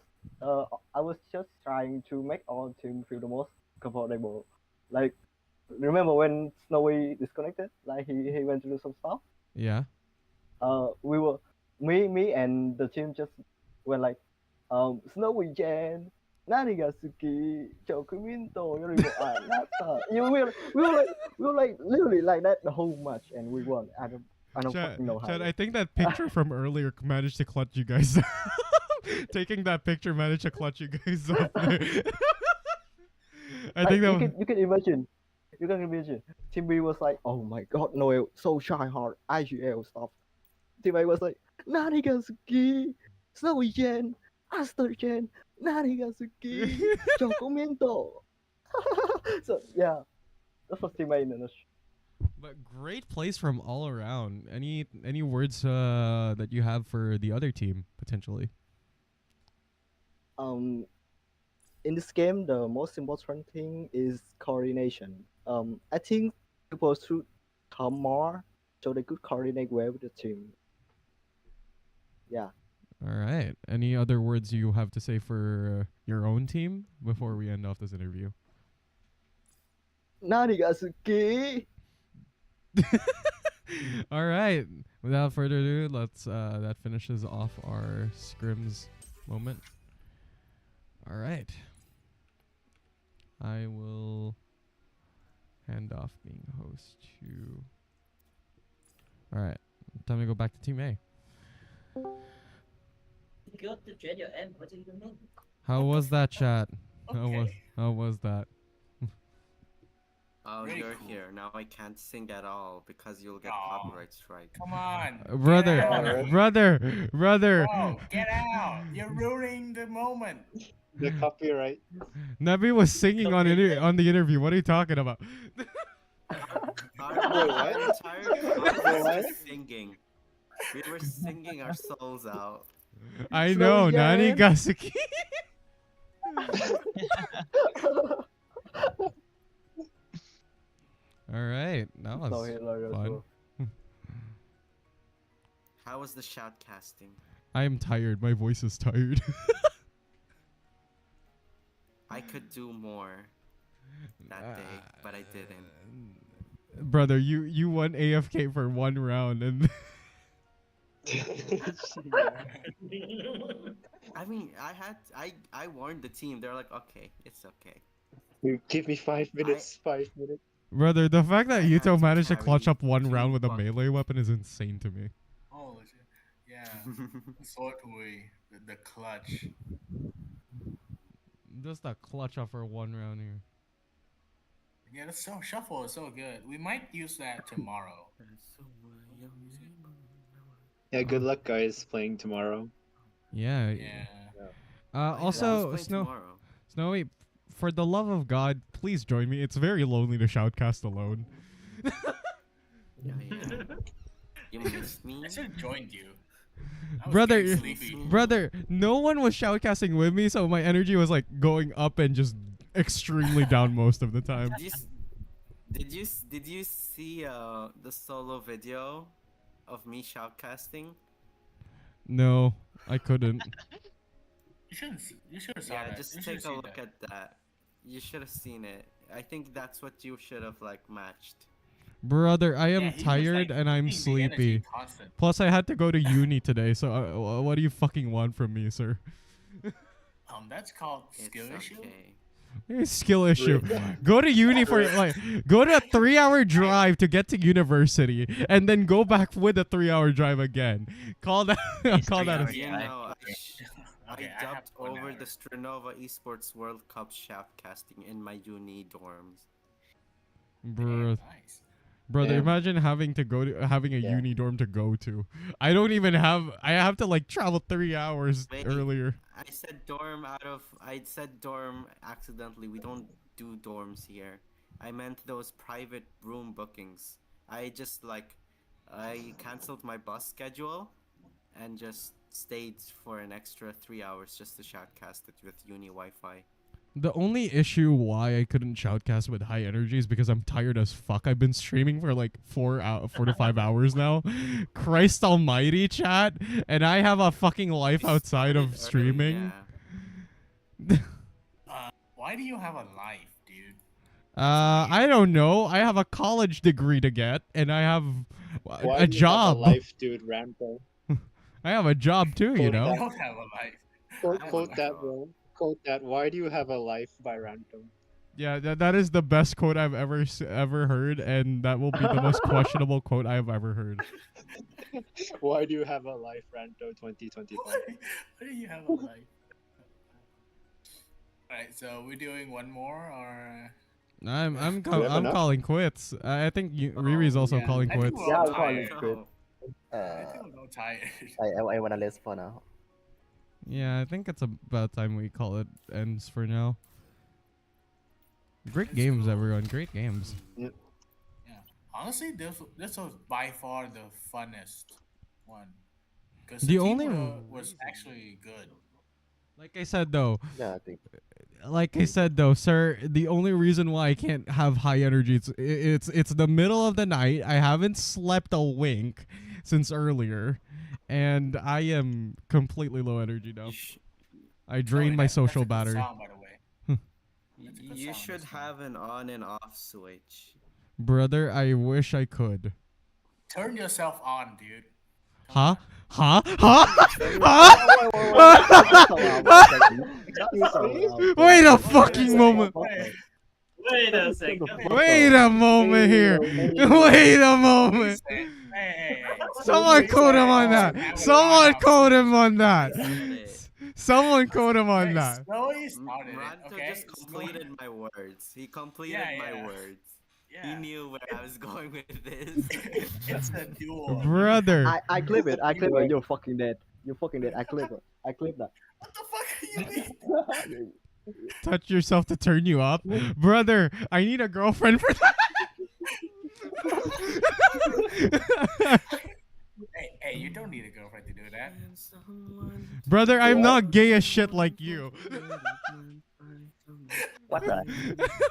just trying to make our team feel the most comfortable. Like, remember when Snowy disconnected? Like he went to do some stuff.
Yeah.
We were me and the team just were like, Snowy Jan, Nanigatsuki, Chokuminto, Yoribo, Nata. We were like literally like that the whole match, and we won. I don't fucking know how.
Chad, I think that picture from earlier managed to clutch you guys up. Taking that picture managed to clutch you guys up. I think that
you can imagine. You can imagine. Team B was like, oh my god, Noel, so shy hard, IGL stuff. Team A was like, Nanigatsuki, Snowy Jen, Aster Jen, Nanigatsuki, Chocomiento. So yeah, that was Team A in a nutshell.
But great plays from all around. Any words that you have for the other team potentially?
In this game, the most important thing is coordination. I think people should come more so they could coordinate well with the team. Yeah.
All right. Any other words you have to say for your own team before we end off this interview?
Nanigazuki.
All right. Without further ado, let's that finishes off our scrims moment. All right. I will hand off being host to. All right. Time to go back to Team A.
Go to Radio M. What do you mean?
How was that, chat?
Okay.
How was that?
Oh,
Very
you're
cool.
here. Now I can't sing at all because you'll get
Aw.
copyright strike.
Come on. get
Brother,
out.
brother, brother.
Bro, get out. You're ruining the moment.
The copyright.
Nabi was singing on on the interview. What are you talking about?
Our entire class was
What?
just singing. We were singing our souls out.
I
Slow
know, Nani
again.
Gasuki. All right, that was
No, hilarious,
fun.
bro.
How was the shoutcasting?
I am tired. My voice is tired.
I could do more that day, but I didn't.
Brother, you won AFK for one round, and
I mean, I warned the team. They're like, okay, it's okay.
You give me 5 minutes. 5 minutes.
brother, the fact that
I had
Yuto
to
managed to clutch
carry
up one
two
round with a
buck-
melee weapon is insane to me.
Holy shit. Yeah. Sword way. The clutch.
Just a clutch up for one round here.
Yeah, the shuffle is so good. We might use that tomorrow.
Yeah, good luck, guys, playing tomorrow.
Yeah.
Yeah.
Also,
Who's playing tomorrow?
Snowy, for the love of God, please join me. It's very lonely to shoutcast alone.
Yeah. You missed me?
I should have joined you. I was
Brother,
getting sleepy.
brother, no one was shoutcasting with me, so my energy was like going up and just extremely down most of the time.
Did you see the solo video of me shoutcasting?
No, I couldn't.
You should have saw
Yeah,
that.
just
You
take
should've
a
seen
look
that.
at that. You should have seen it. I think that's what you should have like matched.
Brother, I am
Yeah, he was,
tired
like,
and I'm
keeping the energy
sleepy.
constant.
Plus, I had to go to uni today, so what do you fucking want from me, sir?
That's called
It's
skill issue.
okay.
Skill issue. Go to uni for like go to a 3-hour drive to get to university, and then go back with a 3-hour drive again. Call that call that.
hours.
A,
You
Yeah,
know,
Okay,
I
I have
dubbed
one
over
hour.
the Strinover Esports World Cup shoutcasting in my uni dorms.
Bro,
Nice.
brother,
Yeah.
imagine having to go to having a
Yeah.
uni dorm to go to. I don't even have. I have to like travel 3 hours
Wait.
earlier.
I said dorm accidentally. We don't do dorms here. I meant those private room bookings. I canceled my bus schedule and just stayed for an extra 3 hours just to shoutcast it with uni Wi-Fi.
The only issue why I couldn't shoutcast with high energy is because I'm tired as fuck. I've been streaming for like 4 to 5 hours now. Christ almighty, chat. And I have a fucking life
We
outside
started
of
early,
streaming.
yeah.
Why do you have a life, dude?
I don't know. I have a college degree to get, and I have
Why
a
do you have
job.
a life, dude, Rambo?
I have a job too, you
Quote
know.
I don't have a life.
Quote,
I have
quote
a
that,
job.
bro. Quote that. Why do you have a life by Ranto?
Yeah, that is the best quote I've ever heard, and that will be the most questionable quote I have ever heard.
Why do you have a life, Ranto 2025?
Why do you have a life? Alright, so we're doing one more, or
I'm
have enough?
calling quits. I think Riri's also
yeah.
calling
I think
quits.
we're
Yeah,
all
I'm calling
tired.
quit.
I think we're all tired.
I wanna rest for now.
Yeah, I think it's about time we call it ends for now. Great
Let's
games,
go.
everyone. Great games.
Yeah. Honestly, this was by far the funnest one. Because
The
the
only
team was actually good.
Like I said though,
Yeah, I think.
sir, the only reason why I can't have high energy it's the middle of the night. I haven't slept a wink since earlier, and I am completely low energy now. I drained my social
that's a good
battery.
song, by the way. That's a good
You
song,
should
that's fine.
have an on and off switch.
Brother, I wish I could.
Turn yourself on, dude.
Huh? Huh? Wait a fucking moment.
Wait a second.
Wait a moment here. Wait a moment.
Hey.
Someone quote him on that. Someone quote him on that. Someone quote him on that.
Slowly started it,
Ranto
okay?
just completed my words. He completed
Yeah,
my words. He
Yeah.
knew where I was going with this.
It's a duel.
Brother.
I clip it. I clip it. You're fucking dead. You're fucking dead. I clip it. I clip that.
What the fuck are you mean?
Touch yourself to turn you up. Brother, I need a girlfriend for that.
Hey, you don't need a girlfriend to do that.
Brother, I'm not gay as shit like you.
What the?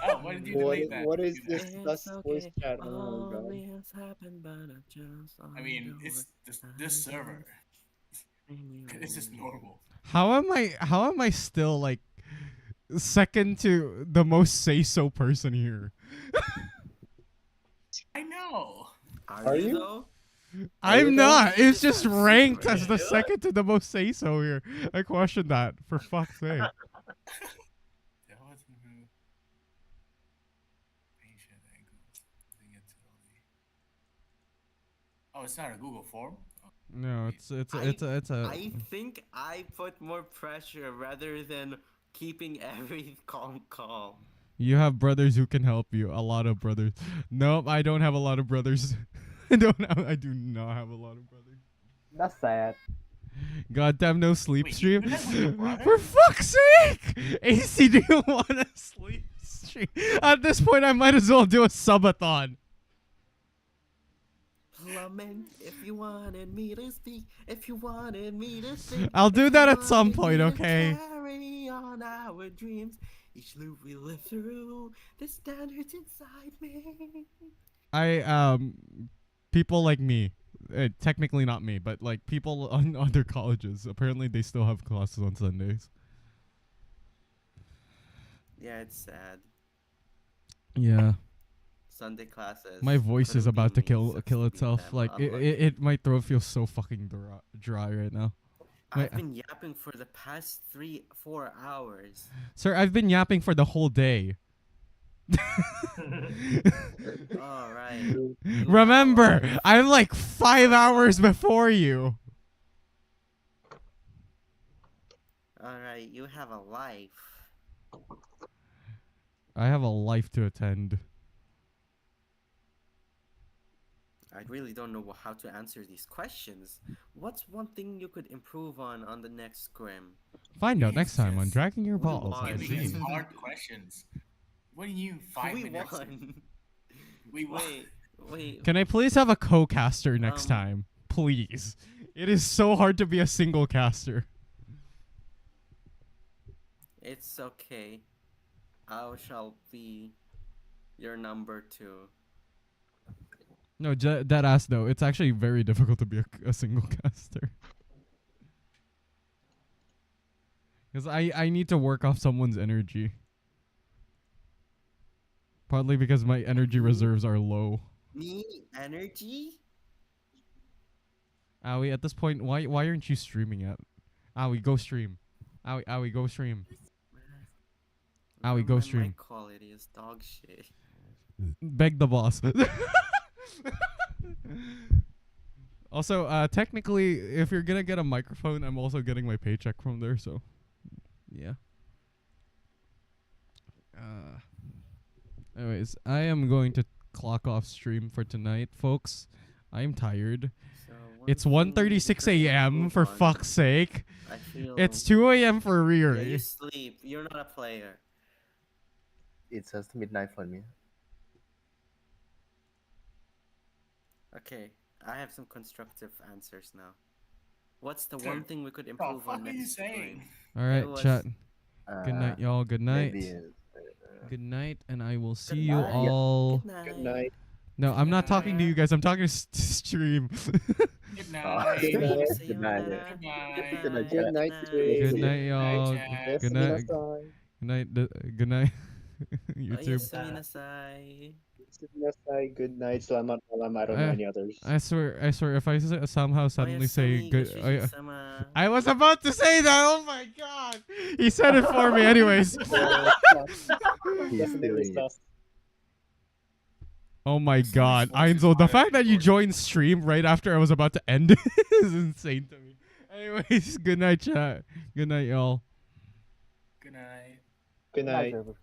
Oh, why did you delete that?
What is
You
this
know?
thus voice chat? Oh my god.
I mean, it's this server. This is normal.
How am I still like second to the most say so person here?
I know.
Are you though?
I'm not. It's just ranked as the second to the most say so here. I question that for fuck's sake.
Oh, it's not a Google form.
No, it's a.
I think I put more pressure rather than keeping every calm.
You have brothers who can help you. A lot of brothers. Nope, I don't have a lot of brothers. I do not have a lot of brothers.
That's sad.
Goddamn no sleep
Wait,
stream.
you live with your brother?
For fuck's sake! AC, do you want a sleep stream? At this point, I might as well do a subathon.
Plumbing, if you wanted me to speak, if you wanted me to sing.
I'll do
if
that
you
at some
wanted
point,
me to
okay?
Carry on our dreams. Each loop we live through, the standards inside me.
People like me, technically not me, but like people on other colleges, apparently they still have classes on Sundays.
Yeah, it's sad.
Yeah.
Sunday classes.
My voice is
couldn't be
about to
me,
kill
sucks
kill
to be
itself.
them,
Like
unlucky.
my throat feels so fucking dry right now.
I've been yapping for the past 3-4 hours.
Sir, I've been yapping for the whole day.
Alright.
Remember, I'm like 5 hours before you.
Alright, you have a life.
I have a life to attend.
I really don't know how to answer these questions. What's one thing you could improve on the next scrim?
Find out next time on
Jesus.
Dragging Your
We
Balls.
won.
on
Giving us
Z.
hard questions. What do you 5
We
minutes?
won.
We won.
Wait.
Can I please have a co-caster next
Um,
time? Please. It is so hard to be a single caster.
It's okay. I shall be your number 2.
No, dead ass though. It's actually very difficult to be a single caster. Because I need to work off someone's energy. Partly because my energy reserves are low.
Me? Energy?
Owie, at this point, why aren't you streaming yet? Owie, go stream. Owie, go stream. Owie, go
My
stream.
mic quality is dog shit.
Beg the boss. Also, technically, if you're gonna get a microphone, I'm also getting my paycheck from there, so yeah. Anyways, I am going to clock off stream for tonight, folks. I'm tired.
So
It's
one thing you
1:36
could
a.m.
improve
for
on.
fuck's sake.
I feel
It's 2 a.m. for
yeah,
Riri.
you sleep. You're not a player.
It's just midnight for me.
Okay, I have some constructive answers now. What's the
Dude,
one thing we could
The
improve
fuck
on
are you
next
saying?
time?
All right,
It was-
chat. Good night, y'all. Good night.
Maybe.
Good night, and I will see
Good
you
night.
all.
Good night.
Good night.
No, I'm not talking to you guys. I'm talking to stream.
Good
Ah,
night.
good night.
Good night.
Good night.
Good night,
Good
chat.
night,
Good
Stream.
night, y'all.
chat.
Good night. Good night. Good night. YouTube.
Oyasaminasai.
Good night. Selamat malam. I don't know any others.
I swear. If I somehow suddenly say
Oyasumi
good,
goshishisama.
I was about to say that. Oh my god! He said it for me, anyways.
He's
Definitely
doing it.
sus.
Oh my
Somebody's
god,
voice is
Einzel, the
louder
fact that you
than yours.
joined stream right after I was about to end it is insane to me. Anyways, good night, chat. Good night, y'all.
Good night.
Good night.
Trevor.